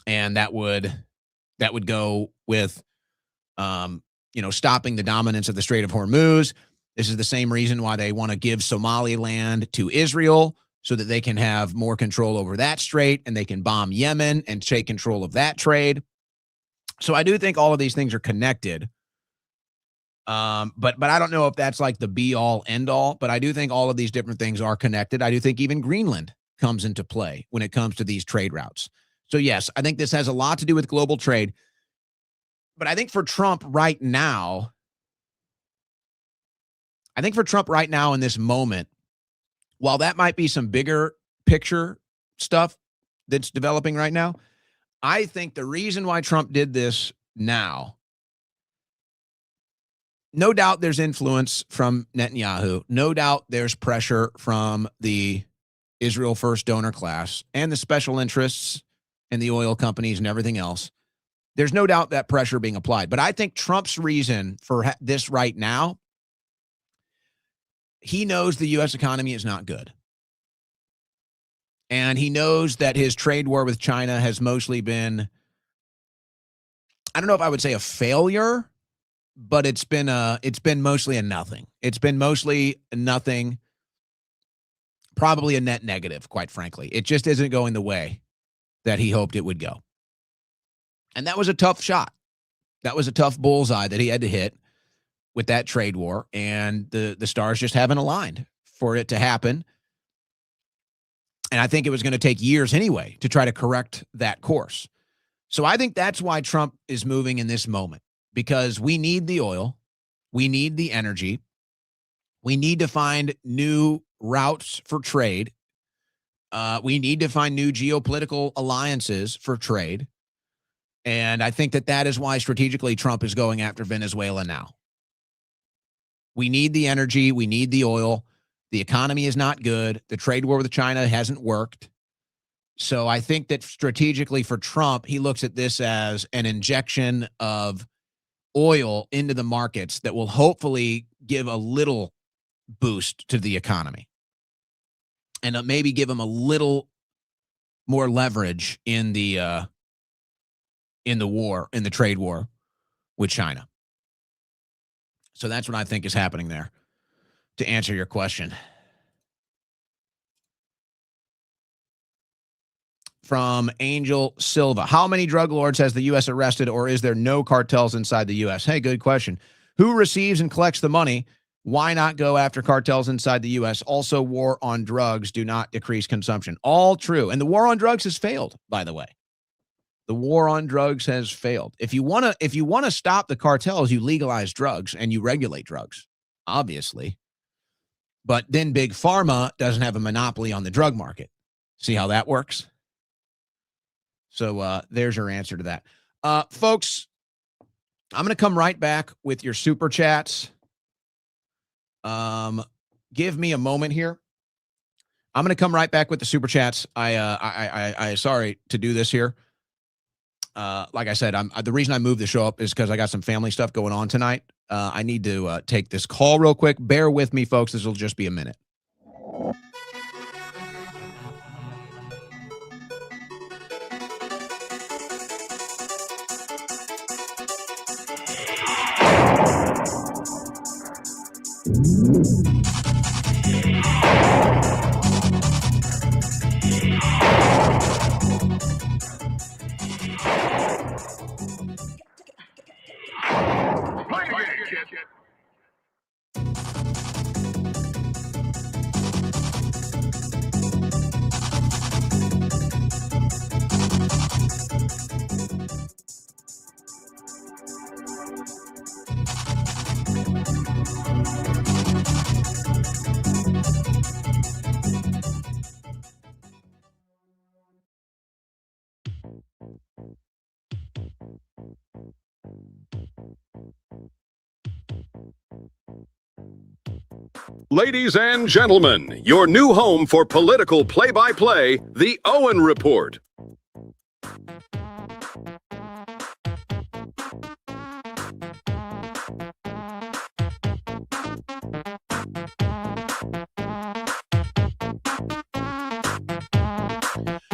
And that would go with, stopping the dominance of the Strait of Hormuz. This is the same reason why they want to give Somaliland to Israel, so that they can have more control over that strait and they can bomb Yemen and take control of that trade. So I do think all of these things are connected. But I don't know if that's like the be all end all, but I do think all of these different things are connected. I do think even Greenland comes into play when it comes to these trade routes. So yes, I think this has a lot to do with global trade, but I think for Trump right now in this moment, while that might be some bigger picture stuff that's developing right now, I think the reason why Trump did this now, no doubt there's influence from Netanyahu. No doubt there's pressure from the Israel First donor class and the special interests and the oil companies and everything else. There's no doubt that pressure being applied. But I think Trump's reason for this right now, he knows the U.S. economy is not good. And he knows that his trade war with China has mostly been, I don't know if I would say a failure, but it's been mostly a nothing. It's been mostly nothing, probably a net negative, quite frankly. It just isn't going the way that he hoped it would go. And that was a tough shot. That was a tough bullseye that he had to hit with that trade war, and the stars just haven't aligned for it to happen. And I think it was going to take years anyway to try to correct that course. So I think that's why Trump is moving in this moment, because we need the oil. We need the energy. We need to find new routes for trade. We need to find new geopolitical alliances for trade. And I think that is why strategically Trump is going after Venezuela now. We need the energy. We need the oil. The economy is not good. The trade war with China hasn't worked. So I think that strategically for Trump, he looks at this as an injection of oil into the markets that will hopefully give a little boost to the economy and maybe give them a little more leverage in the war, in the trade war with China. So that's what I think is happening there, to answer your question. From Angel Silva. How many drug lords has the U.S. arrested, or is there no cartels inside the U.S.? Hey, good question. Who receives and collects the money? Why not go after cartels inside the U.S.? Also, war on drugs do not decrease consumption. All true. And the war on drugs has failed, by the way. The war on drugs has failed. If you want to stop the cartels, you legalize drugs and you regulate drugs, obviously. But then Big Pharma doesn't have a monopoly on the drug market. See how that works? So there's your answer to that. Folks, I'm going to come right back with your super chats. Give me a moment here. I'm going to come right back with the super chats. I sorry to do this here. Like I said, the reason I moved the show up is because I got some family stuff going on tonight. I need to take this call real quick. Bear with me, folks. This will just be a minute. Ladies and gentlemen, your new home for political play-by-play, The Owen Report.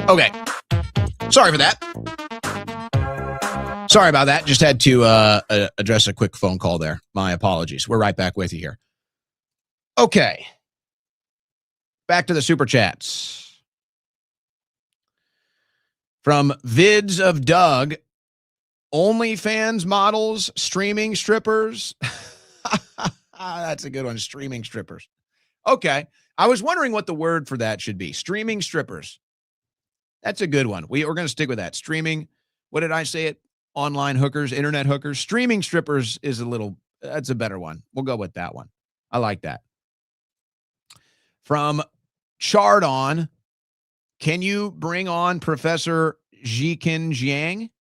Okay. Sorry for that. Sorry about that. Just had to address a quick phone call there. My apologies. We're right back with you here. Okay. Back to the super chats. From Vids of Doug, OnlyFans models, streaming strippers. That's a good one. Streaming strippers. Okay. I was wondering what the word for that should be. Streaming strippers. That's a good one. We're going to stick with that. Streaming. What did I say it? Online hookers, internet hookers. Streaming strippers is that's a better one. We'll go with that one. I like that. From Chardon, can you bring on Professor Jiqin Jiang?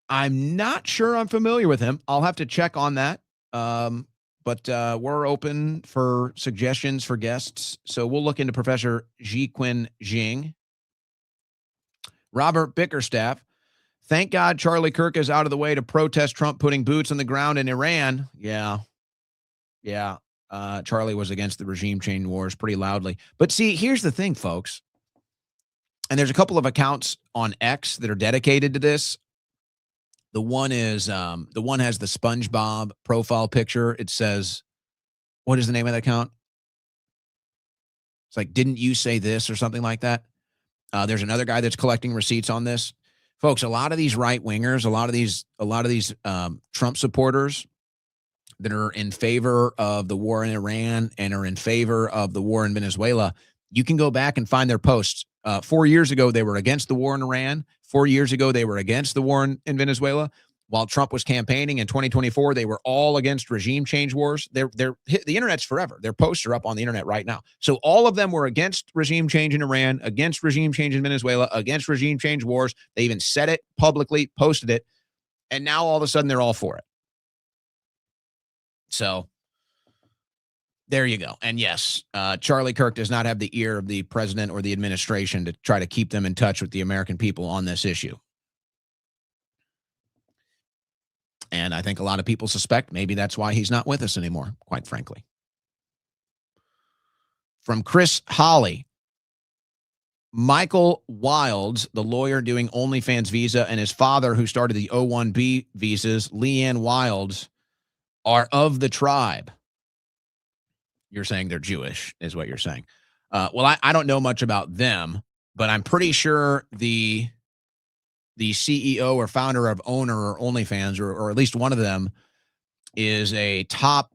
I'm not sure I'm familiar with him. I'll have to check on that. But we're open for suggestions for guests. So we'll look into Professor Jiqin Jiang. Robert Bickerstaff. Thank God Charlie Kirk is out of the way to protest Trump putting boots on the ground in Iran. Yeah. Charlie was against the regime change wars pretty loudly. But see, here's the thing, folks. And there's a couple of accounts on X that are dedicated to this. The one has the SpongeBob profile picture. It says, what is the name of that account? It's like, didn't you say this or something like that? There's another guy that's collecting receipts on this. Folks, a lot of these right-wingers, a lot of these Trump supporters that are in favor of the war in Iran and are in favor of the war in Venezuela, you can go back and find their posts. 4 years ago, they were against the war in Iran. 4 years ago, they were against the war in Venezuela. While Trump was campaigning in 2024, they were all against regime change wars. The internet's forever. Their posts are up on the internet right now. So all of them were against regime change in Iran, against regime change in Venezuela, against regime change wars. They even said it publicly, posted it, and now all of a sudden they're all for it. So there you go. And yes, Charlie Kirk does not have the ear of the president or the administration to try to keep them in touch with the American people on this issue. And I think a lot of people suspect maybe that's why he's not with us anymore, quite frankly. from Chris Holly. Michael Wilds, the lawyer doing OnlyFans visa, and his father, who started the O1B visas, Leanne Wilds, are of the tribe. You're saying they're Jewish, is what you're saying. Well, I don't know much about them, but I'm pretty sure the CEO or founder of Owner or OnlyFans, or at least one of them, is a top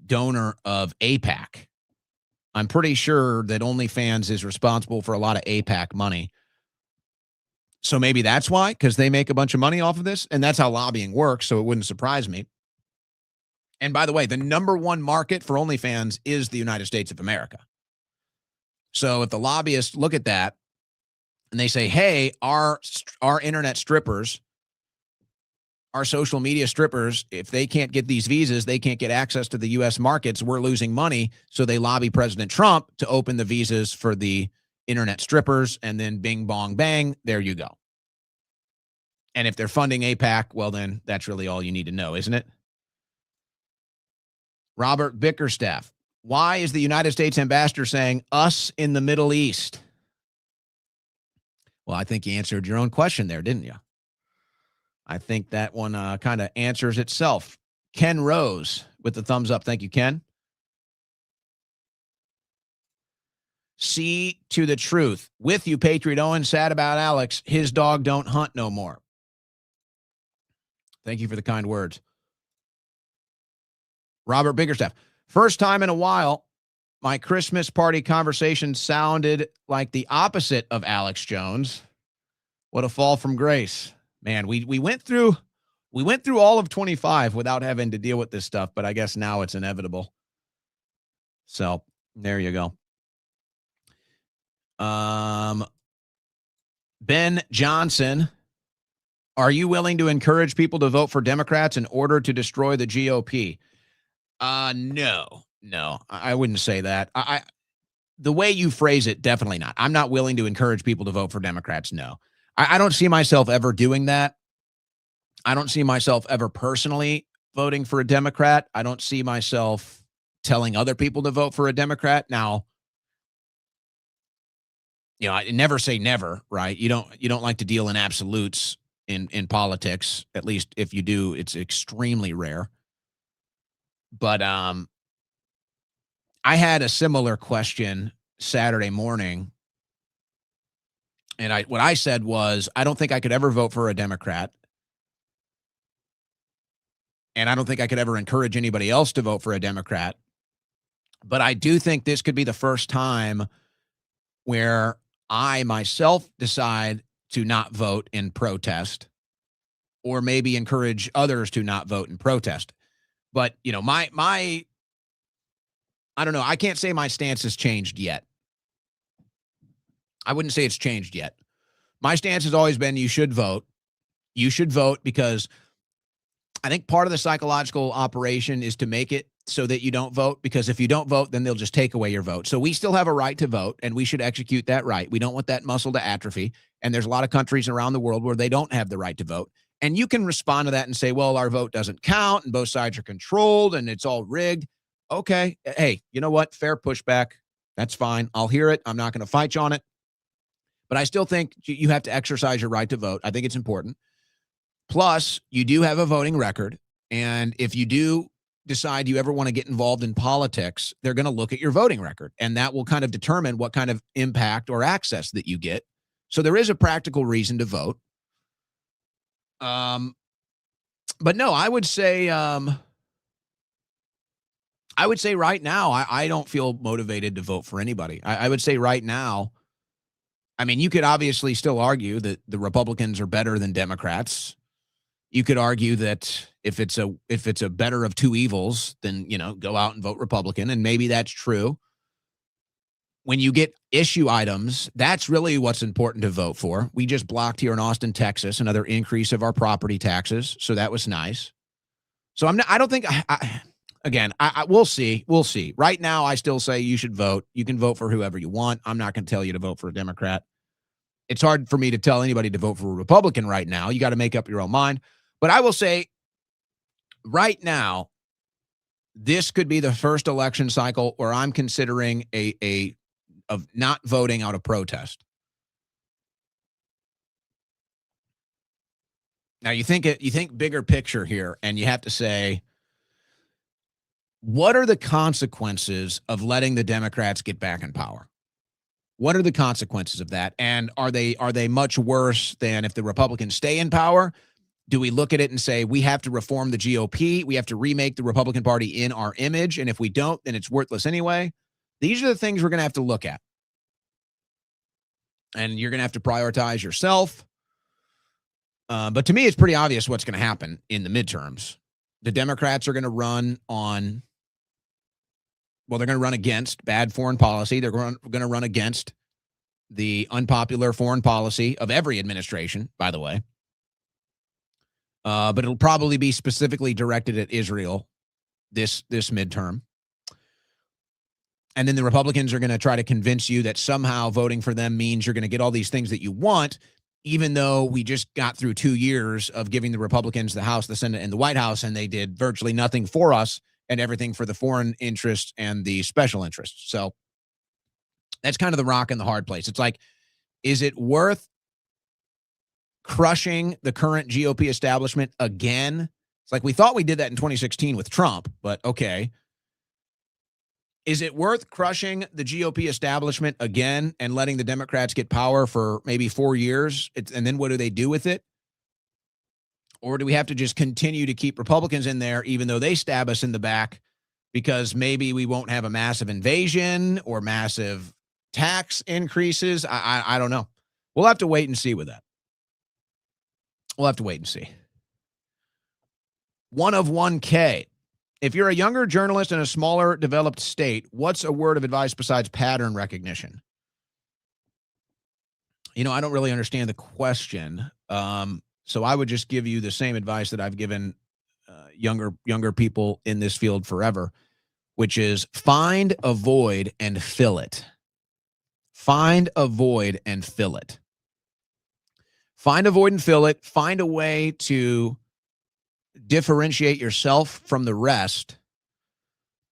donor of AIPAC. I'm pretty sure that OnlyFans is responsible for a lot of AIPAC money. So maybe that's why, because they make a bunch of money off of this, and that's how lobbying works, so it wouldn't surprise me. And by the way, the number one market for OnlyFans is the United States of America. So if the lobbyists look at that and they say, hey, our internet strippers, our social media strippers, if they can't get these visas, they can't get access to the U.S. markets, we're losing money. So they lobby President Trump to open the visas for the internet strippers, and then bing, bong, bang, there you go. And if they're funding AIPAC, well, then that's really all you need to know, isn't it? Robert Bickerstaff, why is the United States ambassador saying us in the Middle East? Well, I think you answered your own question there, didn't you? I think that one kind of answers itself. Ken Rose with the thumbs up. Thank you, Ken. See to the truth. With you, Patriot Owen. Sad about Alex. His dog don't hunt no more. Thank you for the kind words. Robert Biggerstaff. First time in a while, my Christmas party conversation sounded like the opposite of Alex Jones. What a fall from grace. Man, we went through all of 25 without having to deal with this stuff, but I guess now it's inevitable. So there you go. Ben Johnson, are you willing to encourage people to vote for Democrats in order to destroy the GOP? No, I wouldn't say that. The way you phrase it, definitely not. I'm not willing to encourage people to vote for Democrats. No. I don't see myself ever doing that. I don't see myself ever personally voting for a Democrat. I don't see myself telling other people to vote for a Democrat. Now, I never say never, right? You don't like to deal in absolutes in politics. At least if you do, it's extremely rare. But I had a similar question Saturday morning. And what I said was, I don't think I could ever vote for a Democrat. And I don't think I could ever encourage anybody else to vote for a Democrat. But I do think this could be the first time where I myself decide to not vote in protest, or maybe encourage others to not vote in protest. But, I don't know. I can't say my stance has changed yet. I wouldn't say it's changed yet. My stance has always been you should vote. You should vote because I think part of the psychological operation is to make it so that you don't vote, because if you don't vote, then they'll just take away your vote. So we still have a right to vote, and we should execute that right. We don't want that muscle to atrophy. And there's a lot of countries around the world where they don't have the right to vote. And you can respond to that and say, well, our vote doesn't count and both sides are controlled and it's all rigged. Okay. Hey, you know what? Fair pushback. That's fine. I'll hear it. I'm not going to fight you on it. But I still think you have to exercise your right to vote. I think it's important. Plus, you do have a voting record. And if you do decide you ever want to get involved in politics, they're going to look at your voting record. And that will kind of determine what kind of impact or access that you get. So there is a practical reason to vote. But no, I would say right now, I don't feel motivated to vote for anybody. I would say right now, I mean, you could obviously still argue that the Republicans are better than Democrats. You could argue that if it's a better of two evils, then, go out and vote Republican. And maybe that's true. When you get issue items, that's really what's important to vote for. We just blocked here in Austin, Texas, another increase of our property taxes. So that was nice. So I don't think, we'll see. We'll see. Right now, I still say you should vote. You can vote for whoever you want. I'm not going to tell you to vote for a Democrat. It's hard for me to tell anybody to vote for a Republican right now. You got to make up your own mind. But I will say right now, this could be the first election cycle where I'm considering of not voting out of protest. Now you think bigger picture here, and you have to say, what are the consequences of letting the Democrats get back in power? What are the consequences of that? And are they much worse than if the Republicans stay in power? Do we look at it and say, we have to reform the GOP? We have to remake the Republican Party in our image. And if we don't, then it's worthless anyway. These are the things we're going to have to look at. And you're going to have to prioritize yourself. But to me, it's pretty obvious what's going to happen in the midterms. The Democrats are going to run on, well, they're going to run against bad foreign policy. They're going to run against the unpopular foreign policy of every administration, by the way. But it'll probably be specifically directed at Israel this midterm. And then the Republicans are going to try to convince you that somehow voting for them means you're going to get all these things that you want, even though we just got through 2 years of giving the Republicans the House, the Senate, and the White House, and they did virtually nothing for us and everything for the foreign interests and the special interests. So that's kind of the rock and the hard place. It's like, is it worth crushing the current GOP establishment again? It's like we thought we did that in 2016 with Trump, but okay. Is it worth crushing the GOP establishment again and letting the Democrats get power for maybe 4 years? And then what do they do with it? Or do we have to just continue to keep Republicans in there, even though they stab us in the back, because maybe we won't have a massive invasion or massive tax increases? I don't know. We'll have to wait and see with that. We'll have to wait and see. 1 of 1K. If you're a younger journalist in a smaller developed state, what's a word of advice besides pattern recognition? You know, I don't really understand the question. So I would just give you the same advice that I've given younger people in this field forever, which is find a void and fill it. Find a void and fill it. Find a void and fill it. Find a way to differentiate yourself from the rest.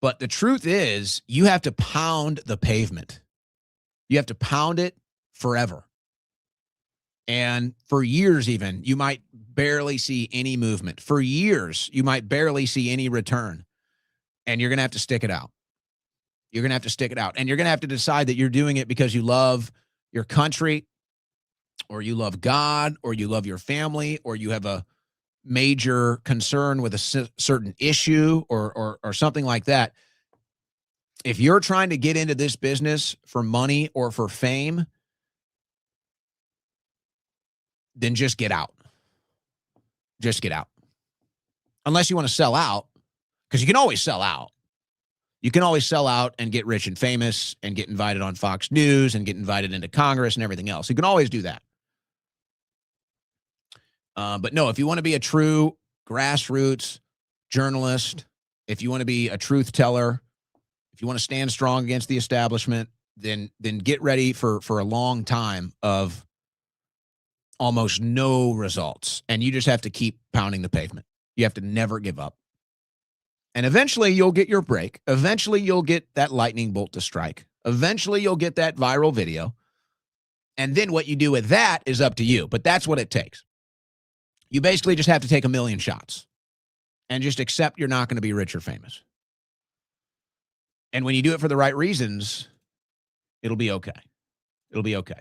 But the truth is, you have to pound the pavement. You have to pound it forever. And for years even, you might barely see any movement. For years, you might barely see any return. And you're going to have to stick it out. You're going to have to stick it out. And you're going to have to decide that you're doing it because you love your country, or you love God, or you love your family, or you have a major concern with a certain issue or something like that. If you're trying to get into this business for money or for fame, then just get out. Just get out. Unless you want to sell out, because you can always sell out. You can always sell out and get rich and famous and get invited on Fox News and get invited into Congress and everything else. You can always do that. But no, if you want to be a true grassroots journalist, if you want to be a truth teller, if you want to stand strong against the establishment, then get ready for a long time of almost no results. And you just have to keep pounding the pavement. You have to never give up. And eventually you'll get your break. Eventually you'll get that lightning bolt to strike. Eventually you'll get that viral video. And then what you do with that is up to you. But that's what it takes. You basically just have to take a million shots and just accept you're not going to be rich or famous. And when you do it for the right reasons, it'll be okay. It'll be okay.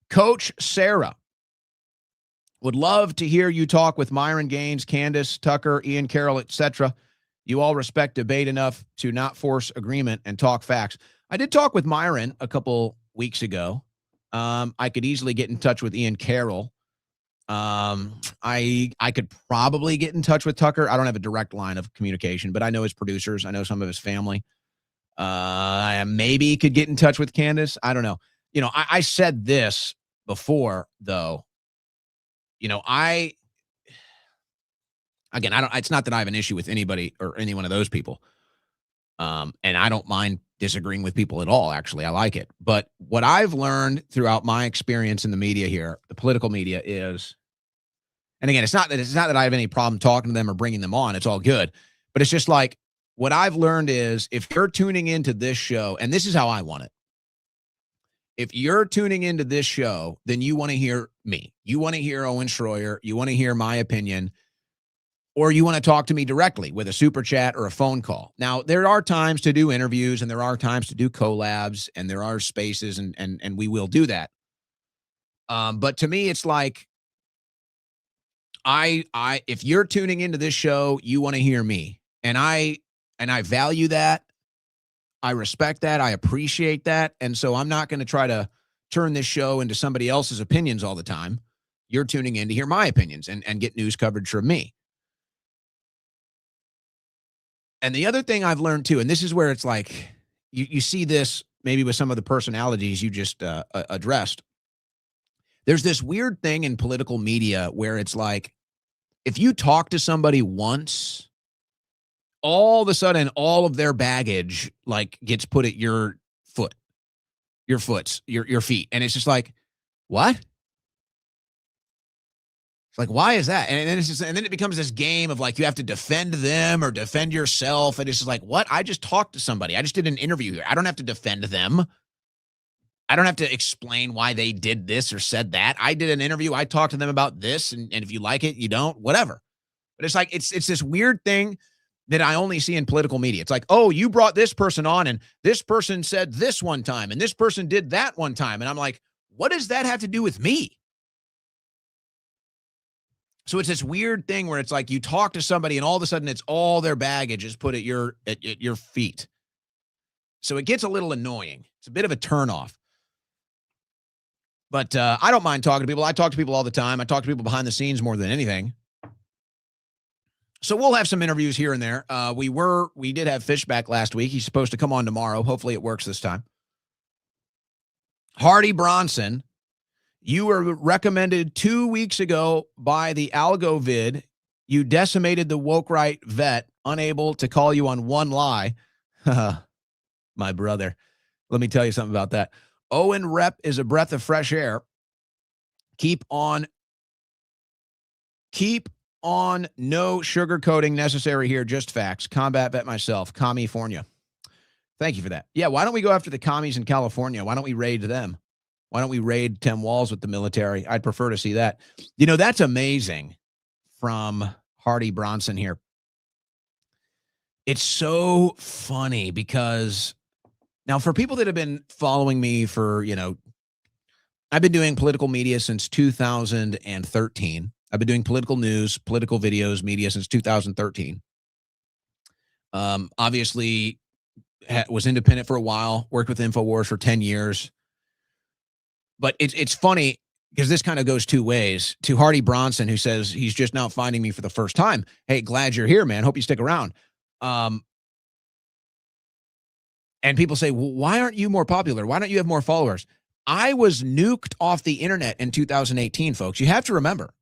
Coach Sarah would love to hear you talk with Myron Gaines, Candace, Tucker, Ian Carroll, etc. You all respect debate enough to not force agreement and talk facts. I did talk with Myron a couple weeks ago. I could easily get in touch with Ian Carroll. I could probably get in touch with Tucker. I don't have a direct line of communication, but I know his producers. I know some of his family. I maybe could get in touch with Candace. I don't know. You know, I said this before, though. You know, it's not that I have an issue with anybody or any one of those people. And I don't mind disagreeing with people at all. Actually, I like it. But what I've learned throughout my experience in the media here, the political media, is, and again, it's not that I have any problem talking to them or bringing them on. It's all good. But it's just like, what I've learned is if you're tuning into this show, and this is how I want it. If you're tuning into this show, then you want to hear me. You want to hear Owen Schroyer. You want to hear my opinion. Or you want to talk to me directly with a super chat or a phone call. Now, there are times to do interviews and there are times to do collabs and there are spaces and we will do that. But to me, it's like, if you're tuning into this show, you want to hear me. And I value that. I respect that. I appreciate that. And so I'm not going to try to turn this show into somebody else's opinions all the time. You're tuning in to hear my opinions and get news coverage from me. And the other thing I've learned too, and this is where it's like, you see this maybe with some of the personalities you just addressed. There's this weird thing in political media where it's like, if you talk to somebody once, all of a sudden, all of their baggage like gets put at your feet. And it's just like, what? It's like, why is that? And then it becomes this game of like, you have to defend them or defend yourself. And it's just like, what? I just talked to somebody. I just did an interview here. I don't have to defend them. I don't have to explain why they did this or said that. I did an interview. I talked to them about this. And if you like it, you don't, whatever. But it's like, it's this weird thing that I only see in political media. It's like, oh, you brought this person on and this person said this one time and this person did that one time. And I'm like, what does that have to do with me? So it's this weird thing where it's like you talk to somebody and all of a sudden it's all their baggage is put at your feet. So it gets a little annoying. It's a bit of a turnoff. But I don't mind talking to people. I talk to people all the time. I talk to people behind the scenes more than anything. So we'll have some interviews here and there. We did have Fishback last week. He's supposed to come on tomorrow. Hopefully it works this time. Hardy Bronson, you were recommended 2 weeks ago by the Algo vid. You decimated the woke right vet, unable to call you on one lie. My brother. Let me tell you something about that. Owen Rep is a breath of fresh air. Keep on. No sugarcoating necessary here. Just facts. Combat vet myself. California. Thank you for that. Yeah, why don't we go after the commies in California? Why don't we raid them? Why don't we raid Tim Walz with the military? I'd prefer to see that. You know, that's amazing from Hardy Bronson here. It's so funny because now for people that have been following me for, I've been doing political media since 2013. I've been doing political news, political videos, media since 2013. Obviously, was independent for a while, worked with InfoWars for 10 years. But it's funny because this kind of goes two ways. To Hardy Bronson, who says he's just now finding me for the first time. Hey, glad you're here, man. Hope you stick around. And people say, well, why aren't you more popular? Why don't you have more followers? I was nuked off the internet in 2018, folks. You have to remember,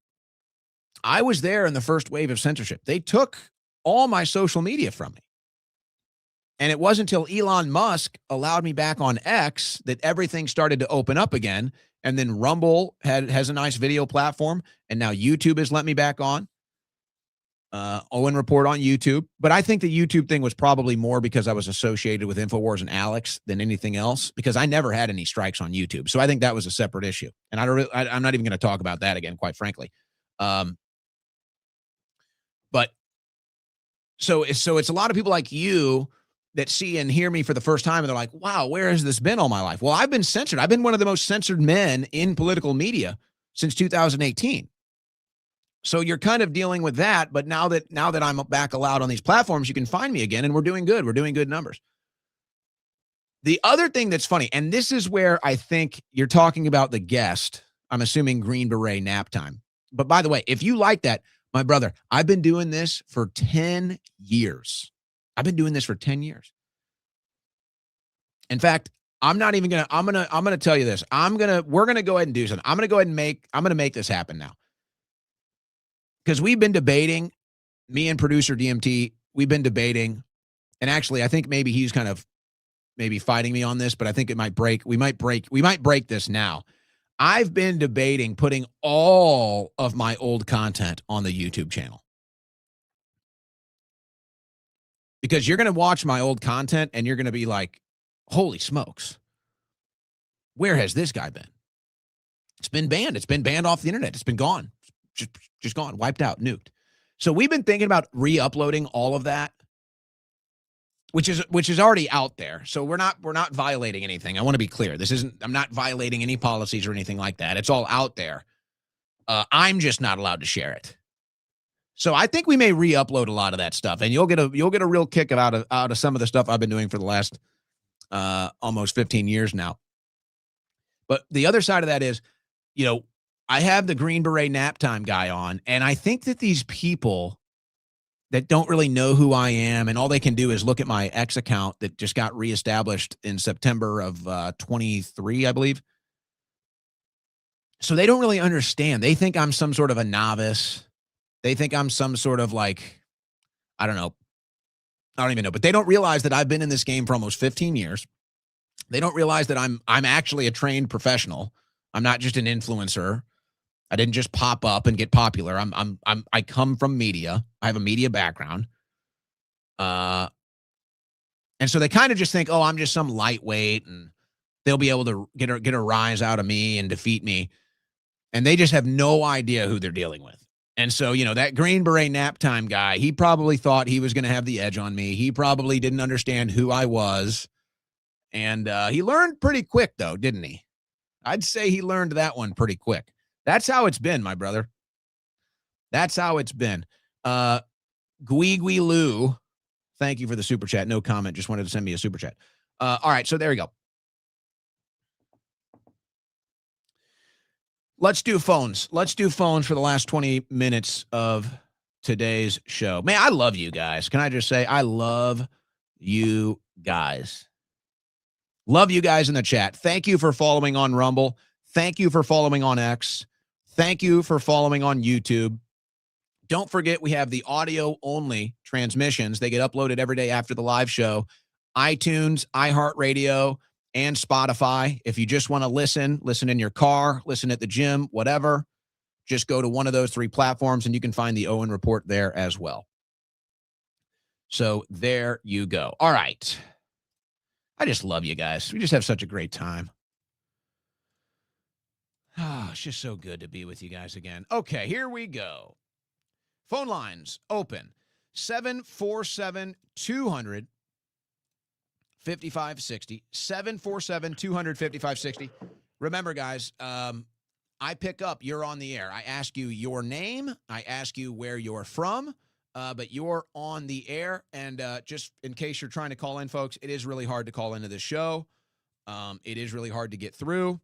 I was there in the first wave of censorship. They took all my social media from me. And it wasn't until Elon Musk allowed me back on X that everything started to open up again. And then Rumble has a nice video platform. And now YouTube has let me back on. Owen Report on YouTube. But I think the YouTube thing was probably more because I was associated with InfoWars and Alex than anything else, because I never had any strikes on YouTube. So I think that was a separate issue. And I'm not even going to talk about that again, quite frankly. But so it's a lot of people like you that see and hear me for the first time, and they're like, wow, where has this been all my life? Well, I've been censored. I've been one of the most censored men in political media since 2018. So you're kind of dealing with that. But now that I'm back allowed on these platforms, you can find me again, and we're doing good. We're doing good numbers. The other thing that's funny, and this is where I think you're talking about the guest, I'm assuming Green Beret nap time. But by the way, if you like that, my brother, I've been doing this for 10 years. I've been doing this for 10 years. In fact, I'm going to tell you this. We're going to go ahead and do something. I'm going to make this happen now. Because we've been debating, me and producer DMT, we've been debating, and actually I think maybe he's kind of maybe fighting me on this, but I think it might break. We might break this now. I've been debating putting all of my old content on the YouTube channel. because you're going to watch my old content and you're going to be like, holy smokes, where has this guy been? It's been banned. It's been banned off the internet. It's been gone. Just gone, wiped out, nuked. So we've been thinking about re-uploading all of that, which is already out there. So we're not violating anything. I want to be clear. I'm not violating any policies or anything like that. It's all out there. I'm just not allowed to share it. So I think we may re-upload a lot of that stuff, and you'll get a real kick out of some of the stuff I've been doing for the last almost 15 years now. But the other side of that is, I have the Green Beret nap time guy on, and I think that these people that don't really know who I am and all they can do is look at my X account that just got reestablished in September of 23, I believe. So they don't really understand. They think I'm some sort of a novice. They think I'm some sort of like, I don't know. I don't even know, but they don't realize that I've been in this game for almost 15 years. They don't realize that I'm actually a trained professional. I'm not just an influencer. I didn't just pop up and get popular. I come from media. I have a media background. And so they kind of just think, oh, I'm just some lightweight and they'll be able to get a rise out of me and defeat me. And they just have no idea who they're dealing with. And so, that Green Beret nap time guy, he probably thought he was going to have the edge on me. He probably didn't understand who I was. And he learned pretty quick, though, didn't he? I'd say he learned that one pretty quick. That's how it's been, my brother. That's how it's been. Gwee Lou, thank you for the super chat. No comment. Just wanted to send me a super chat. All right, so there we go. Let's do phones. Let's do phones for the last 20 minutes of today's show. Man, I love you guys. Can I just say I love you guys. Love you guys in the chat. Thank you for following on Rumble. Thank you for following on X. Thank you for following on YouTube. Don't forget, we have the audio-only transmissions. They get uploaded every day after the live show. iTunes, iHeartRadio, and Spotify. If you just want to listen in your car, listen at the gym, whatever, just go to one of those three platforms, and you can find the Owen Report there as well. So there you go. All right. I just love you guys. We just have such a great time. It's just so good to be with you guys again. Okay, here we go. Phone lines open. 747-200-5560. 747-200-5560. Remember, guys, I pick up, you're on the air. I ask you your name. I ask you where you're from. But you're on the air. And just in case you're trying to call in, folks, it is really hard to call into this show. It is really hard to get through.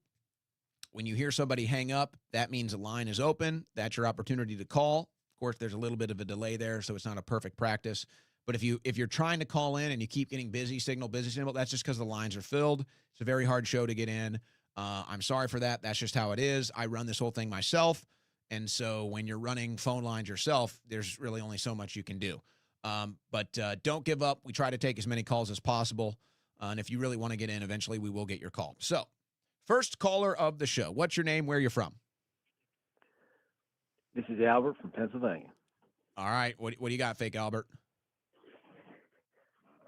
When you hear somebody hang up, that means a line is open. That's your opportunity to call. Of course, there's a little bit of a delay there, so it's not a perfect practice. But if you're trying to call in and you keep getting busy signal, that's just because the lines are filled. It's a very hard show to get in. I'm sorry for that. That's just how it is. I run this whole thing myself. And so when you're running phone lines yourself, there's really only so much you can do. But don't give up. We try to take as many calls as possible. And if you really want to get in, eventually we will get your call. So first caller of the show. What's your name? Where are you from? This is Albert from Pennsylvania. All right. What do you got, fake Albert?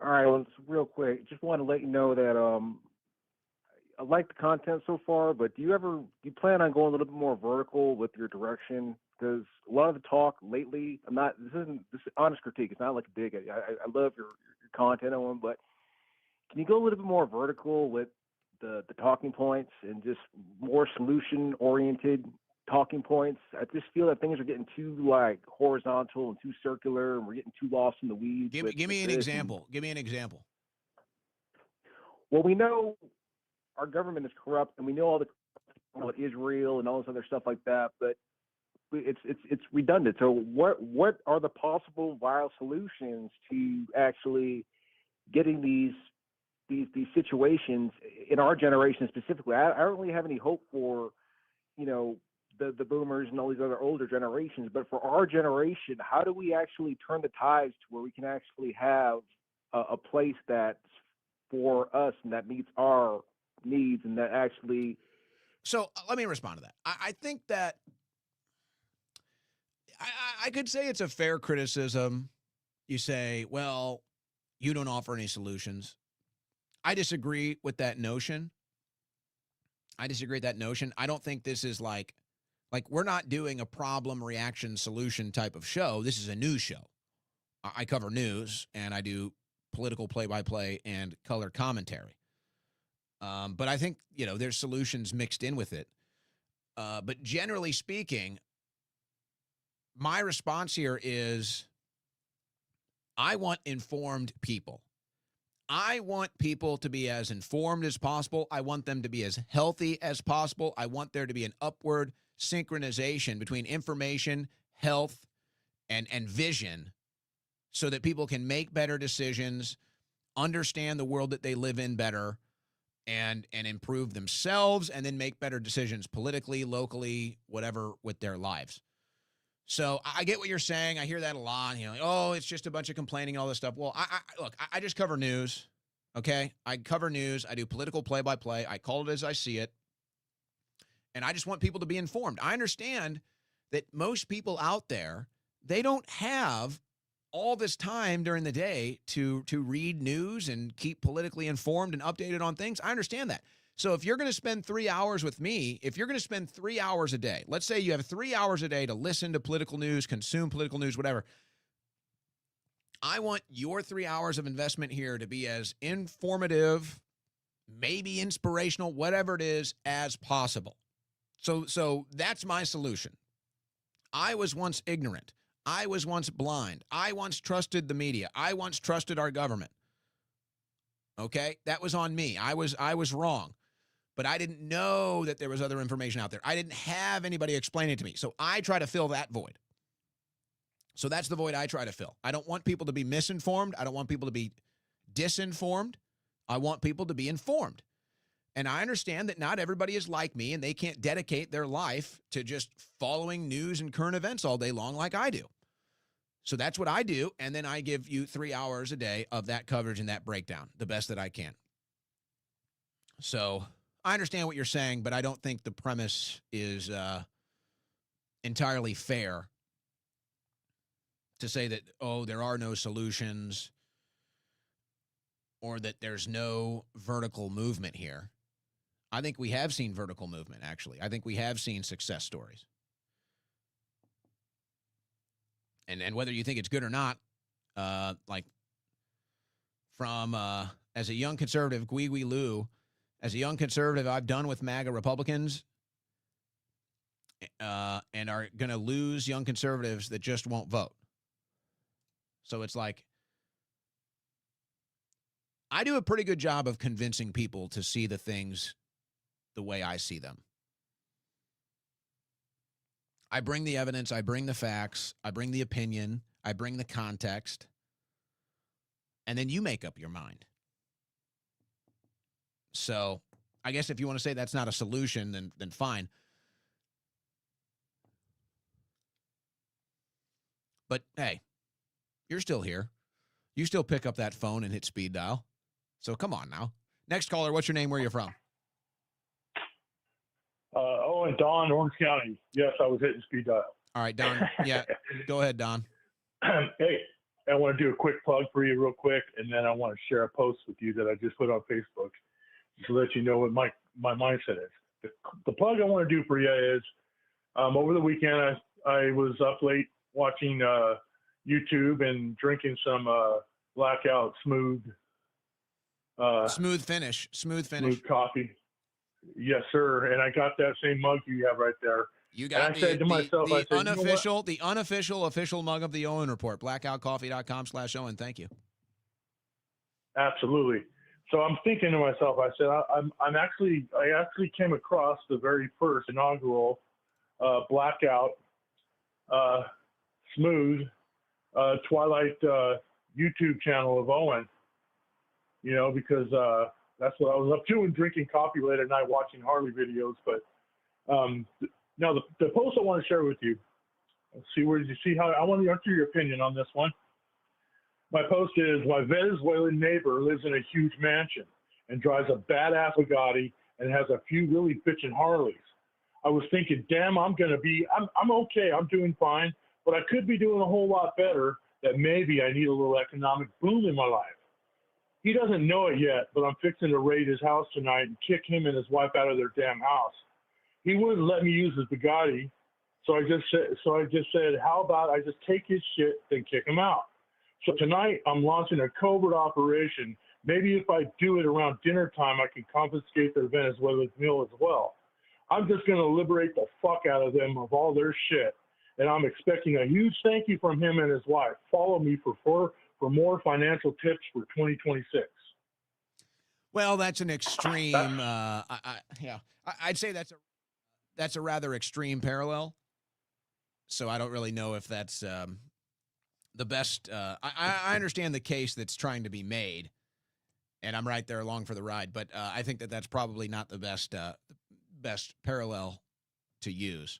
All right. Well, it's real quick. Just want to let you know that I like the content so far, but do you plan on going a little bit more vertical with your direction? Because a lot of the talk lately, this is honest critique. It's not like a dig. I love your content on one, but can you go a little bit more vertical with the talking points and just more solution-oriented talking points? I just feel that things are getting too horizontal and too circular, and we're getting too lost in the weeds. Give me an example. Give me an example. Well, we know our government is corrupt, and we know all the Israel and all this other stuff like that, but it's redundant. So what are the possible viable solutions to actually getting these situations in our generation specifically? I don't really have any hope for, the boomers and all these other older generations, but for our generation, how do we actually turn the tides to where we can actually have a place that's for us and that meets our needs and that actually... So let me respond to that. I think that I could say it's a fair criticism. You say, well, You don't offer any solutions. I disagree with that notion. I don't think this is like we're not doing a problem, reaction, solution type of show. This is a news show. I cover news, and I do political play-by-play and color commentary. But I think, there's solutions mixed in with it. But generally speaking, my response here is I want informed people. I want people to be as informed as possible. I want them to be as healthy as possible. I want there to be an upward synchronization between information, health, and vision so that people can make better decisions, understand the world that they live in better, and improve themselves, and then make better decisions politically, locally, whatever, with their lives. So I get what you're saying. I hear that a lot. It's just a bunch of complaining and all this stuff. Well, I just cover news, okay? I cover news. I do political play-by-play. I call it as I see it. And I just want people to be informed. I understand that most people out there, they don't have all this time during the day to read news and keep politically informed and updated on things. I understand that. So if you're going to spend 3 hours with me, if you're going to spend 3 hours a day, let's say you have 3 hours a day to listen to political news, consume political news, whatever. I want your 3 hours of investment here to be as informative, maybe inspirational, whatever it is, as possible. So that's my solution. I was once ignorant. I was once blind. I once trusted the media. I once trusted our government. Okay? That was on me. I was wrong. But I didn't know that there was other information out there. I didn't have anybody explain it to me. So I try to fill that void. So that's the void I try to fill. I don't want people to be misinformed. I don't want people to be disinformed. I want people to be informed. And I understand that not everybody is like me, and they can't dedicate their life to just following news and current events all day long like I do. So that's what I do, and then I give you 3 hours a day of that coverage and that breakdown, the best that I can. So I understand what you're saying, but I don't think the premise is entirely fair to say that, there are no solutions or that there's no vertical movement here. I think we have seen vertical movement, actually. I think we have seen success stories. And whether you think it's good or not, as a young conservative, Gwee Lou, as a young conservative, I've done with MAGA Republicans and are going to lose young conservatives that just won't vote. So it's like, I do a pretty good job of convincing people to see the things the way I see them. I bring the evidence, I bring the facts, I bring the opinion, I bring the context, and then you make up your mind. So I guess if you want to say that's not a solution, then fine. But hey, you're still here. You still pick up that phone and hit speed dial. So come on now. Next caller, what's your name? Where are you from? And Don, Orange County. Yes, I was hitting speed dial. All right, Don. Yeah, go ahead, Don. Hey, I want to do a quick plug for you real quick, and then I want to share a post with you that I just put on Facebook to let you know what my mindset is. The plug I want to do for you is over the weekend I was up late watching YouTube and drinking some Blackout Smooth finish smooth coffee. Yes, sir. And I got that same mug you have right there. You got and I said to myself, the unofficial official mug of the Owen Report. Blackoutcoffee.com/Owen. Thank you. Absolutely. So I'm thinking to myself, I said, I actually came across the very first inaugural Blackout Smooth Twilight YouTube channel of Owen. Because that's what I was up to, and drinking coffee late at night, watching Harley videos. But now the post I want to share with you. See how I want to answer your opinion on this one. My post is: my Venezuelan neighbor lives in a huge mansion and drives a badass Bugatti and has a few really bitchin' Harleys. I was thinking, damn, I'm okay, I'm doing fine, but I could be doing a whole lot better. That maybe I need a little economic boom in my life. He doesn't know it yet, but I'm fixing to raid his house tonight and kick him and his wife out of their damn house. He wouldn't let me use his Bugatti, so I just said, how about I just take his shit and kick him out? So tonight I'm launching a covert operation. Maybe if I do it around dinner time, I can confiscate their Venezuelan meal as well. I'm just going to liberate the fuck out of them of all their shit. And I'm expecting a huge thank you from him and his wife. Follow me for more financial tips for 2026. Well, that's an extreme. I'd say that's a rather extreme parallel. So I don't really know if that's the best. I understand the case that's trying to be made, and I'm right there along for the ride. But I think that that's probably not the best parallel to use.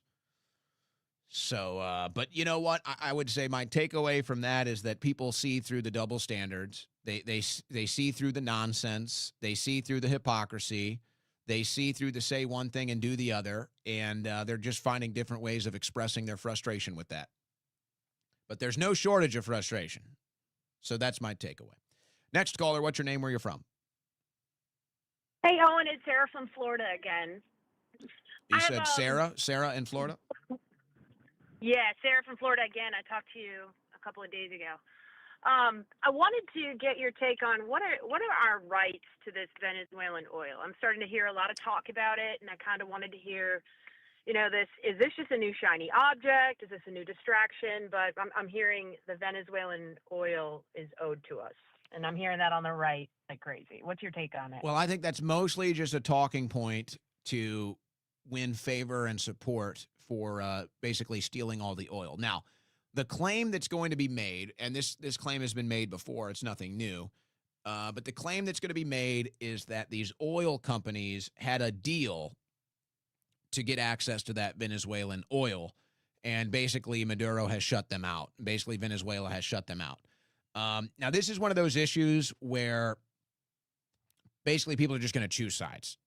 So, but you know what? I would say my takeaway from that is that people see through the double standards. They see through the nonsense. They see through the hypocrisy. They see through the say one thing and do the other, and they're just finding different ways of expressing their frustration with that. But there's no shortage of frustration. So that's my takeaway. Next caller, what's your name? Where you're from? Hey, Owen, it's Sarah from Florida again. You said Sarah? Sarah in Florida? Yeah, Sarah from Florida again. I talked to you a couple of days ago. I wanted to get your take on what are our rights to this Venezuelan oil. I'm starting to hear a lot of talk about it, and I kind of wanted to hear, is this just a new shiny object? Is this a new distraction? But I'm hearing the Venezuelan oil is owed to us, and I'm hearing that on the right like crazy. What's your take on it? Well, I think that's mostly just a talking point to win favor and support for basically stealing all the oil. Now, the claim that's going to be made, and this claim has been made before, it's nothing new, but the claim that's going to be made is that these oil companies had a deal to get access to that Venezuelan oil, and basically Maduro has shut them out. Basically, Venezuela has shut them out. Now, this is one of those issues where basically people are just going to choose sides.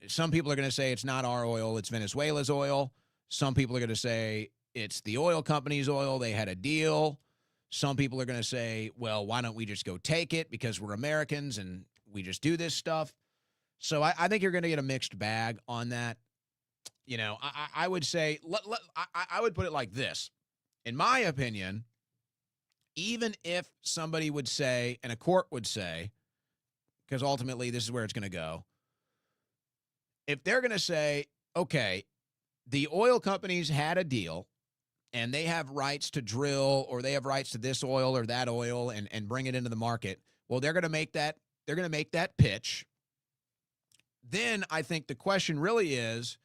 Some people are going to say it's not our oil, it's Venezuela's oil. Some people are going to say it's the oil company's oil. They had a deal. Some people are going to say, well, why don't we just go take it because we're Americans and we just do this stuff. So I think you're going to get a mixed bag on that. I would say, I would put it like this. In my opinion, even if somebody would say, and a court would say, because ultimately this is where it's going to go, if they're going to say, okay, the oil companies had a deal and they have rights to drill or they have rights to this oil or that oil and bring it into the market. Well, they're going to make that pitch. Then I think the question really is,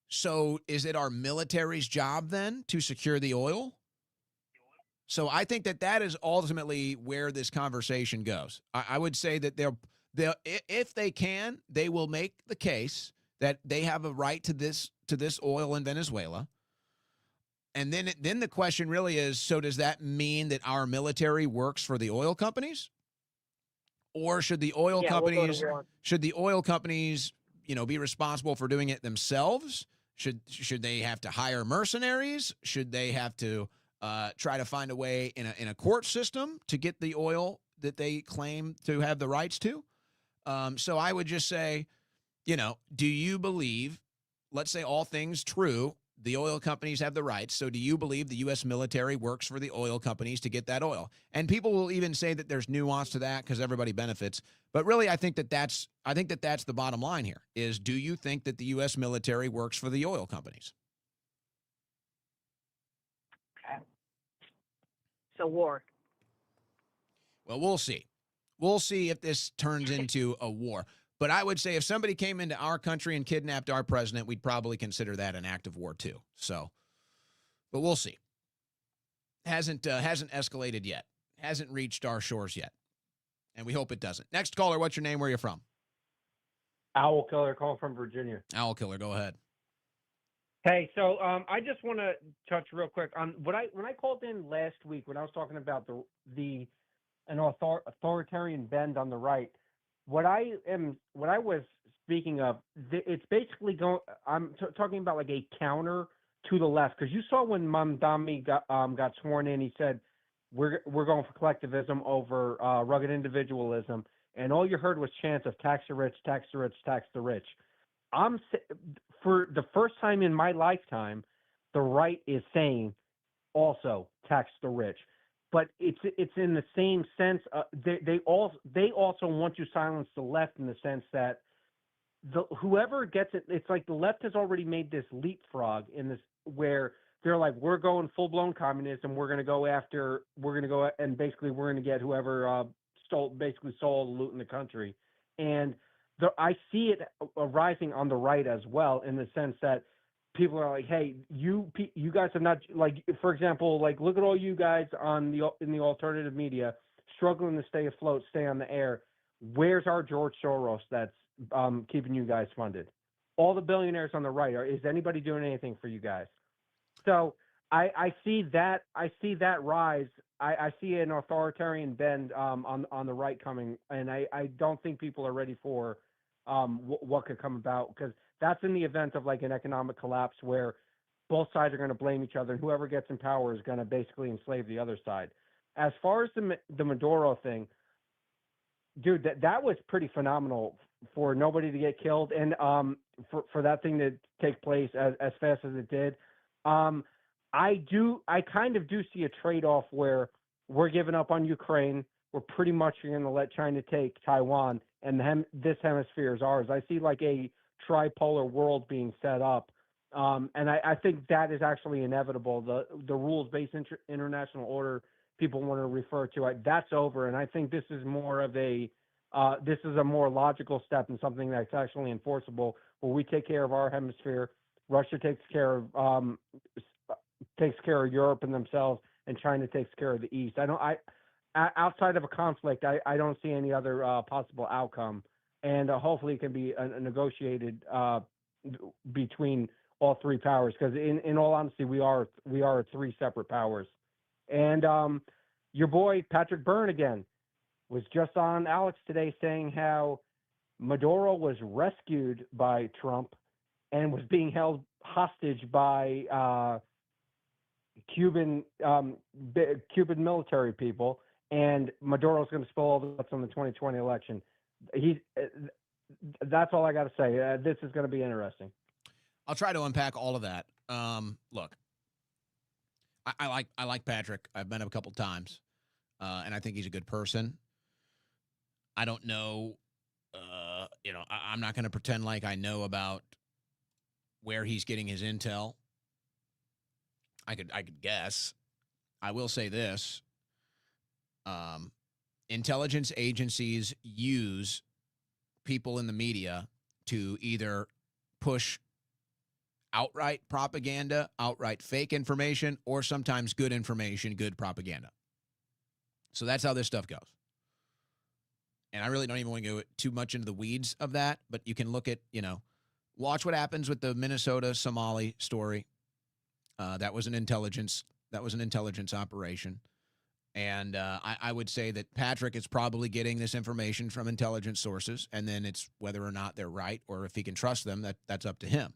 so is it our military's job then to secure the oil? So I think that is ultimately where this conversation goes. I would say that they'll, if they can, they will make the case that they have a right to this oil in Venezuela. And then the question really is, so does that mean that our military works for the oil companies? Or should the oil companies be responsible for doing it themselves? Should they have to hire mercenaries? Should they have to try to find a way in a court system to get the oil that they claim to have the rights to? So I would just say, do you believe, let's say all things true, the oil companies have the rights. So do you believe the U.S. military works for the oil companies to get that oil? And people will even say that there's nuance to that because everybody benefits. But really, I think that's the bottom line here is, do you think that the U.S. military works for the oil companies? Okay. So war. Well, we'll see. We'll see if this turns into a war. But I would say if somebody came into our country and kidnapped our president, we'd probably consider that an act of war too. So, but we'll see. Hasn't escalated yet. Hasn't reached our shores yet. And we hope it doesn't. Next caller, what's your name? Where are you from? Owl Killer calling from Virginia. Owl Killer, go ahead. Hey, so I just want to touch real quick on when I called in last week when I was talking about an authoritarian bend on the right. What I was speaking of, it's basically I'm talking about like a counter to the left, because you saw when Mamdani got sworn in, he said we're going for collectivism over rugged individualism, and all you heard was chants of tax the rich, tax the rich, tax the rich. For the first time in my lifetime, the right is saying also tax the rich, but it's in the same sense. They also want to silence the left in the sense that whoever gets it, it's like the left has already made this leapfrog in this where they're like, we're going full blown communism. We're going to go and basically we're going to get whoever stole all the loot in the country. And I see it arising on the right as well, in the sense that people are like, hey, you guys have not, like, for example, like, look at all you guys in the alternative media struggling to stay afloat, stay on the air. Where's our George Soros that's keeping you guys funded? All the billionaires on the right, is anybody doing anything for you guys? So I see that rise. I see an authoritarian bend on the right coming, and I don't think people are ready for what could come about, because that's in the event of like an economic collapse where both sides are going to blame each other, and whoever gets in power is going to basically enslave the other side. As far as the Maduro thing, dude, that was pretty phenomenal for nobody to get killed, and for that thing to take place as fast as it did. I kind of do see a trade-off where we're giving up on Ukraine. We're pretty much going to let China take Taiwan, and this hemisphere is ours. I see like a tripolar world being set up, and I think that is actually inevitable. The rules-based international order people want to refer to, that's over, and I think this is more of a more logical step and something that's actually enforceable, where we take care of our hemisphere, Russia takes care of Europe and themselves, and China takes care of the East. Outside of a conflict, I don't see any other possible outcome, and hopefully it can be negotiated between all three powers. Because in all honesty, we are three separate powers. And your boy Patrick Byrne again was just on Alex today saying how Maduro was rescued by Trump and was being held hostage by Cuban military people, and Maduro's going to spill all the votes on the 2020 election. That's all I got to say. This is going to be interesting. I'll try to unpack all of that. Look, I like Patrick. I've met him a couple times, and I think he's a good person. I don't know, I'm not going to pretend like I know about where he's getting his intel. I could guess. I will say this. Intelligence agencies use people in the media to either push outright propaganda, outright fake information, or sometimes good information, good propaganda. So that's how this stuff goes. And I really don't even want to go too much into the weeds of that, but you can look at, watch what happens with the Minnesota Somali story. That was an intelligence operation. And I would say that Patrick is probably getting this information from intelligence sources, and then it's whether or not they're right or if he can trust them, that's up to him.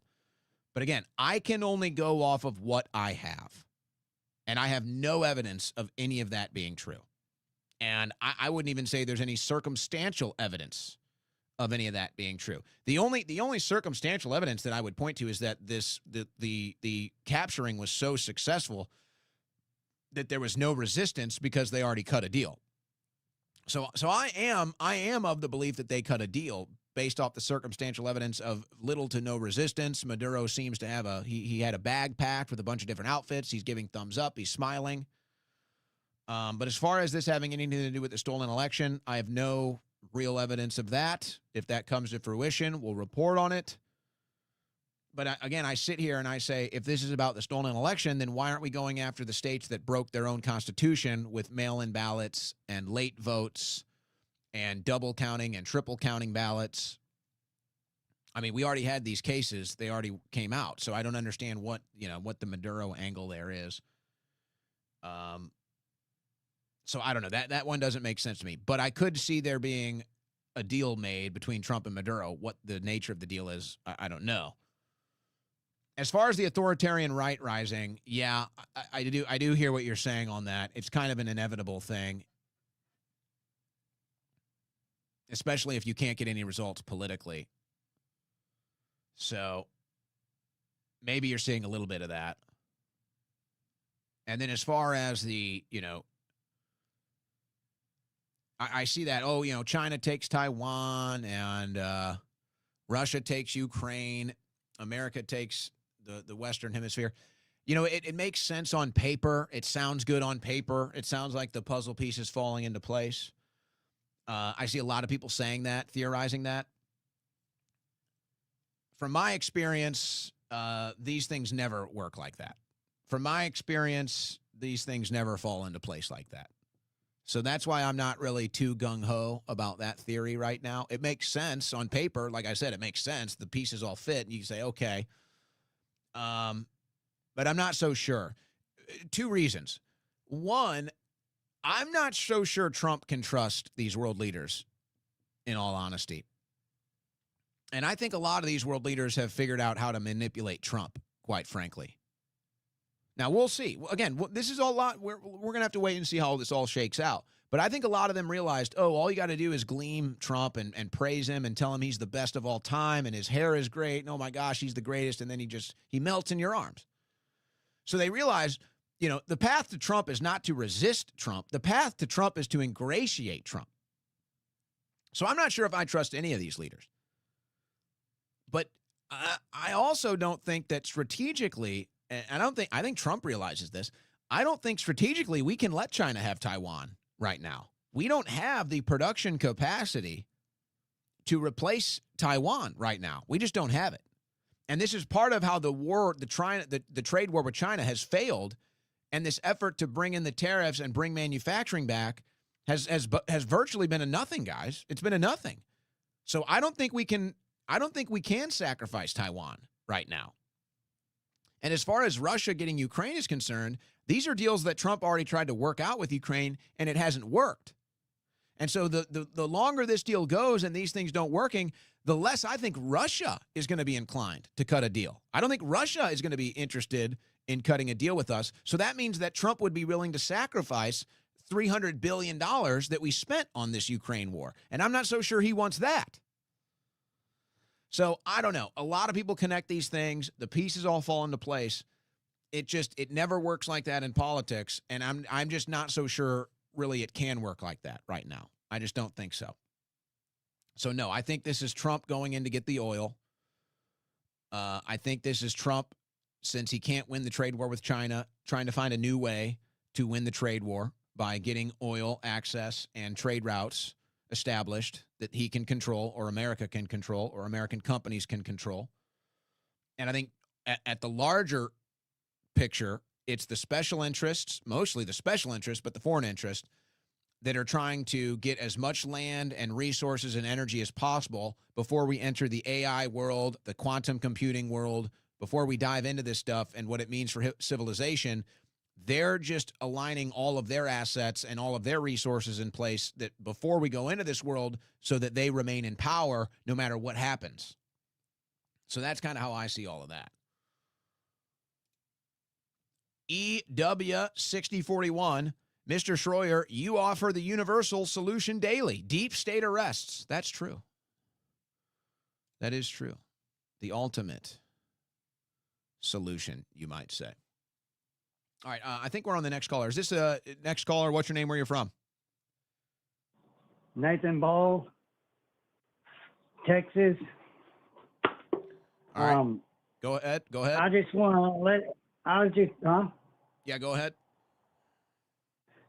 But again, I can only go off of what I have, and I have no evidence of any of that being true. And I wouldn't even say there's any circumstantial evidence of any of that being true. The only circumstantial evidence that I would point to is that the capturing was so successful that there was no resistance because they already cut a deal. So I am of the belief that they cut a deal based off the circumstantial evidence of little to no resistance. Maduro seems to have he had a bag packed with a bunch of different outfits. He's giving thumbs up. He's smiling. But as far as this having anything to do with the stolen election, I have no real evidence of that. If that comes to fruition, we'll report on it. But again, I sit here and I say, if this is about the stolen election, then why aren't we going after the states that broke their own constitution with mail-in ballots and late votes and double counting and triple counting ballots? I mean, we already had these cases. They already came out. So I don't understand what the Maduro angle there is. So I don't know. That one doesn't make sense to me. But I could see there being a deal made between Trump and Maduro. What the nature of the deal is, I don't know. As far as the authoritarian right rising, yeah, I do hear what you're saying on that. It's kind of an inevitable thing, especially if you can't get any results politically. So maybe you're seeing a little bit of that. And then as far as the, I see that, China takes Taiwan and Russia takes Ukraine, America takes the Western Hemisphere. It makes sense on paper. It sounds good on paper. It sounds like the puzzle pieces falling into place. I see a lot of people saying that, theorizing that. From my experience, these things never work like that. From my experience, these things never fall into place like that. So that's why I'm not really too gung-ho about that theory right now. It makes sense on paper. Like I said, it makes sense. The pieces all fit, and you can say, okay. But I'm not so sure. 2 reasons. One, I'm not so sure Trump can trust these world leaders, in all honesty. And I think a lot of these world leaders have figured out how to manipulate Trump, quite frankly. Now, we'll see. Again, this is a lot. We're going to have to wait and see how this all shakes out. But I think a lot of them realized, all you got to do is gleam Trump and praise him and tell him he's the best of all time and his hair is great. And, oh, my gosh, he's the greatest. And then he melts in your arms. So they realized, the path to Trump is not to resist Trump. The path to Trump is to ingratiate Trump. So I'm not sure if I trust any of these leaders. But I also don't think that strategically, and I think Trump realizes this. I don't think strategically we can let China have Taiwan right now. We don't have the production capacity to replace Taiwan right now. We just don't have it. And this is part of how the trade war with China has failed. And this effort to bring in the tariffs and bring manufacturing back has virtually been a nothing, guys. It's been a nothing. So I don't think we can sacrifice Taiwan right now. And as far as Russia getting Ukraine is concerned, these are deals that Trump already tried to work out with Ukraine, and it hasn't worked. And so the longer this deal goes and these things don't working, the less I think Russia is going to be inclined to cut a deal. I don't think Russia is going to be interested in cutting a deal with us. So that means that Trump would be willing to sacrifice $300 billion that we spent on this Ukraine war. And I'm not so sure he wants that. So I don't know. A lot of people connect these things. The pieces all fall into place. It never works like that in politics. And I'm just not so sure really it can work like that right now. I just don't think so. So no, I think this is Trump going in to get the oil. I think this is Trump, since he can't win the trade war with China, trying to find a new way to win the trade war by getting oil access and trade routes established that he can control, or America can control, or American companies can control. And I think at the larger picture, it's the special interests, mostly the special interests, but the foreign interests, that are trying to get as much land and resources and energy as possible before we enter the AI world, the quantum computing world, before we dive into this stuff and what it means for civilization. They're just aligning all of their assets and all of their resources in place that before we go into this world so that they remain in power no matter what happens. So that's kind of how I see all of that. EW6041, Mr. Schroyer, you offer the universal solution daily. Deep state arrests. That's true. That is true. The ultimate solution, you might say. All right, I think we're on the next caller. Is this a next caller? What's your name? Where you're from? Nathan Ball, Texas. All right. Go ahead. I just want to Yeah, go ahead.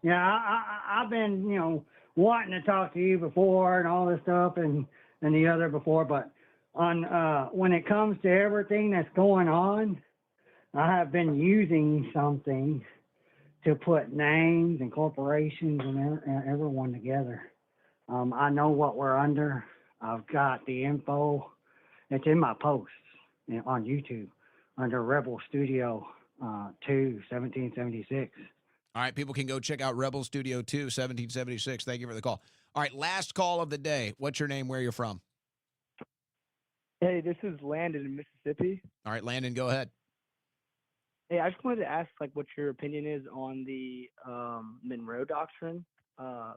Yeah, I've been, wanting to talk to you before and all this stuff and the other before, but on when it comes to everything that's going on, I have been using something to put names and corporations and everyone together. I know what we're under. I've got the info. It's in my posts on YouTube under Rebel Studio 2, 1776. All right, people can go check out Rebel Studio 2, 1776. Thank you for the call. All right, last call of the day. What's your name? Where you're from? Hey, this is Landon in Mississippi. All right, Landon, go ahead. Hey, I just wanted to ask, like, what your opinion is on the Monroe Doctrine. I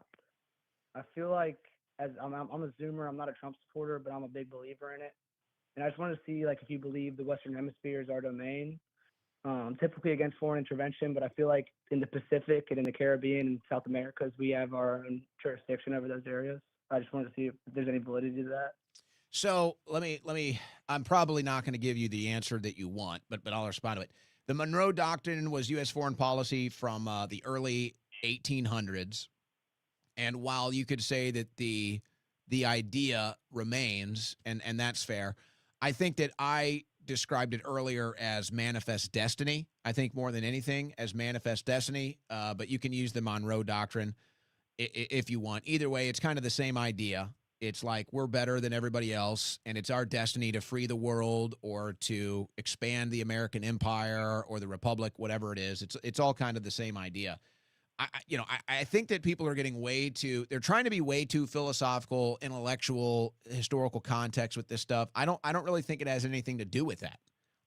feel like, as I'm a Zoomer, I'm not a Trump supporter, but I'm a big believer in it. And I just wanted to see, like, if you believe the Western Hemisphere is our domain. Typically against foreign intervention, but I feel like in the Pacific and in the Caribbean and South Americas, we have our own jurisdiction over those areas. I just wanted to see if there's any validity to that. So let me. I'm probably not going to give you the answer that you want, but I'll respond to it. The Monroe Doctrine was U.S. foreign policy from the early 1800s, and while you could say that the idea remains, and that's fair, I think that I described it earlier as manifest destiny. I think more than anything as manifest destiny, but you can use the Monroe Doctrine if you want. Either way, it's kind of the same idea. It's like we're better than everybody else, and it's our destiny to free the world or to expand the American empire or the republic, whatever it is. It's all kind of the same idea. I think that people are getting they're trying to be way too philosophical, intellectual, historical context with this stuff. I don't really think it has anything to do with that.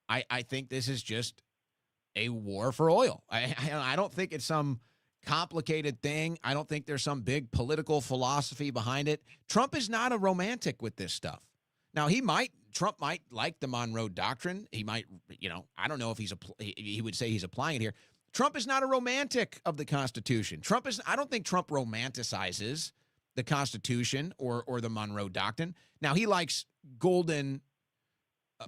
I think this is just a war for oil. I don't think it's some complicated thing. I don't think there's some big political philosophy behind it. Trump is not a romantic with this stuff. Now, Trump might like the Monroe Doctrine. He might, I don't know if he would say he's applying it here. Trump is not a romantic of the Constitution. I don't think Trump romanticizes the Constitution or the Monroe Doctrine. Now, he likes golden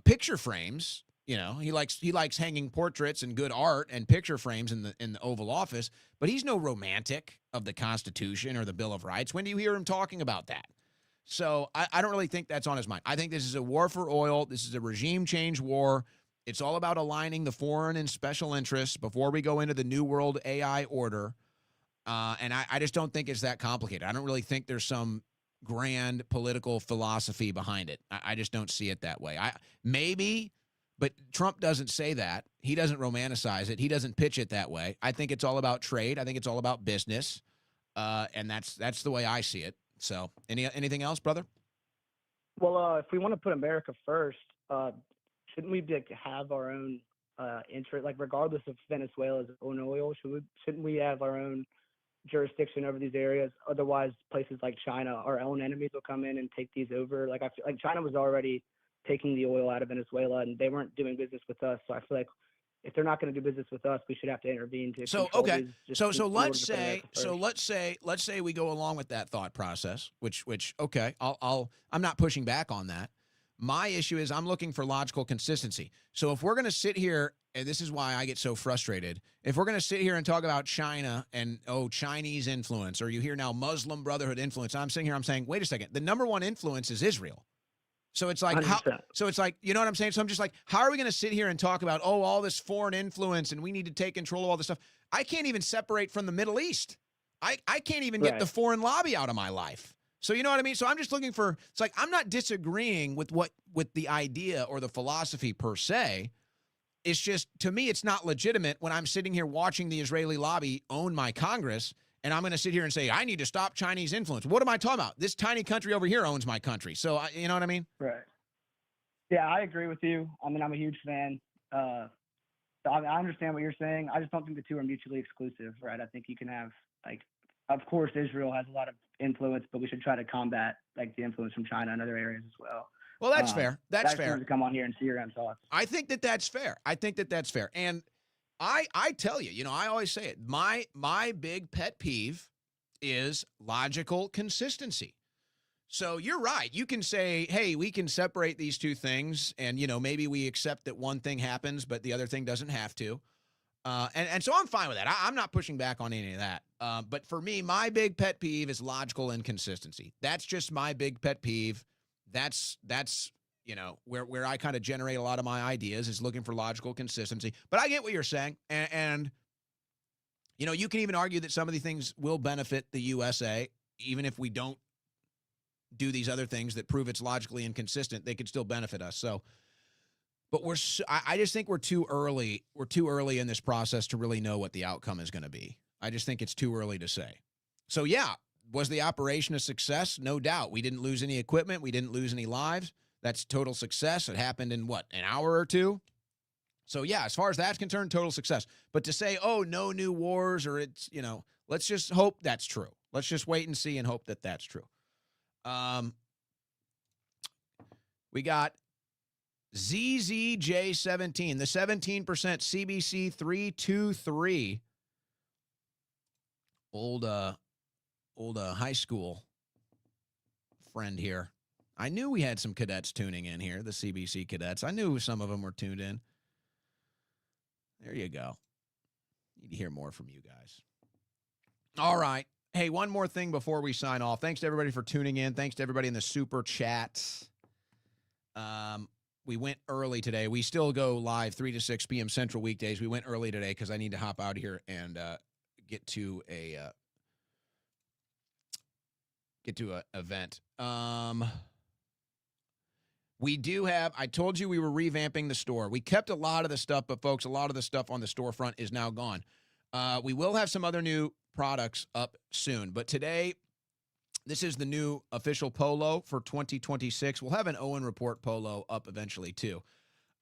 picture frames. He likes hanging portraits and good art and picture frames in the Oval Office, but he's no romantic of the Constitution or the Bill of Rights. When do you hear him talking about that? So I don't really think that's on his mind. I think this is a war for oil. This is a regime change war. It's all about aligning the foreign and special interests before we go into the new world AI order. And I just don't think it's that complicated. I don't really think there's some grand political philosophy behind it. I just don't see it that way. Maybe, but Trump doesn't say that. He doesn't romanticize it. He doesn't pitch it that way. I think it's all about trade. I think it's all about business. And that's the way I see it. So anything else, brother? Well, if we want to put America first, shouldn't we have our own interest, like regardless of Venezuela's own oil? Shouldn't we have our own jurisdiction over these areas? Otherwise, places like China, our own enemies, will come in and take these over. Like I feel like China was already taking the oil out of Venezuela, and they weren't doing business with us. So I feel like if they're not going to do business with us, we should have to intervene to. So okay, so let's say we go along with that thought process, which okay, I'm not pushing back on that. My issue is I'm looking for logical consistency. So if we're going to sit here, and this is why I get so frustrated, if we're going to sit here and talk about China and, Chinese influence, or you hear now Muslim Brotherhood influence, I'm sitting here, I'm saying, wait a second, the number one influence is Israel. So it's like, you know what I'm saying? So I'm just like, how are we going to sit here and talk about, all this foreign influence and we need to take control of all this stuff? I can't even separate from the Middle East. I can't even get the foreign lobby out of my life. So you know what I mean? So I'm just looking for, it's like, I'm not disagreeing with the idea or the philosophy per se. It's just, to me, it's not legitimate when I'm sitting here watching the Israeli lobby own my Congress, and I'm going to sit here and say, I need to stop Chinese influence. What am I talking about? This tiny country over here owns my country. So you know what I mean? Right. Yeah, I agree with you. I mean, I'm a huge fan. So I understand what you're saying. I just don't think the two are mutually exclusive, right? I think you can have, of course, Israel has a lot of influence, but we should try to combat the influence from China and other areas as well. Well, that's fair. That's fair. To come on here and see your own thoughts. I think that's fair. And I tell you, I always say it. My big pet peeve is logical consistency. So you're right. You can say, hey, we can separate these two things, and maybe we accept that one thing happens, but the other thing doesn't have to. And so I'm fine with that. I'm not pushing back on any of that. But for me, my big pet peeve is logical inconsistency. That's just my big pet peeve. That's where I kind of generate a lot of my ideas, is looking for logical consistency. But I get what you're saying. And you can even argue that some of these things will benefit the USA, even if we don't do these other things that prove it's logically inconsistent. They could still benefit us. So, but I just think we're too early. We're too early in this process to really know what the outcome is going to be. I just think it's too early to say. So yeah, was the operation a success? No doubt. We didn't lose any equipment. We didn't lose any lives. That's total success. It happened in an hour or two? So, yeah, as far as that's concerned, total success. But to say, oh, no new wars or it's, let's just hope that's true. Let's just wait and see and hope that that's true. We got ZZJ17, the 17% CBC 323. Old high school friend here. I knew we had some cadets tuning in here, the CBC cadets. I knew some of them were tuned in. There you go. Need to hear more from you guys. All right. Hey, one more thing before we sign off. Thanks to everybody for tuning in. Thanks to everybody in the super chats. We went early today. We still go live 3 to 6 p.m. Central weekdays. We went early today because I need to hop out of here and get to a event. We do have, I told you we were revamping the store. We kept a lot of the stuff, but folks, a lot of the stuff on the storefront is now gone. We will have some other new products up soon, but today, this is the new official polo for 2026. We'll have an Owen Report polo up eventually too.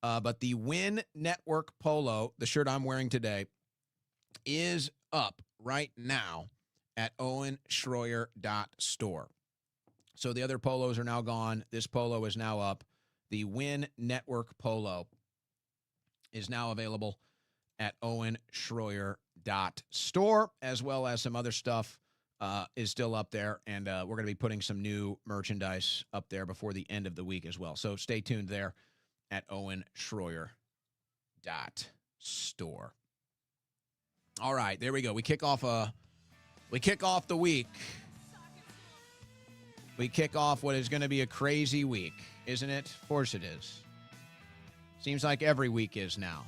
But the Win Network polo, the shirt I'm wearing today, is up right now at owenschroyer.store. So the other polos are now gone. This polo is now up. The Win Network polo is now available at owenschroyer.store, as well as some other stuff is still up there. And we're going to be putting some new merchandise up there before the end of the week as well. So stay tuned there at owenschroyer.store. All right, there we go. We kick off the week. We kick off what is going to be a crazy week, isn't it? Of course it is. Seems like every week is now.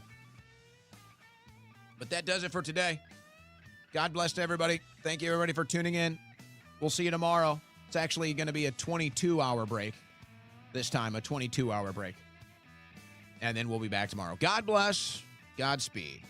But that does it for today. God bless to everybody. Thank you, everybody, for tuning in. We'll see you tomorrow. It's actually going to be a 22-hour break. This time, a 22-hour break. And then we'll be back tomorrow. God bless. Godspeed.